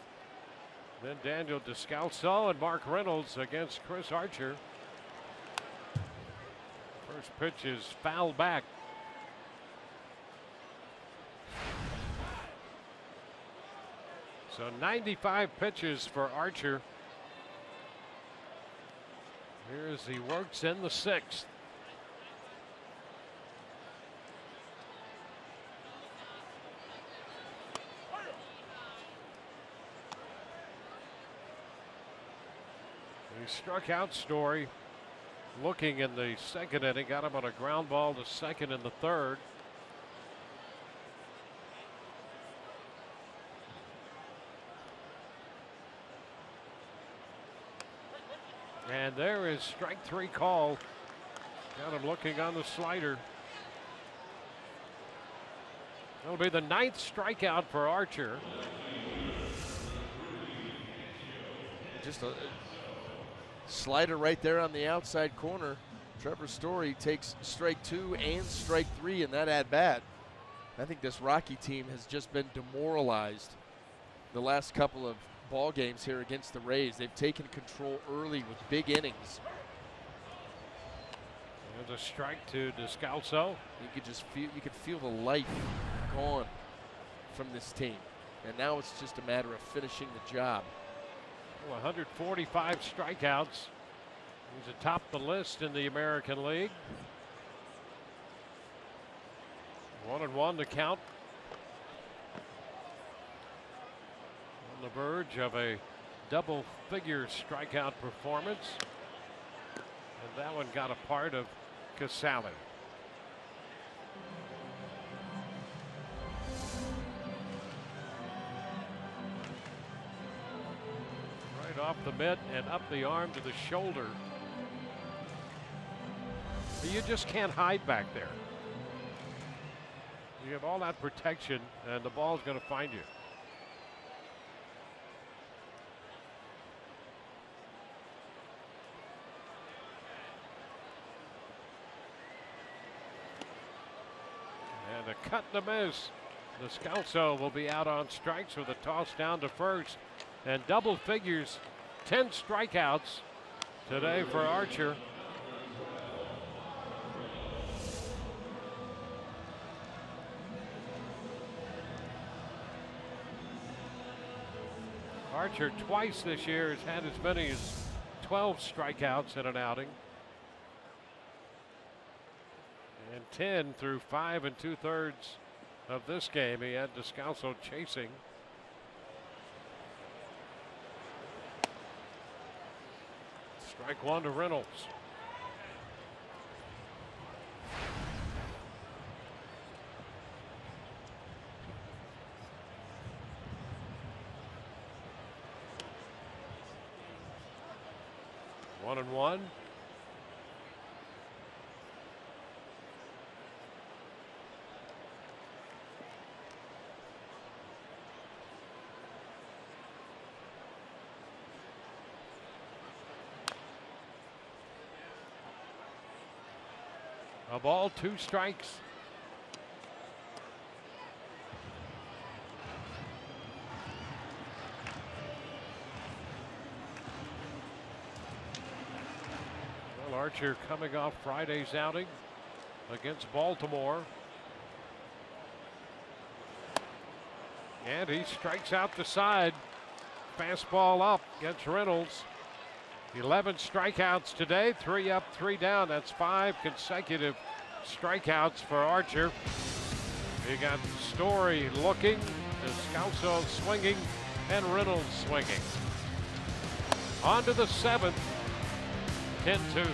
Then Daniel Descalso and Mark Reynolds against Chris Archer. First pitch is fouled back. So 95 pitches for Archer. Here as he works in the 6th. He struck out Story looking in the 2nd inning, got him on a ground ball to second in the 3rd. And there is strike 3 call. Got him looking on the slider. That'll be the 9th strikeout for Archer. Just a slider right there on the outside corner. Trevor Story takes strike 2 and strike 3 in that at-bat. I think this Rocky team has just been demoralized the last couple of ball games here against the Rays. They've taken control early with big innings. There's a strike to Descalso. You could feel the life gone from this team. And now it's just a matter of finishing the job. 145 strikeouts. He's atop the list in the American League. 1-1 to count. On the verge of a double-figure strikeout performance. And that one got a part of Casale. Right off the mitt and up the arm to the shoulder. You just can't hide back there. You have all that protection and the ball's going to find you. And a cut and a miss. Descalso will be out on strikes with a toss down to first. And double figures, 10 strikeouts today for Archer. Archer twice this year has had as many as 12 strikeouts in an outing. And 10 through 5 2/3 of this game. He had Descalso chasing. Strike 1 to Reynolds. One and one. A ball, 2 strikes. Well, Archer coming off Friday's outing against Baltimore. And he strikes out the side. Fastball up against Reynolds. 11 strikeouts today, 3 up, 3 down. That's 5 consecutive strikeouts for Archer. You got Story looking, Descalso swinging and Reynolds swinging. On to the 7th, 10-2.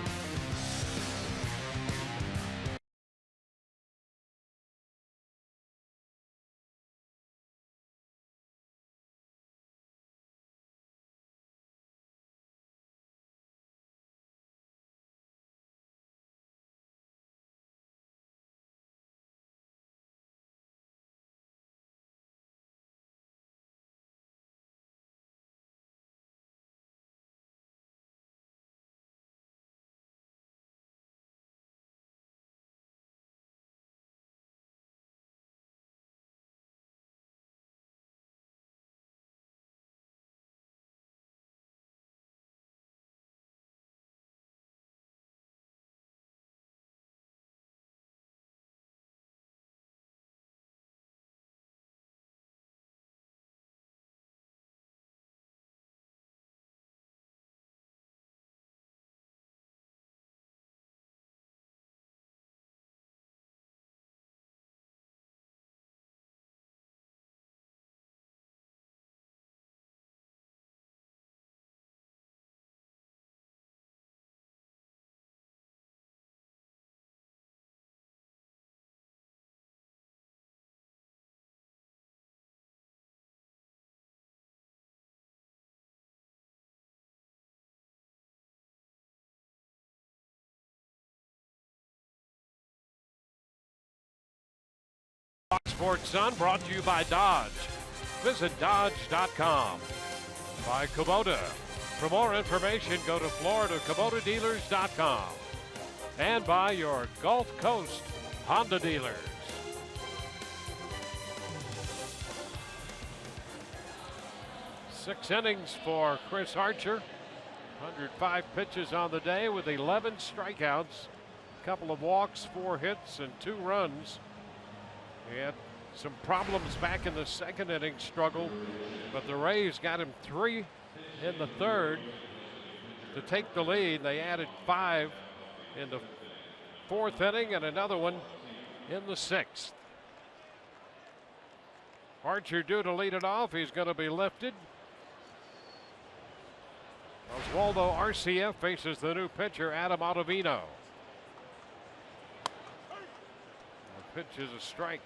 Fox Sports Sun brought to you by Dodge. Visit Dodge.com. By Kubota. For more information, go to FloridaKubotaDealers.com. And by your Gulf Coast Honda dealers. Six innings for Chris Archer. 105 pitches on the day with 11 strikeouts, a couple of walks, 4 hits, and 2 runs. He had some problems back in the second inning, struggle, but the Rays got him 3 in the third to take the lead. They added 5 in the 4th inning and another one in the 6th. Archer due to lead it off. He's going to be lifted. Oswaldo Arcia faces the new pitcher, Adam Ottavino. The pitch is a strike.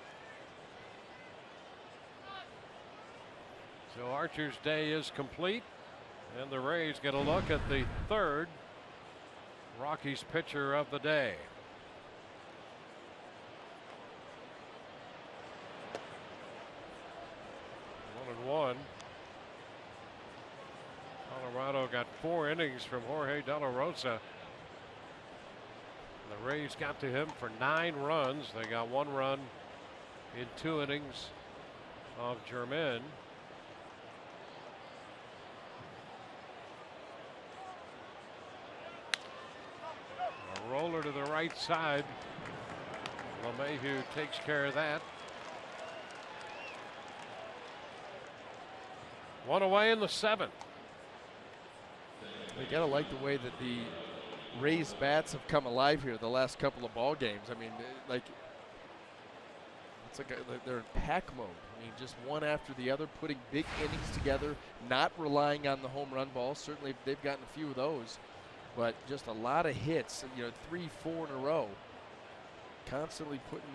So Archer's day is complete, and the Rays get a look at the 3rd Rockies pitcher of the day. One. Colorado got 4 innings from Jorge De La Rosa. The Rays got to him for 9 runs. They got 1 run in 2 innings of Germain. A roller to the right side. LeMahieu takes care of that. 1 away in the 7th. You gotta like the way that the Rays bats have come alive here the last couple of ball games. I mean, like it's like they're in pack mode. I mean, just one after the other, putting big innings together, not relying on the home run ball. Certainly, they've gotten a few of those, but just a lot of hits. 3, 4 in a row. Constantly putting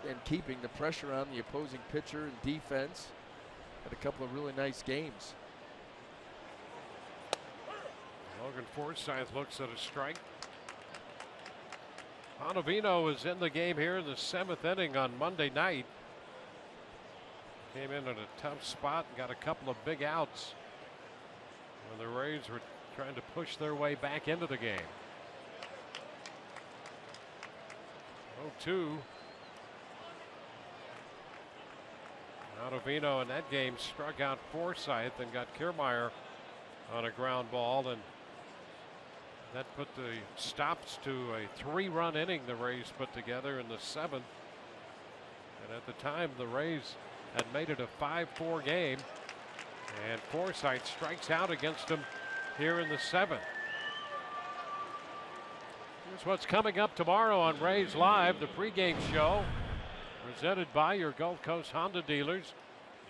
and keeping the pressure on the opposing pitcher and defense. Had a couple of really nice games. Logan Forsythe looks at a strike. Ottavino is in the game here in the 7th inning on Monday night. Came in at a tough spot and got a couple of big outs when the Rays were trying to push their way back into the game. 0-2. Ottavino in that game struck out Forsythe and got Kiermaier on a ground ball, and that put the stops to a 3-run inning the Rays put together in the 7th. And at the time, the Rays had made it a 5-4 game, and Forsythe strikes out against them here in the 7th. Here's what's coming up tomorrow on Rays Live, the pregame show presented by your Gulf Coast Honda dealers.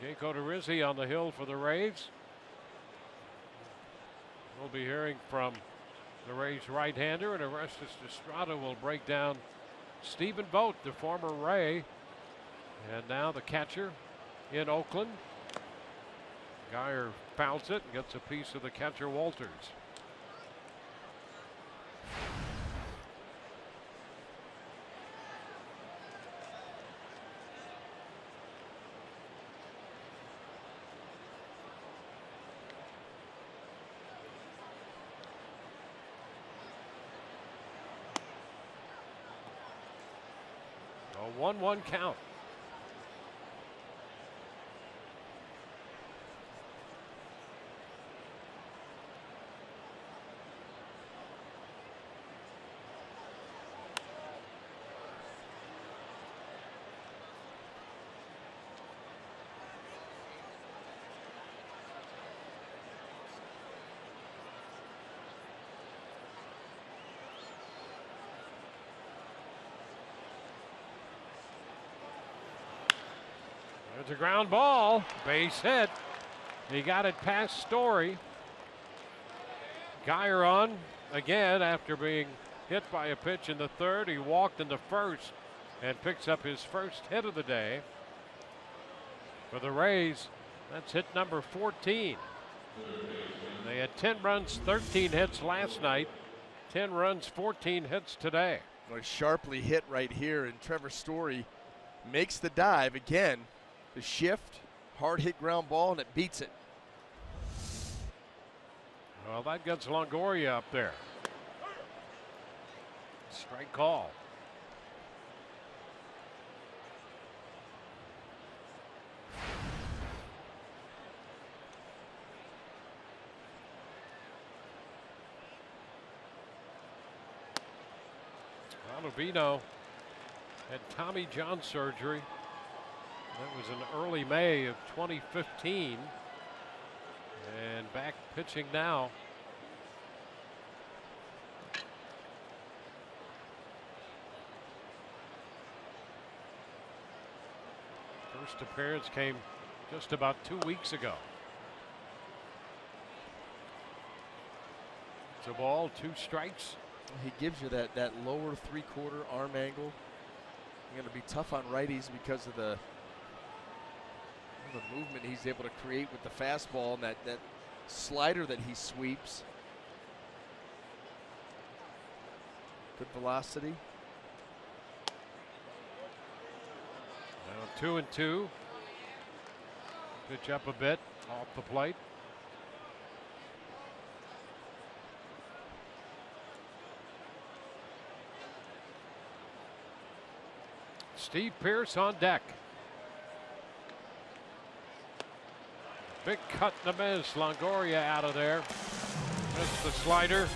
Jake Odorizzi on the hill for the Rays. We'll be hearing from the Rays right-hander, and Orestes Estrada will break down Stephen Vogt, the former Ray, and now the catcher in Oakland. Geyer fouls it and gets a piece of the catcher Walters. A 1-1 count. There's a ground ball, base hit. He got it past Story. Geyer on again after being hit by a pitch in the third. He walked in the first and picks up his first hit of the day. For the Rays, that's hit number 14. They had 10 runs, 13 hits last night. 10 runs, 14 hits today. Well, sharply hit right here, and Trevor Story makes the dive again. The shift, hard hit ground ball, and it beats it. Well, that gets Longoria up there. Strike call. Ottavino had Tommy John surgery. That was in early May of 2015. And back pitching now. First appearance came just about 2 weeks ago. It's a ball, 2 strikes. He gives you that lower three-quarter arm angle. You're going to be tough on righties because of the movement he's able to create with the fastball and that slider that he sweeps. Good velocity. Now 2-2. Pitch up a bit off the plate. Steve Pearce on deck. Big cut and a miss. Longoria out of there. Missed the slider.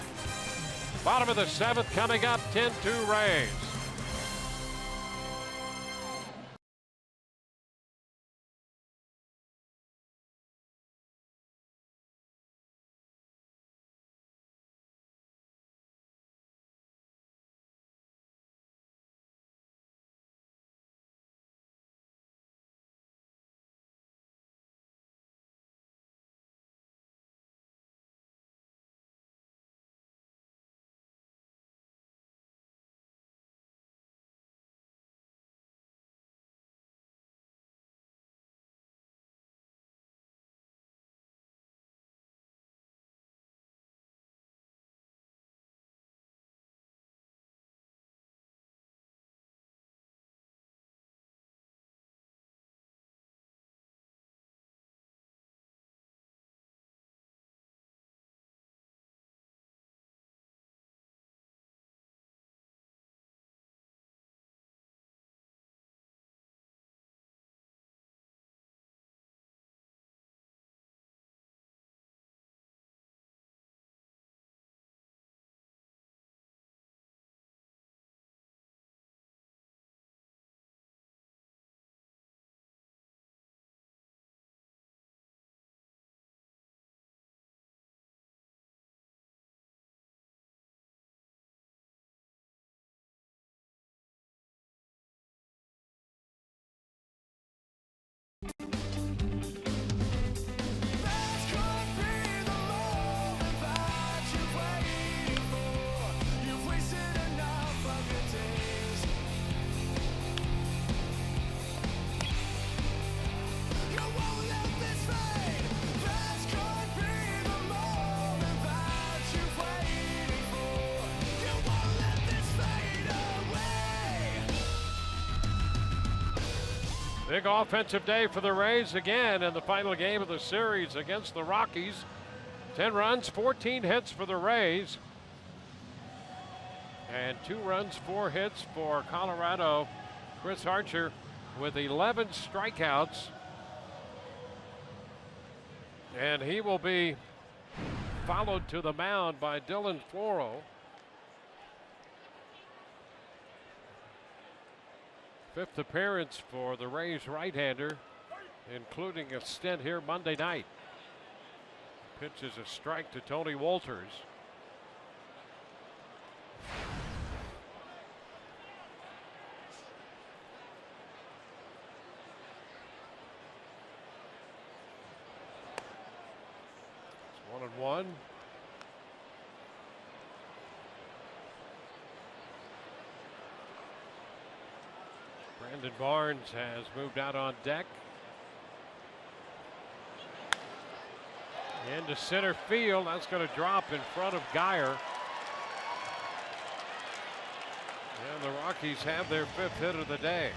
Bottom of the 7th coming up. 10-2 Rays. Big offensive day for the Rays again in the final game of the series against the Rockies. 10 runs, 14 hits for the Rays. And 2 runs, 4 hits for Colorado. Chris Archer with 11 strikeouts. And he will be followed to the mound by Dylan Floro. 5th appearance for the Rays right-hander, including a stint here Monday night. Pitches a strike to Tony Wolters. It's 1-1. Brandon Barnes has moved out on deck. Into center field. That's going to drop in front of Geyer. And the Rockies have their 5th hit of the day.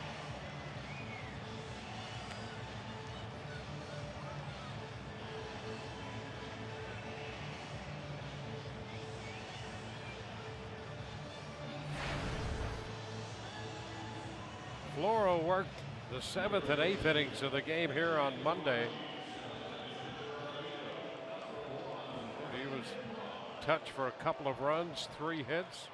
Floro worked the 7th and 8th innings of the game here on Monday. He was touched for a couple of runs, 3 hits.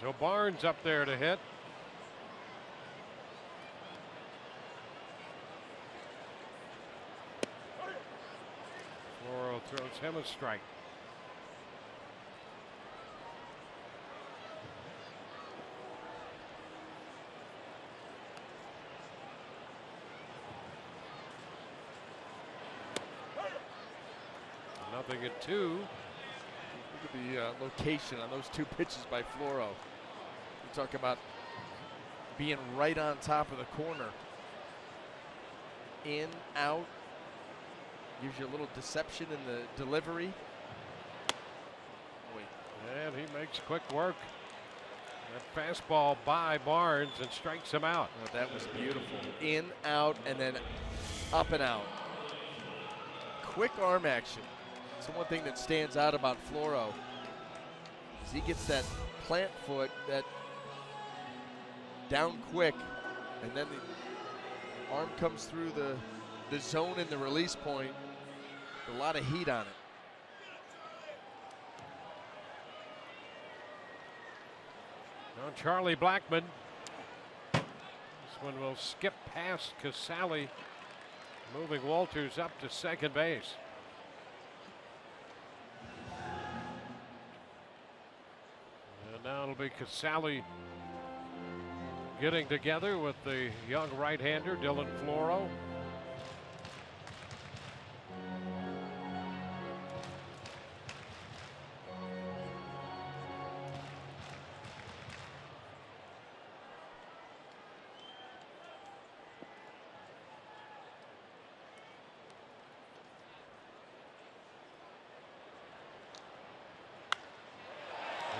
So Barnes up there to hit. Floro throws him a strike. Nothing at 2. Look at the location on those 2 pitches by Floro. You talk about being right on top of the corner. In, out. Gives you a little deception in the delivery. And he makes quick work. That fastball by Barnes and strikes him out. Oh, that was beautiful. In, out, and then up and out. Quick arm action. It's the one thing that stands out about Floro. Is he gets that plant foot that down quick, and then the arm comes through the zone in the release point. A lot of heat on it. Now Charlie Blackmon. This one will skip past Casali, moving Wolters up to second base. And now it'll be Casali getting together with the young right-hander Dylan Floro.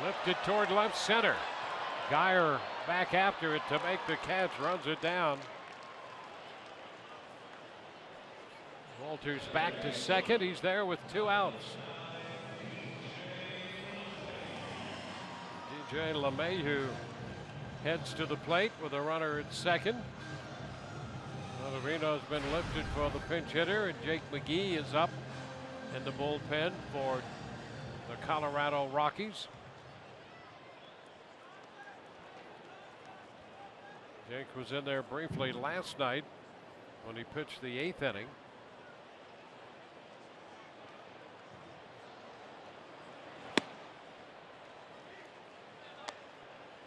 Lifted toward left center. Geyer back after it to make the catch, runs it down. Wolters back to second. He's there with 2 outs. DJ LeMahieu heads to the plate with a runner at second. Ottavino's been lifted for the pinch hitter, and Jake McGee is up in the bullpen for the Colorado Rockies. Jake was in there briefly last night when he pitched the 8th inning.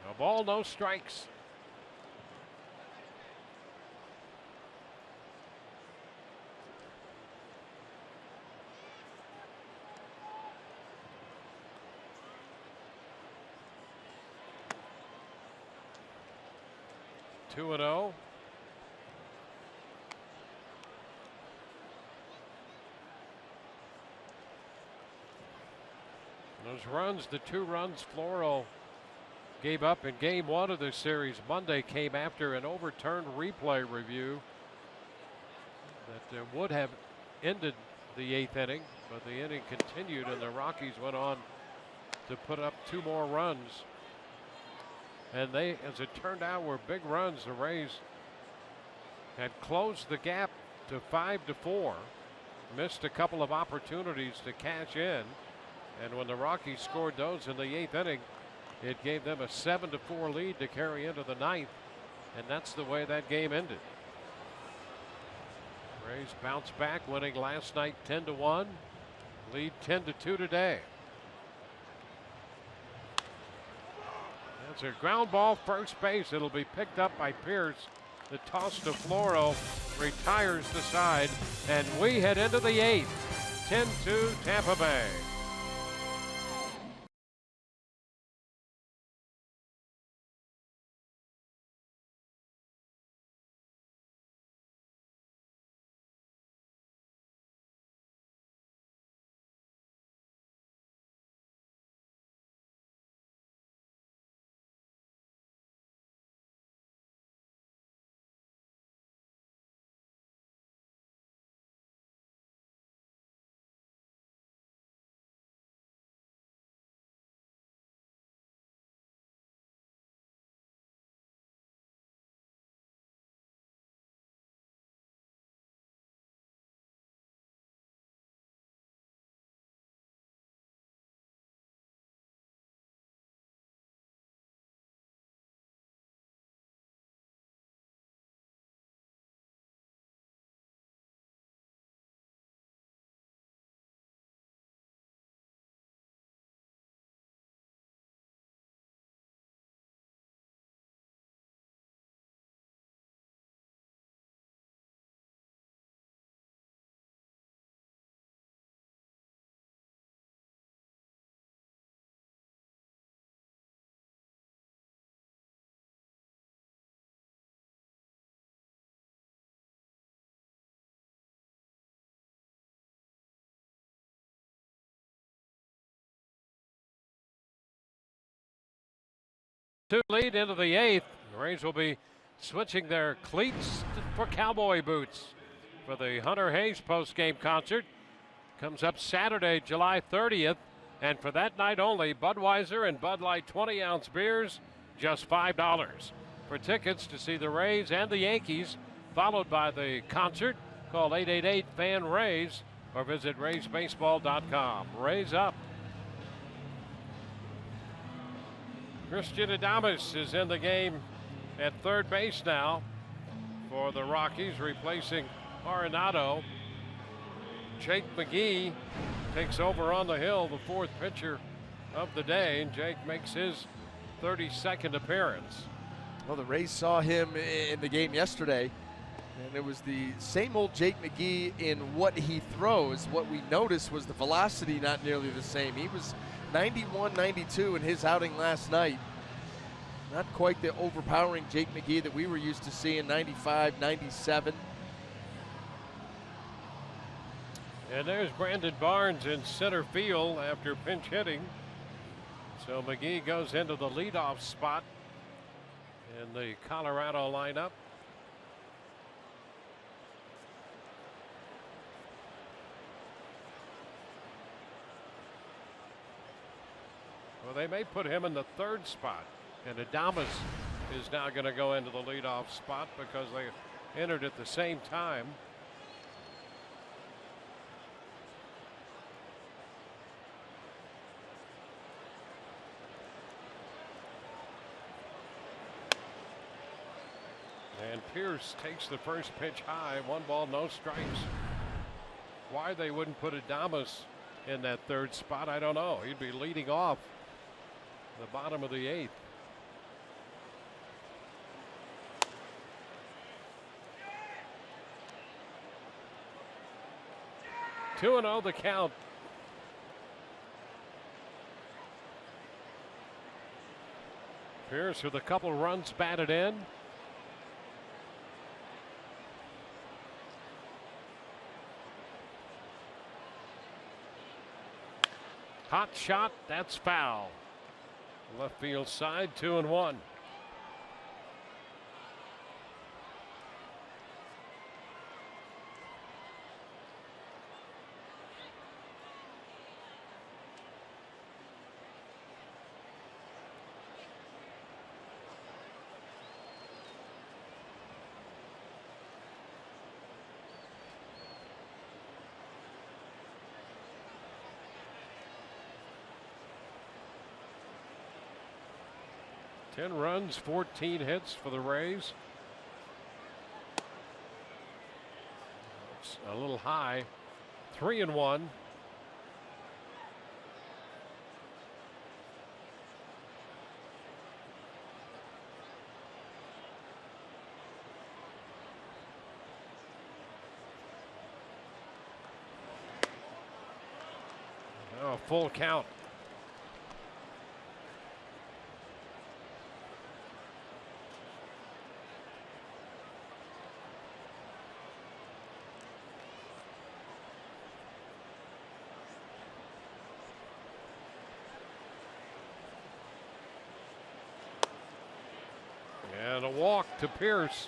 No ball, no strikes. Two and 0. Those runs, the 2 runs Floro gave up in game 1 of this series Monday, came after an overturned replay review that would have ended the 8th inning, but the inning continued and the Rockies went on to put up 2 more runs. And they, as it turned out, were big runs. The Rays had closed the gap to 5-4, missed a couple of opportunities to cash in, and when the Rockies scored those in the 8th inning, it gave them a 7-4 lead to carry into the 9th, and that's the way that game ended. Rays bounced back, winning last night 10-1, lead 10-2 today. That's a ground ball, first base. It'll be picked up by Pierce. The toss to Floro retires the side, and we head into the 8th. 10-2 Tampa Bay. To lead into the 8th. The Rays will be switching their cleats for cowboy boots for the Hunter Hayes post-game concert. Comes up Saturday, July 30th, and for that night only, Budweiser and Bud Light 20-ounce beers, just $5. For tickets to see the Rays and the Yankees, followed by the concert, call 888-FAN-RAYS or visit RaysBaseball.com. Rays up. Christian Adames is in the game at third base now for the Rockies, replacing Arenado. Jake McGee takes over on the hill, the 4th pitcher of the day, and Jake makes his 32nd appearance. Well, the Rays saw him in the game yesterday, and it was the same old Jake McGee in what he throws. What we noticed was the velocity not nearly the same. He was 91-92 in his outing last night. Not quite the overpowering Jake McGee that we were used to seeing, 95-97. And there's Brandon Barnes in center field after pinch hitting. So McGee goes into the leadoff spot in the Colorado lineup. Well, they may put him in the 3rd spot. And Adames is now going to go into the leadoff spot because they entered at the same time. And Pierce takes the first pitch high. 1 ball, no strikes. Why they wouldn't put Adames in that 3rd spot, I don't know. He'd be leading off the bottom of the 8th. 2-0 the count. Pierce with a couple runs batted in. Hot shot, that's foul. Left field side, 2-1. Ten runs, 14 hits for the Rays. It's a little high. 3-1. Now a full count. And a walk to Pierce.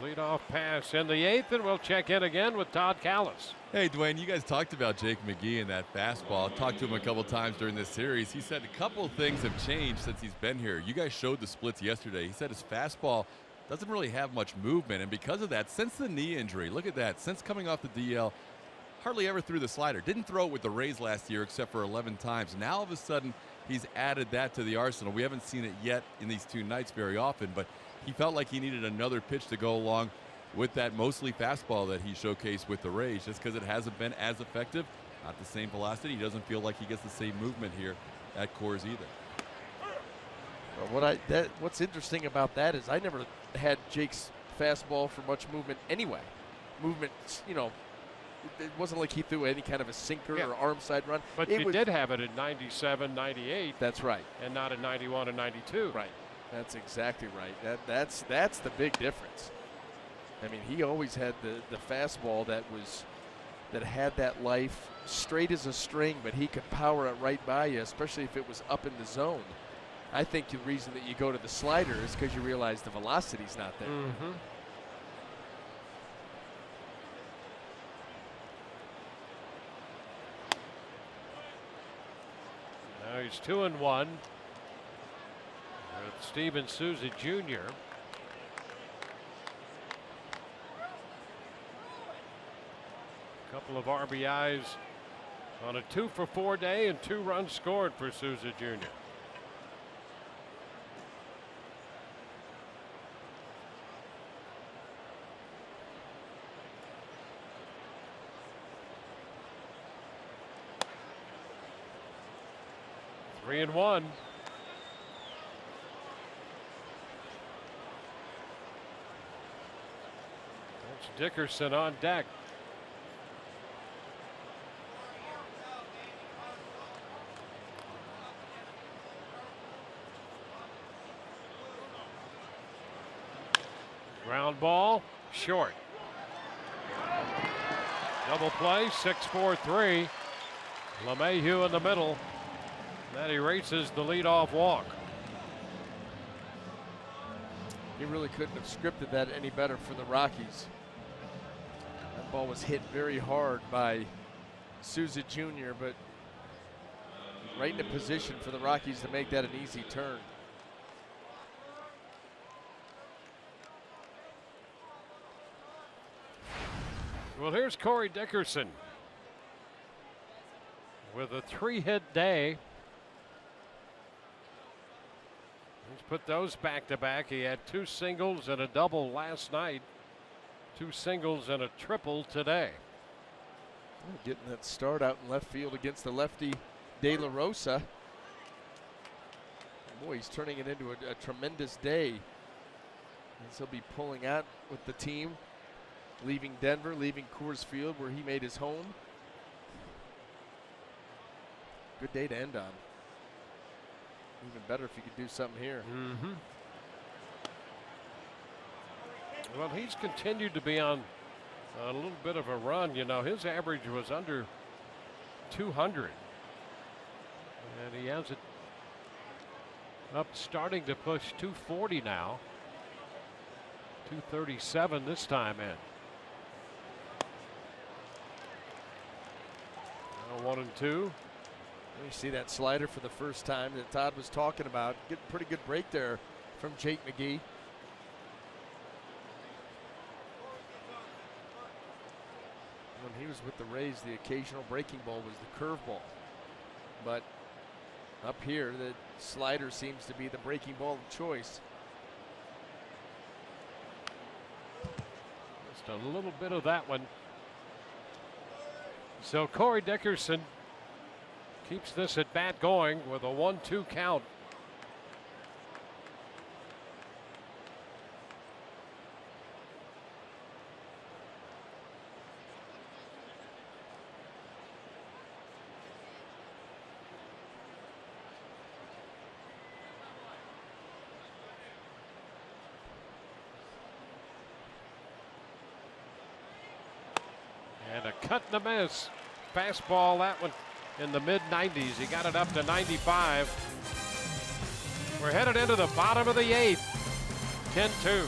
Leadoff pass in the 8th, and we'll check in again with Todd Kalas. Hey, Dwayne, you guys talked about Jake McGee and that fastball. I talked to him a couple times during this series. He said a couple of things have changed since he's been here. You guys showed the splits yesterday. He said his fastball doesn't really have much movement, and because of that, since the knee injury, look at that, since coming off the DL, hardly ever threw the slider. Didn't throw it with the Rays last year except for 11 times. Now all of a sudden, he's added that to the arsenal. We haven't seen it yet in these two nights very often, but he felt like he needed another pitch to go along with that mostly fastball that he showcased with the Rays, just because it hasn't been as effective. Not the same velocity. He doesn't feel like he gets the same movement here at Coors either. Well, what's interesting about that is I never had Jake's fastball for much movement anyway. Movement, you know, it wasn't like he threw any kind of a sinker or arm side run. But you did have it at 97, 98. That's right. And not at 91 and 92. Right. That's exactly right. That's the big difference. I mean, he always had the fastball that had that life, straight as a string, but he could power it right by you, especially if it was up in the zone. I think the reason that you go to the slider is because you realize the velocity's not there. Mm-hmm. Now he's 2-1 with Steven Souza Jr. Couple of RBIs on a 2-for-4 day and 2 runs scored for Souza Jr. Three and one. That's Dickerson on deck. Ground ball, short. Double play, 6-4-3. LeMahieu in the middle. That erases the leadoff walk. He really couldn't have scripted that any better for the Rockies. That ball was hit very hard by Souza Jr., but right in a position for the Rockies to make that an easy turn. Well, here's Corey Dickerson with a 3-hit day. Let's put those back to back. He had 2 singles and a double last night, 2 singles and a triple today. Getting that start out in left field against the lefty De La Rosa. Boy, he's turning it into a tremendous day. As he'll be pulling out with the team, leaving Denver, leaving Coors Field where he made his home. Good day to end on. Even better if he could do something here. Mm-hmm. Well, he's continued to be on a little bit of a run. You know, his average was under 200 And he has it up, starting to push 240 now. 237 this time in. Now 1-2. You see that slider for the first time that Todd was talking about. Pretty good break there from Jake McGee. When he was with the Rays, the occasional breaking ball was the curveball. But up here, the slider seems to be the breaking ball of choice. Just a little bit of that one. So Corey Dickerson keeps this at bat going with a 1-2 count. And a cut and a miss. Fastball, that one in the mid-90s. He got it up to 95. We're headed into the bottom of the 8th. 10-2.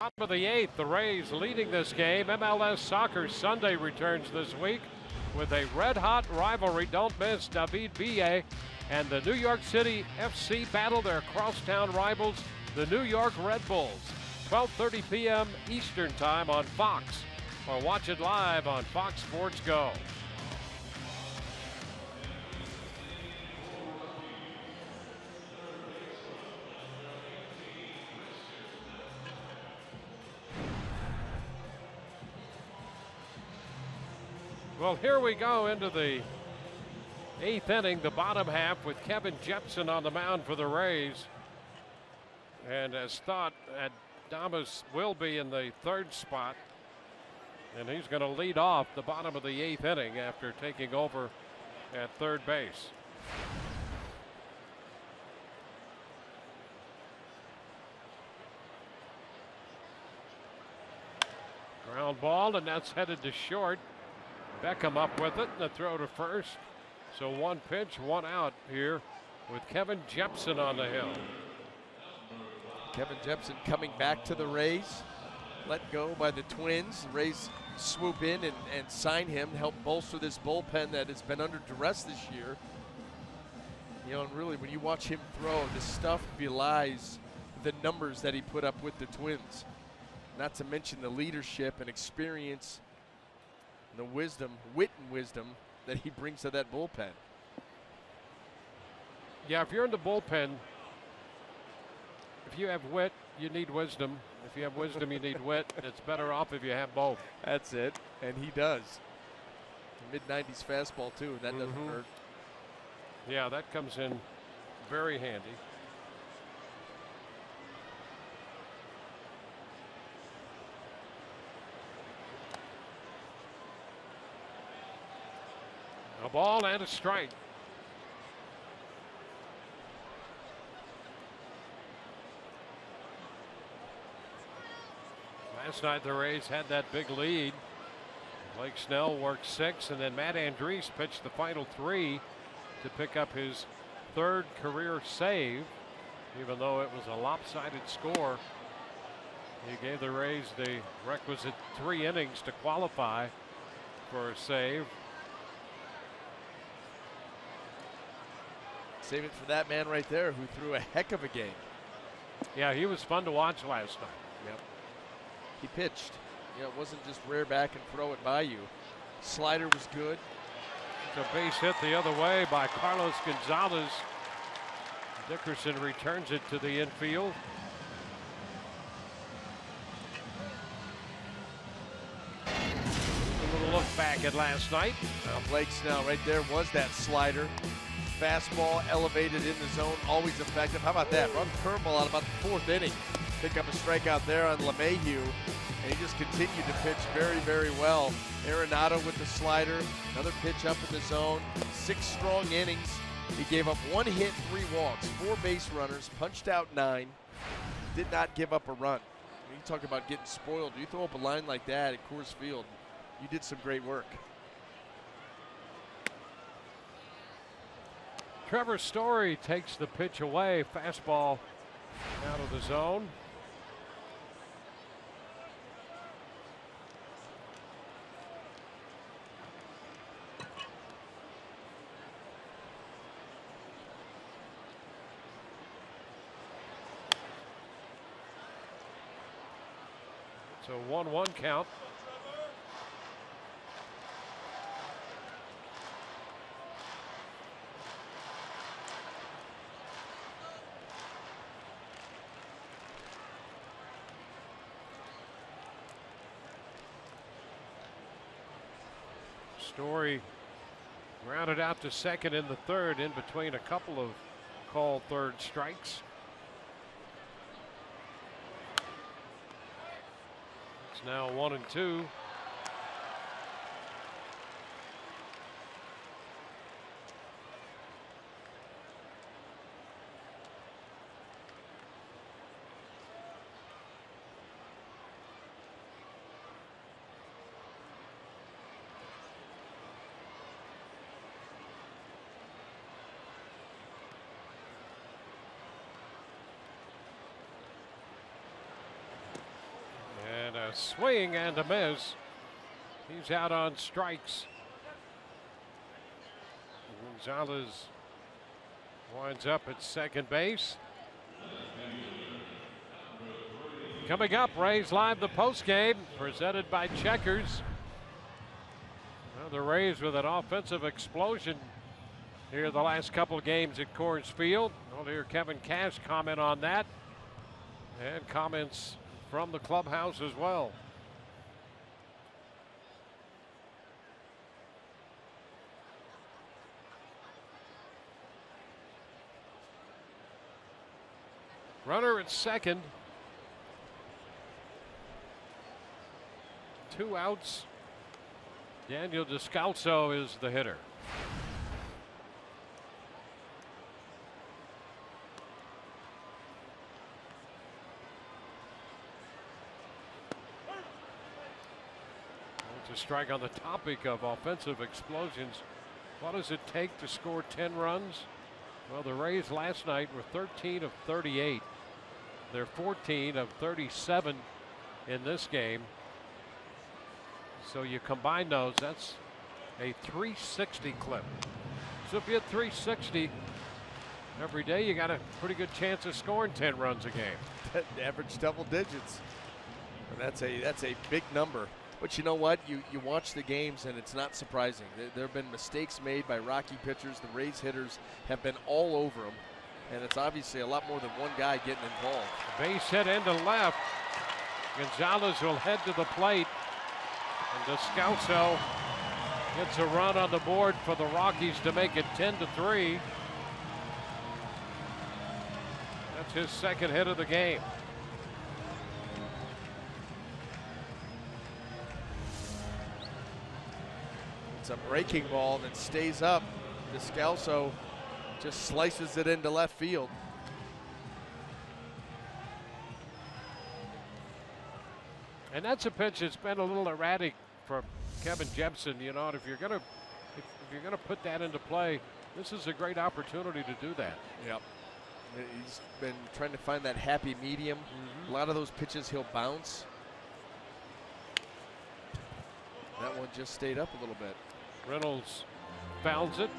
Top of the 8th, the Rays leading this game. MLS Soccer Sunday returns this week with a red-hot rivalry. Don't miss David Villa and the New York City FC battle their crosstown rivals, the New York Red Bulls. 12:30 p.m. Eastern Time on Fox, or watch it live on Fox Sports Go. Well, here we go into the 8th inning, the bottom half, with Kevin Jepson on the mound for the Rays. And as thought, Adames will be in the 3rd spot. And he's going to lead off the bottom of the 8th inning after taking over at 3rd base. Ground ball, and that's headed to short. Beckham up with it, and the throw to first. So 1 pitch, 1 out here with Kevin Jepson on the hill. Kevin Jepson coming back to the Rays, let go by the Twins. The Rays swoop in and sign him to help bolster this bullpen that has been under duress this year. You know, and really when you watch him throw, the stuff belies the numbers that he put up with the Twins. Not to mention the leadership and experience, the wisdom, wit and wisdom that he brings to that bullpen. Yeah, if you're in the bullpen, if you have wit, you need wisdom. If you have wisdom, you need wit. It's better off if you have both. That's it, and he does. Mid-90s fastball, too. That doesn't hurt. Yeah, that comes in very handy. A ball and a strike. Last night the Rays had that big lead. Blake Snell worked 6, and then Matt Andriese pitched the final 3 to pick up his 3rd career save, even though it was a lopsided score. He gave the Rays the requisite 3 innings to qualify for a save. Save it for that man right there who threw a heck of a game. Yeah, he was fun to watch last night. Yep. He pitched. It wasn't just rear back and throw it by you. Slider was good. It's a base hit the other way by Carlos Gonzalez. Dickerson returns it to the infield. A little look back at last night. Blake Snell right there was that slider. Fastball elevated in the zone, always effective. How about that? Run curveball out about the 4th inning. Pick up a strikeout there on LeMahieu. And he just continued to pitch very, very well. Arenado with the slider. Another pitch up in the zone. 6 strong innings. He gave up 1 hit, 3 walks, 4 base runners, punched out 9. Did not give up a run. You talk about getting spoiled. You throw up a line like that at Coors Field, you did some great work. Trevor Story takes the pitch away. Fastball out of the zone. So 1-1 count. Story grounded out to second in the 3rd, in between a couple of called 3rd strikes. It's now 1-2. A swing and a miss. He's out on strikes. Gonzalez winds up at second base. Coming up, Rays Live, the postgame, presented by Checkers. Well, the Rays with an offensive explosion here the last couple of games at Coors Field. We'll hear Kevin Cash comment on that, and comments from the clubhouse as well. Runner at second. 2 outs. Daniel Descalso is the hitter. To strike. On the topic of offensive explosions, what does it take to score 10 runs? Well, the Rays last night were 13 of 38. They're 14 of 37 in this game. So you combine those, that's a 360 clip. So if you hit 360 every day, you got a pretty good chance of scoring 10 runs a game. Average double digits. And that's a big number. But you know what? You watch the games, and it's not surprising. There have been mistakes made by Rocky pitchers. The Rays hitters have been all over them. And it's obviously a lot more than one guy getting involved. Base hit into left. Gonzalez will head to the plate. And Descalso Gets a run on the board for the Rockies to make it 10-3. That's his second hit of the game. It's a breaking ball that stays up. Descalso just slices it into left field. And that's a pitch that's been a little erratic for Kevin Jepson. You know, and if you're gonna put that into play, this is a great opportunity to do that. Yep. He's been trying to find that happy medium. A lot of those pitches he'll bounce. That one just stayed up a little bit. Reynolds fouls it.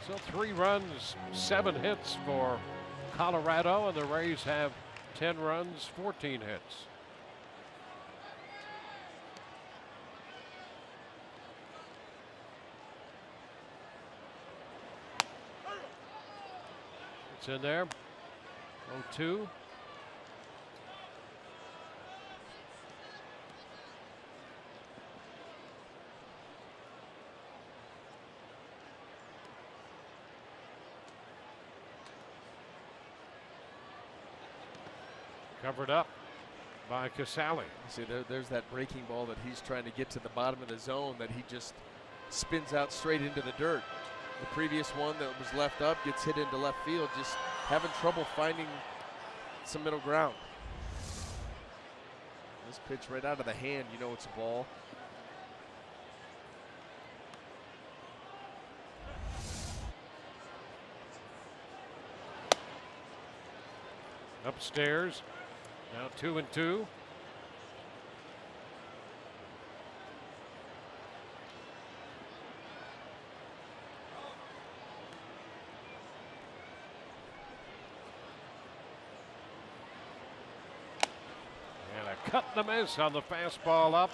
So 3 runs, 7 hits for Colorado, and the Rays have 10 runs, 14 hits. It's in there. 0-2. Covered up by Casale. See, there's that breaking ball that he's trying to get to the bottom of the zone that he just spins out straight into the dirt. The previous one that was left up gets hit into left field, just having trouble finding some middle ground. This pitch right out of the hand, you know it's a ball. Upstairs. Now 2-2. And a cut and a miss on the fastball up.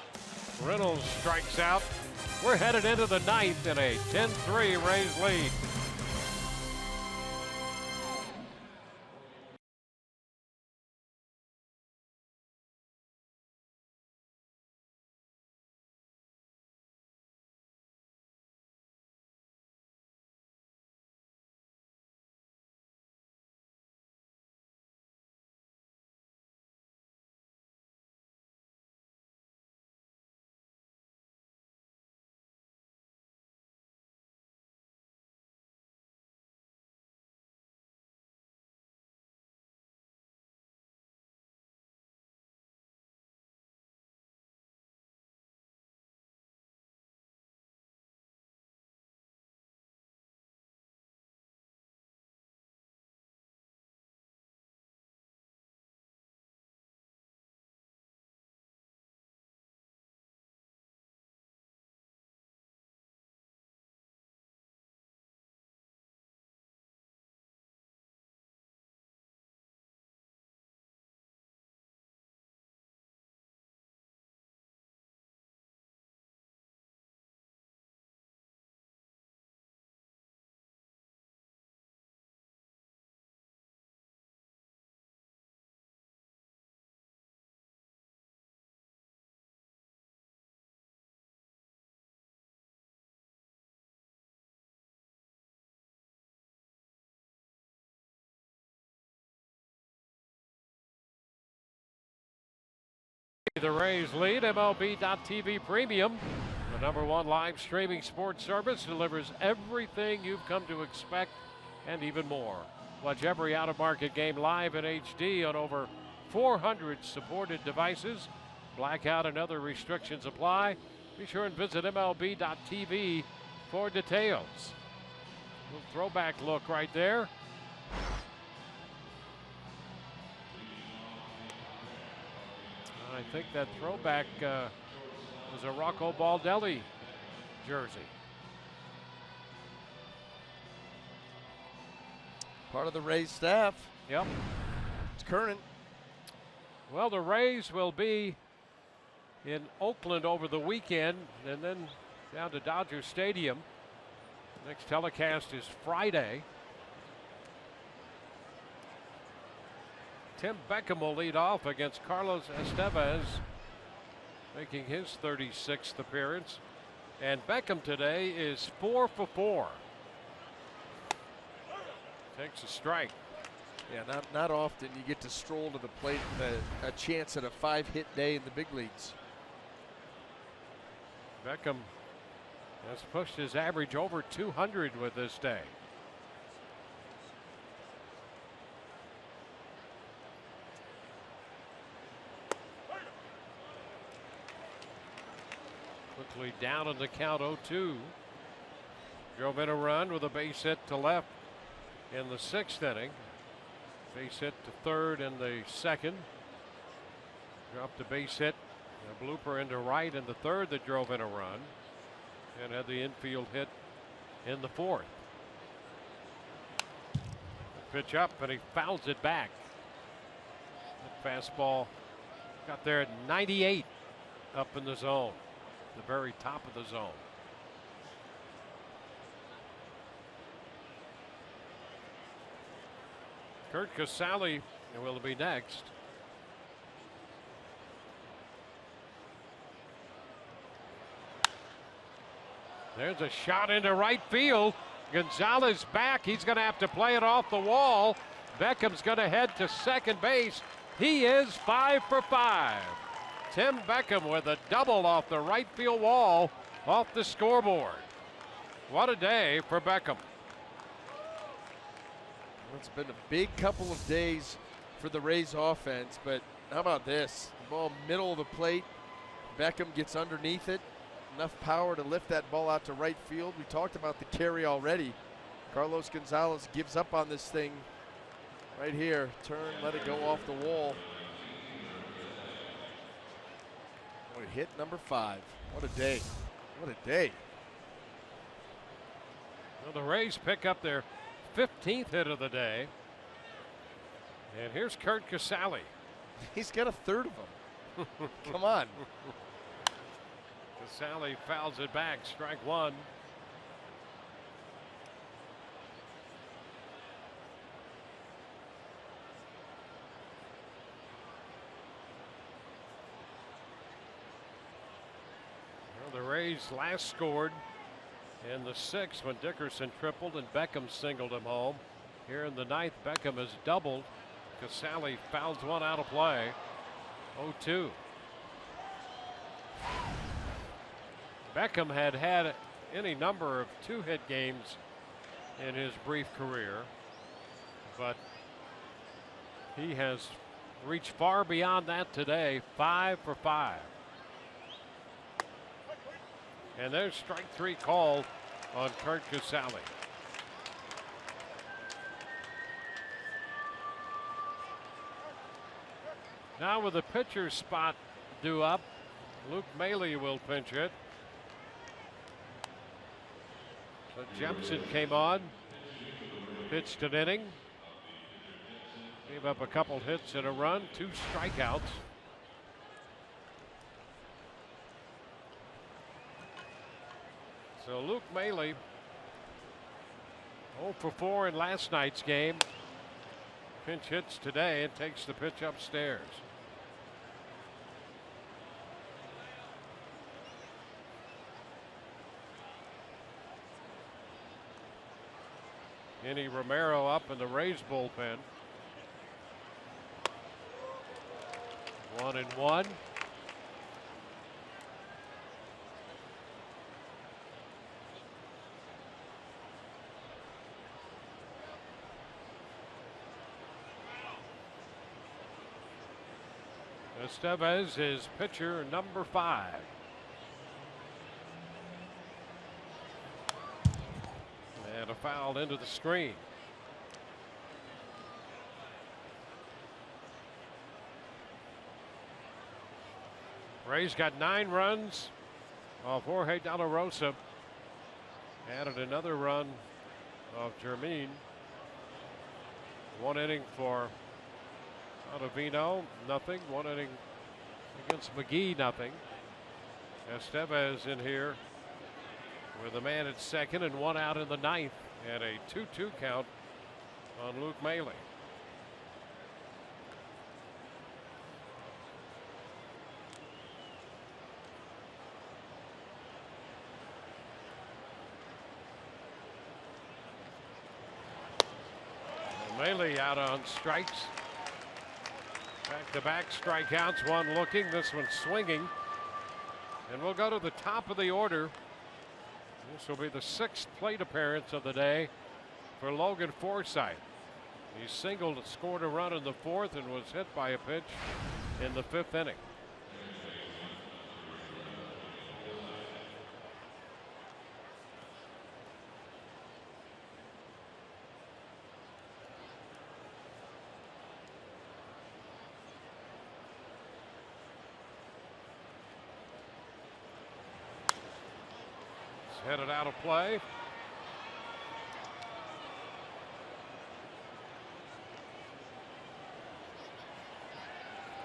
Reynolds strikes out. We're headed into the ninth in a 10-3 Rays lead. The Rays lead. MLB.TV Premium, the #1 live streaming sports service, delivers everything you've come to expect and even more. Watch every out-of-market game live in HD on over 400 supported devices. Blackout and other restrictions apply. Be sure and visit MLB.TV for details. Little throwback look right there. I think that throwback was a Rocco Baldelli jersey. Part of the Rays staff. Yep. It's current. Well, the Rays will be in Oakland over the weekend and then down to Dodger Stadium. Next telecast is Friday. Tim Beckham will lead off against Carlos Estevez, making his 36th appearance. And Beckham today is 4 for 4. Takes a strike. Yeah, not often you get to stroll to the plate with a chance at a 5-hit day in the big leagues. Beckham has pushed his average over 200 with this day. Quickly down on the count, 0-2. Drove in a run with a base hit to left in the 6th inning. Base hit to third in the 2nd. Dropped a base hit, a blooper into right in the 3rd that drove in a run. And had the infield hit in the 4th. Pitch up, and he fouls it back. That fastball got there at 98 up in the zone. The very top of the zone. Curt Casali will be next. There's a shot into right field. Gonzalez back. He's going to have to play it off the wall. Beckham's going to head to second base. He is 5 for 5. Tim Beckham with a double off the right field wall, off the scoreboard. What a day for Beckham. It's been a big couple of days for the Rays offense, but how about this? The ball middle of the plate. Beckham gets underneath it. Enough power to lift that ball out to right field. We talked about the carry already. Carlos Gonzalez gives up on this thing right here. Turn, let it go off the wall. Boy, hit number 5. What a day. What a day. Well, the Rays pick up their 15th hit of the day. And here's Curt Casali. He's got a third of them. Come on. Casali fouls it back, strike 1. Well, the Rays last scored in the 6th when Dickerson tripled and Beckham singled him home. Here in the 9th, Beckham has doubled. Casali fouls one out of play. 0-2. Beckham had any number of 2-hit games in his brief career, but he has reached far beyond that today. 5 for 5. And there's strike 3 called on Curt Casali. Now with the pitcher's spot due up, Luke Maile will pinch hit. So Jepson came on, pitched an inning, gave up a couple hits and a run, 2 strikeouts. So Luke Maile 0 for 4 in last night's game. Pinch hits today and takes the pitch upstairs. Kenny Romero up in the Rays bullpen. 1-1. Estevez is pitcher number 5. And a foul into the screen. Rays got 9 runs off Jorge De La Rosa. Added another run of Jermaine. 1 inning for Ottavino, nothing. 1 inning against McGee, nothing. Estevez in here with a man at second and 1 out in the 9th, and a 2-2 count on Luke Maile. Bailey out on strikes. Back-to-back strikeouts, one looking, this one swinging. And we'll go to the top of the order. This will be the 6th plate appearance of the day for Logan Forsythe. He singled, scored a run in the 4th, and was hit by a pitch in the 5th inning. Headed out of play.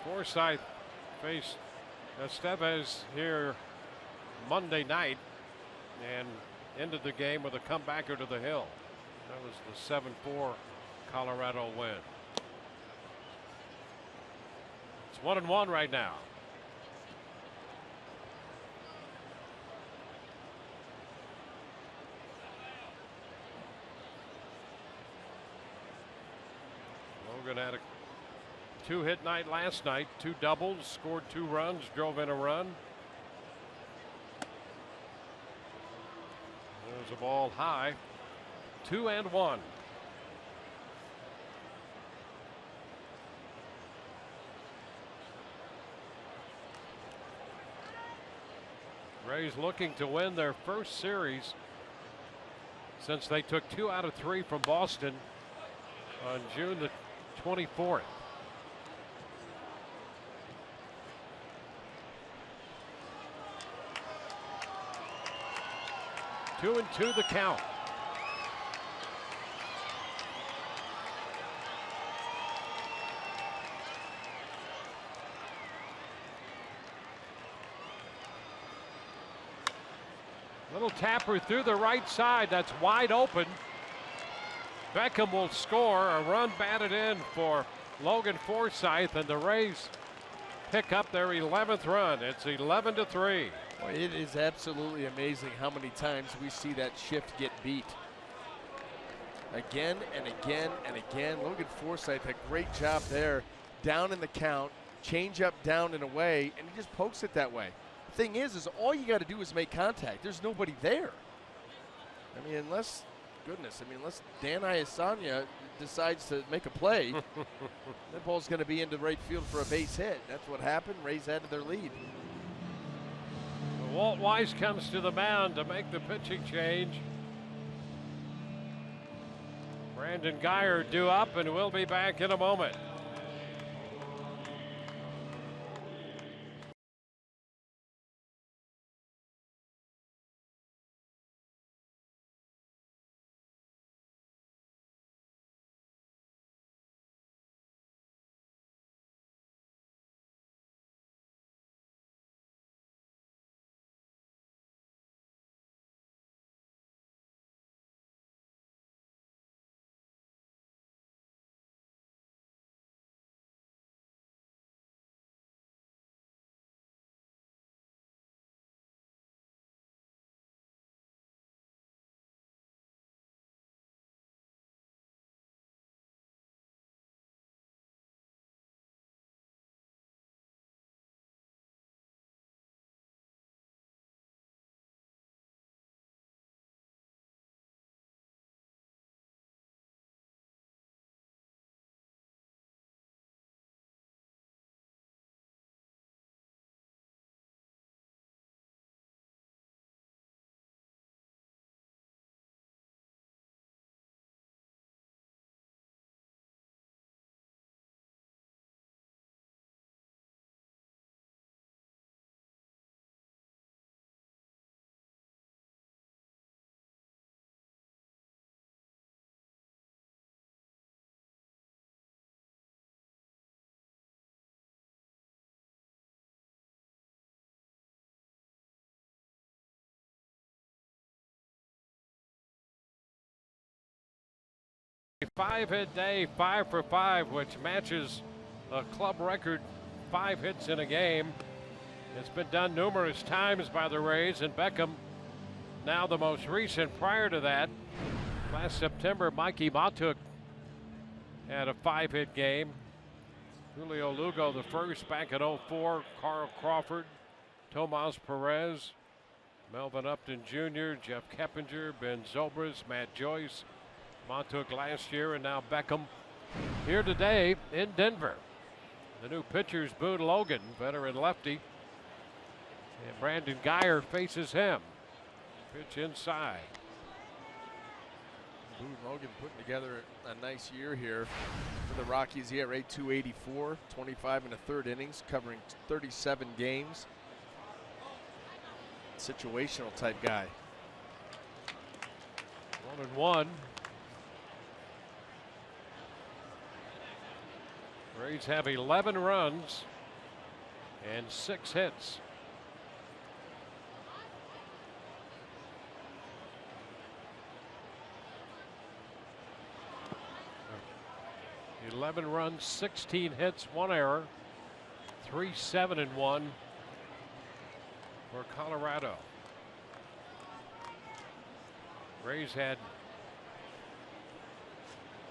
Forsythe faced Estevez here Monday night and ended the game with a comebacker to the hill. That was the 7-4 Colorado win. It's 1-1 right now. Logan had a 2-hit night last night, 2 doubles, scored 2 runs, drove in a run. There's a ball high, 2-1. Rays looking to win their first series since they took 2 out of 3 from Boston on June the 24th. Two and two the count. Little tapper through the right side. That's wide open. Beckham will score. A run batted in for Logan Forsythe, and the Rays pick up their 11th run. It's 11-3. Boy, it is absolutely amazing how many times we see that shift get beat. Again and again and again. Logan Forsythe, a great job there. Down in the count, change up down and away, and he just pokes it that way. The thing is all you got to do is make contact. There's nobody there. I mean, unless Dan Iasanya decides to make a play, that ball's going to be into right field for a base hit. That's what happened. Rays added their lead. Walt Weiss comes to the mound to make the pitching change. Brandon Guyer due up, and we'll be back in a moment. A 5-hit day, 5 for 5, which matches a club record 5 hits in a game. It's been done numerous times by the Rays, and Beckham now the most recent. Prior to that, last September, Mikey Matuk had a 5-hit game. Julio Lugo the first back in '04. Carl Crawford, Tomas Perez, Melvin Upton Jr., Jeff Keppinger, Ben Zobrist, Matt Joyce, Montauk last year, and now Beckham here today in Denver. The new pitcher's Boone Logan, veteran lefty. And Brandon Guyer faces him. Pitch inside. Boone Logan putting together a nice year here for the Rockies. He had rate .284, 25 and a third innings, covering 37 games. Situational type guy. 1-1. Rays have 11 runs and 6 hits. Uh, 11 runs, 16 hits, 1 error, 3-7-1 for Colorado. Rays had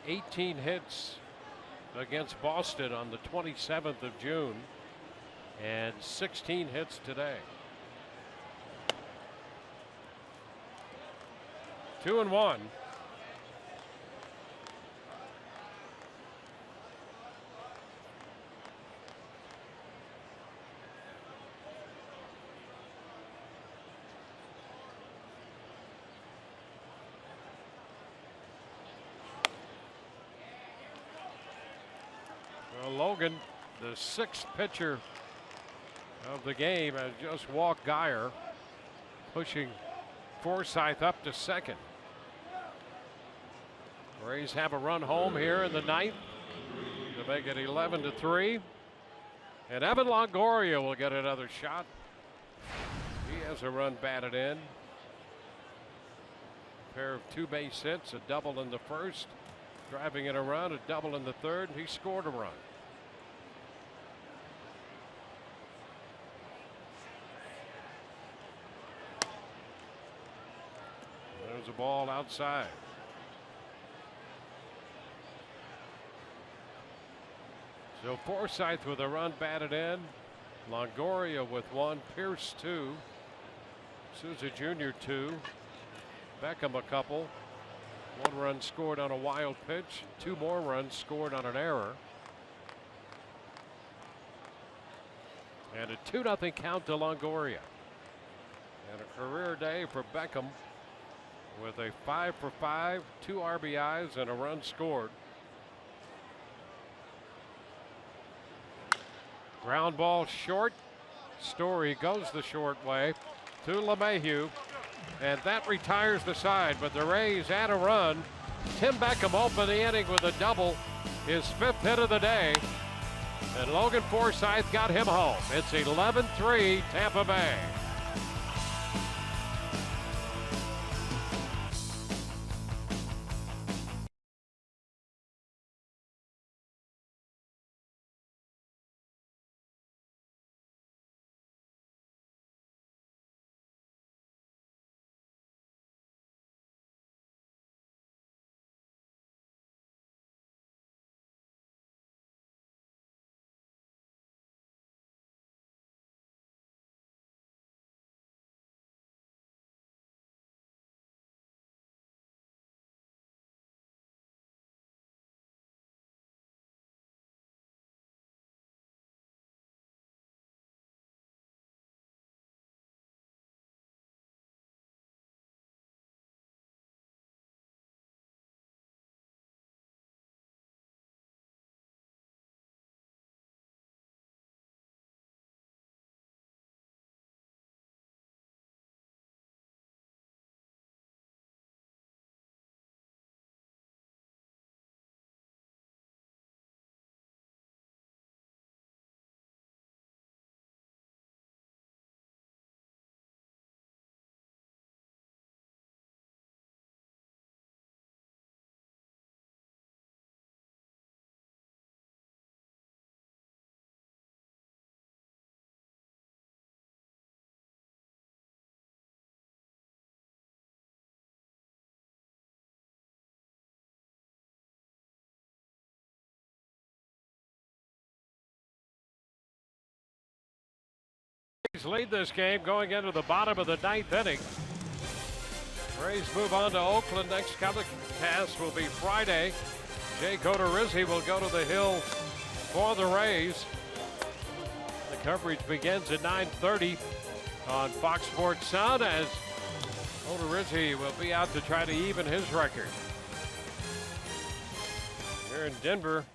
18 hits against Boston on the 27th of June and 16 hits today. 2-1. Logan, the 6th pitcher of the game, has just walked Guyer, pushing Forsythe up to second. Rays have a run home here in the 9th to make it 11-3. And Evan Longoria will get another shot. He has a run batted in. A pair of 2 base hits, a double in the first, driving in a run, a double in the third, and he scored a run. There's a ball outside. So Forsythe with a run batted in, Longoria with 1, Pierce 2, Souza Jr. 2, Beckham a couple. 1 run scored on a wild pitch, 2 more runs scored on an error. And a 2-0 count to Longoria. And a career day for Beckham with a 5 for 5, 2 RBIs, and a run scored. Ground ball short. Story goes the short way to LeMahieu, and that retires the side. But the Rays add a run. Tim Beckham opened the inning with a double, his 5th hit of the day, and Logan Forsythe got him home. It's 11-3 Tampa Bay. Lead this game going into the bottom of the 9th inning. Rays move on to Oakland. Next telecast will be Friday. Jake Odorizzi will go to the Hill for the Rays. The coverage begins at 9:30 on Fox Sports Sun as Odorizzi will be out to try to even his record. Here in Denver,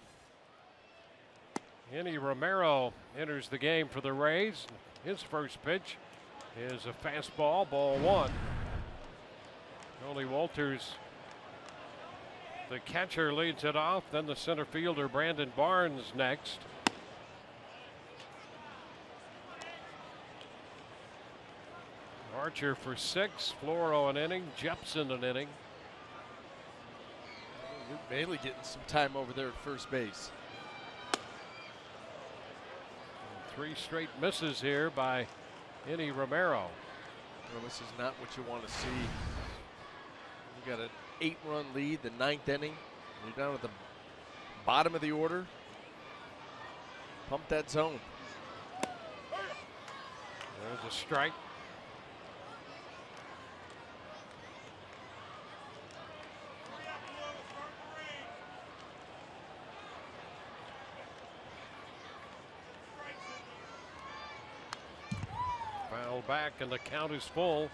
Henny Romero enters the game for the Rays. His first pitch is a fastball, ball 1. Jolie Walters, the catcher, leads it off. Then the center fielder, Brandon Barnes, next. Archer for 6, Floro an inning, Jepson an inning. Bailey getting some time over there at first base. 3 straight misses here by Henny Romero. Well, this is not what you want to see. You got an 8-run lead, the 9th inning. You're down at the bottom of the order. Pump that zone. There's a strike. Foul back and the count is full.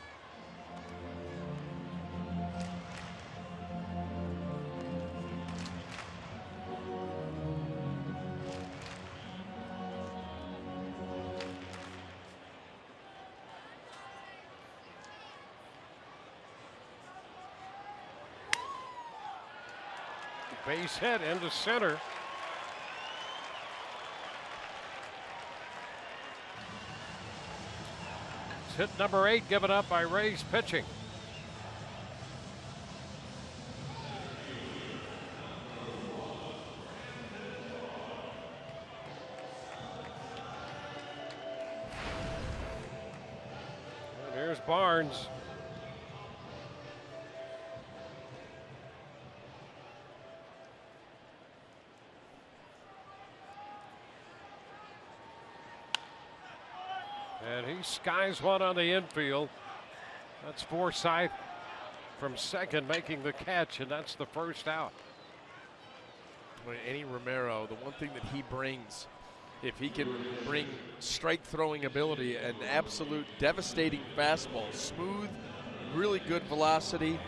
Base hit into center. It's hit number 8 given up by Rays pitching. And here's Barnes. And he skies one on the infield. That's Forsythe from second making the catch, and that's the first out. Henny Romero, the one thing that he brings, if he can bring strike throwing ability, an absolute devastating fastball, smooth, really good velocity,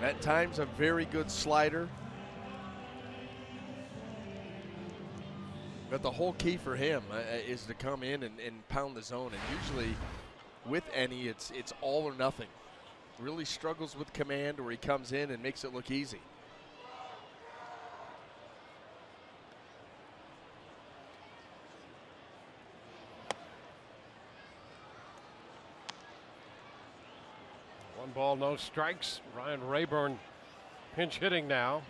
at times a very good slider. But the whole key for him is to come in and pound the zone. And usually with Henny, it's all or nothing. Really struggles with command, where he comes in and makes it look easy. One ball, no strikes. Ryan Rayburn pinch hitting now.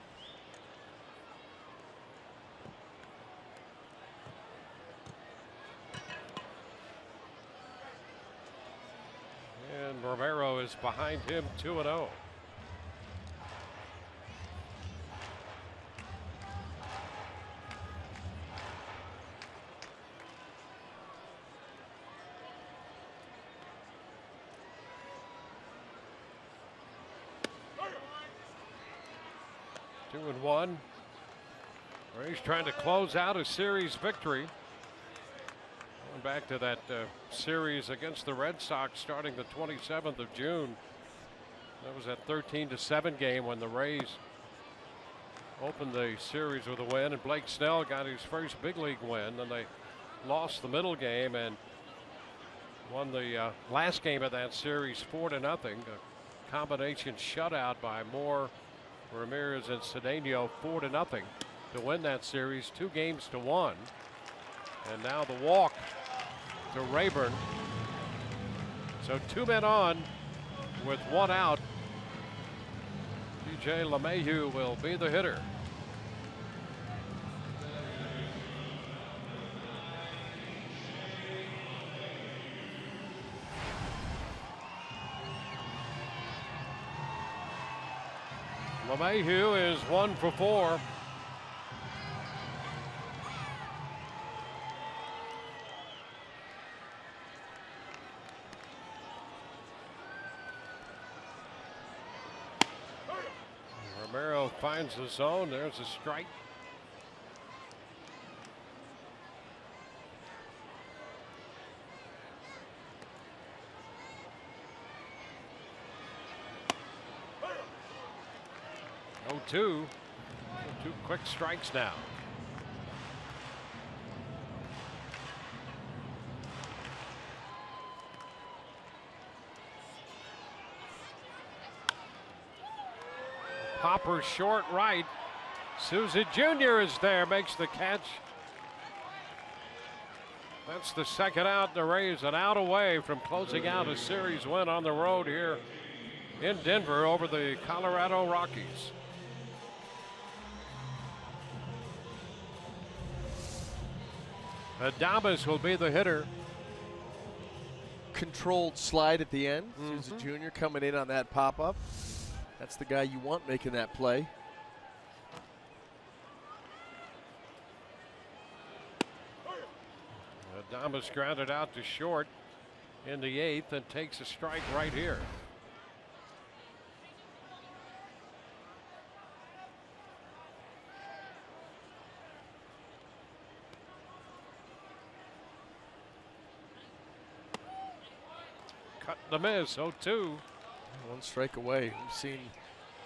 And Romero is behind him 2-0. Two and one. Rays trying to close out a series victory. Going back to that series against the Red Sox starting the 27th of June. That was that 13-7 game when the Rays opened the series with a win, and Blake Snell got his first big league win. Then they lost the middle game and won the last game of that series 4-0. A combination shutout by Moore, Ramirez, and Cedeno, 4-0 to win that series, 2-1. And now the walk to Rayburn. So 2 men on with 1 out. TJ LeMahieu will be the hitter. LeMahieu is 1 for 4. Romero finds the zone. There's a strike. Oh, two quick strikes now. Popper short right. Souza Jr. is there, makes the catch. That's the second out. The Rays an out away from closing out a series win on the road here in Denver over the Colorado Rockies. Adames will be the hitter. Controlled slide at the end. Souza Jr. coming in on that pop-up. That's the guy you want making that play. Adames grounded out to short in the 8th and takes a strike right here. Cut the miss, 0-2. One strike away. We've seen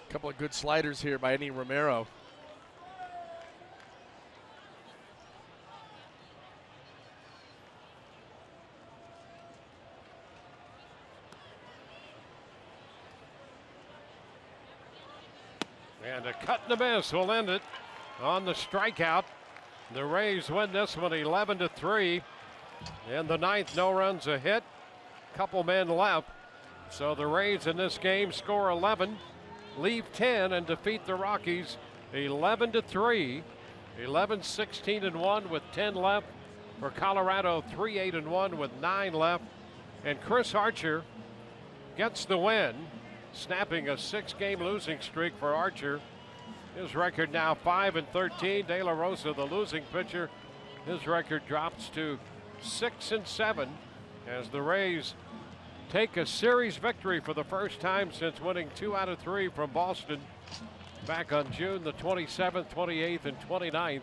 a couple of good sliders here by Eddie Romero. And a cut and a miss will end it on the strikeout. The Rays win this one 11-3. In the 9th, no runs, a hit. Couple men left. So the Rays in this game score 11, leave 10, and defeat the Rockies 11-3. 11-16-1 with 10 left. For Colorado, 3-8-1 with 9 left. And Chris Archer gets the win, snapping a 6-game losing streak for Archer. His record now 5-13. De La Rosa, the losing pitcher, his record drops to 6-7 as the Rays take a series victory for the first time since winning 2 out of 3 from Boston back on June the 27th, 28th, and 29th.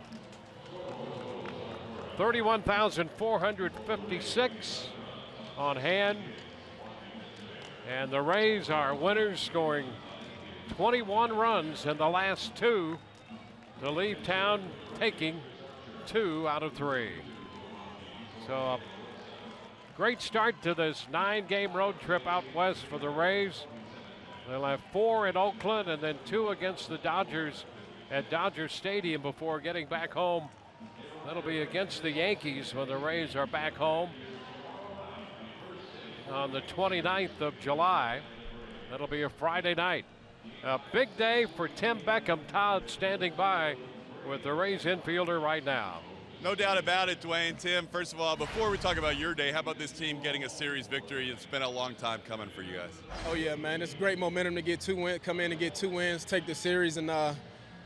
31,456 on hand. And the Rays are winners, scoring 21 runs in the last 2 to leave town taking 2 out of 3. So a great start to this 9-game road trip out west for the Rays. They'll have 4 in Oakland and then 2 against the Dodgers at Dodger Stadium before getting back home. That'll be against the Yankees when the Rays are back home on the 29th of July. That'll be a Friday night. A big day for Tim Beckham. Todd standing by with the Rays infielder right now. No doubt about it, Dwayne. Tim, first of all, before we talk about your day, how about this team getting a series victory? It's been a long time coming for you guys. Oh, yeah, man. It's great momentum to get 2 wins, come in and get 2 wins, take the series. And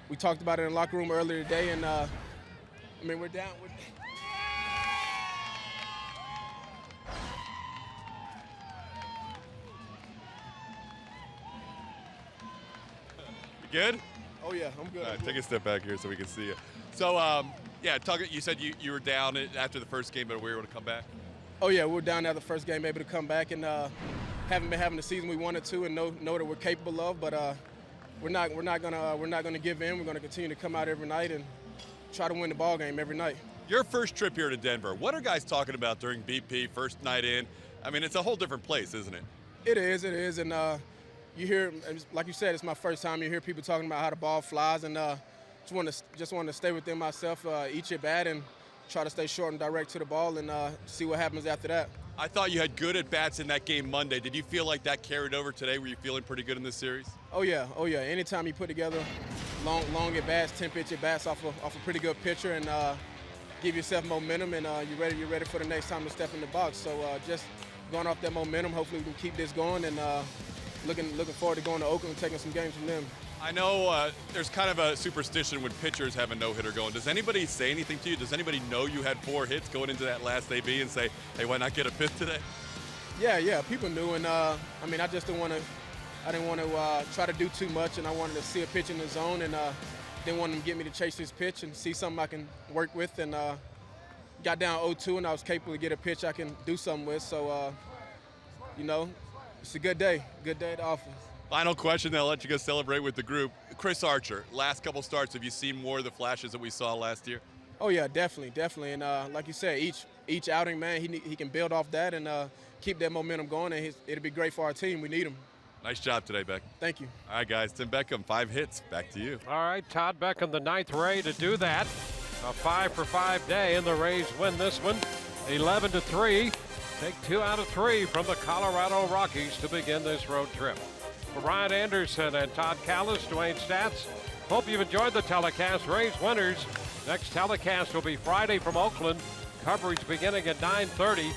we talked about it in the locker room earlier today. And, I mean, we're down. You good? Oh, yeah, I'm good. All right, take a step back here so we can see you. So, yeah, you said you were down after the first game, but we were able to come back? Oh, yeah, we were down after the first game, able to come back and haven't been having the season we wanted to and know that we're capable of. But we're not gonna give in. We're gonna continue to come out every night and try to win the ball game every night. Your first trip here to Denver, what are guys talking about during BP, first night in? I mean, it's a whole different place, isn't it? It is, and you hear, like you said, it's my first time. You hear people talking about how the ball flies, and just want to stay within myself each at bat and try to stay short and direct to the ball and see what happens after that. I thought you had good at-bats in that game Monday. Did you feel like that carried over today? Were you feeling pretty good in this series? Oh, yeah. Anytime you put together long at-bats, 10-pitch at-bats off a pretty good pitcher and give yourself momentum and you're ready for the next time to step in the box. So just going off that momentum, hopefully we can keep this going and looking forward to going to Oakland and taking some games from them. I know there's kind of a superstition when pitchers have a no-hitter going. Does anybody say anything to you? Does anybody know you had 4 hits going into that last AB and say, hey, why not get a 5th today? Yeah, people knew. And, I mean, I just didn't want to I didn't want to try to do too much, and I wanted to see a pitch in the zone, and didn't want them to get me to chase this pitch and see something I can work with. And got down 0-2, and I was capable to get a pitch I can do something with. So, you know, it's a good day at the office. Final question, then I'll let you go celebrate with the group. Chris Archer, last couple starts, have you seen more of the flashes that we saw last year? Oh yeah, definitely. And like you said, each outing, man, he can build off that and keep that momentum going, and it'll be great for our team. We need him. Nice job today, Beck. Thank you. All right, guys, Tim Beckham, 5 hits. Back to you. All right, Todd Beckham, the 9th Ray to do that. A 5-for-5 day, and the Rays win this one 11-3. Take 2 out of 3 from the Colorado Rockies to begin this road trip. For Ryan Anderson and Todd Callis, Dwayne Stats, hope you've enjoyed the telecast. Rays winners. Next telecast will be Friday from Oakland. Coverage beginning at 9:30.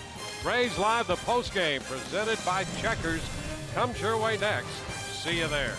Rays Live, the postgame, presented by Checkers, comes your way next. See you there.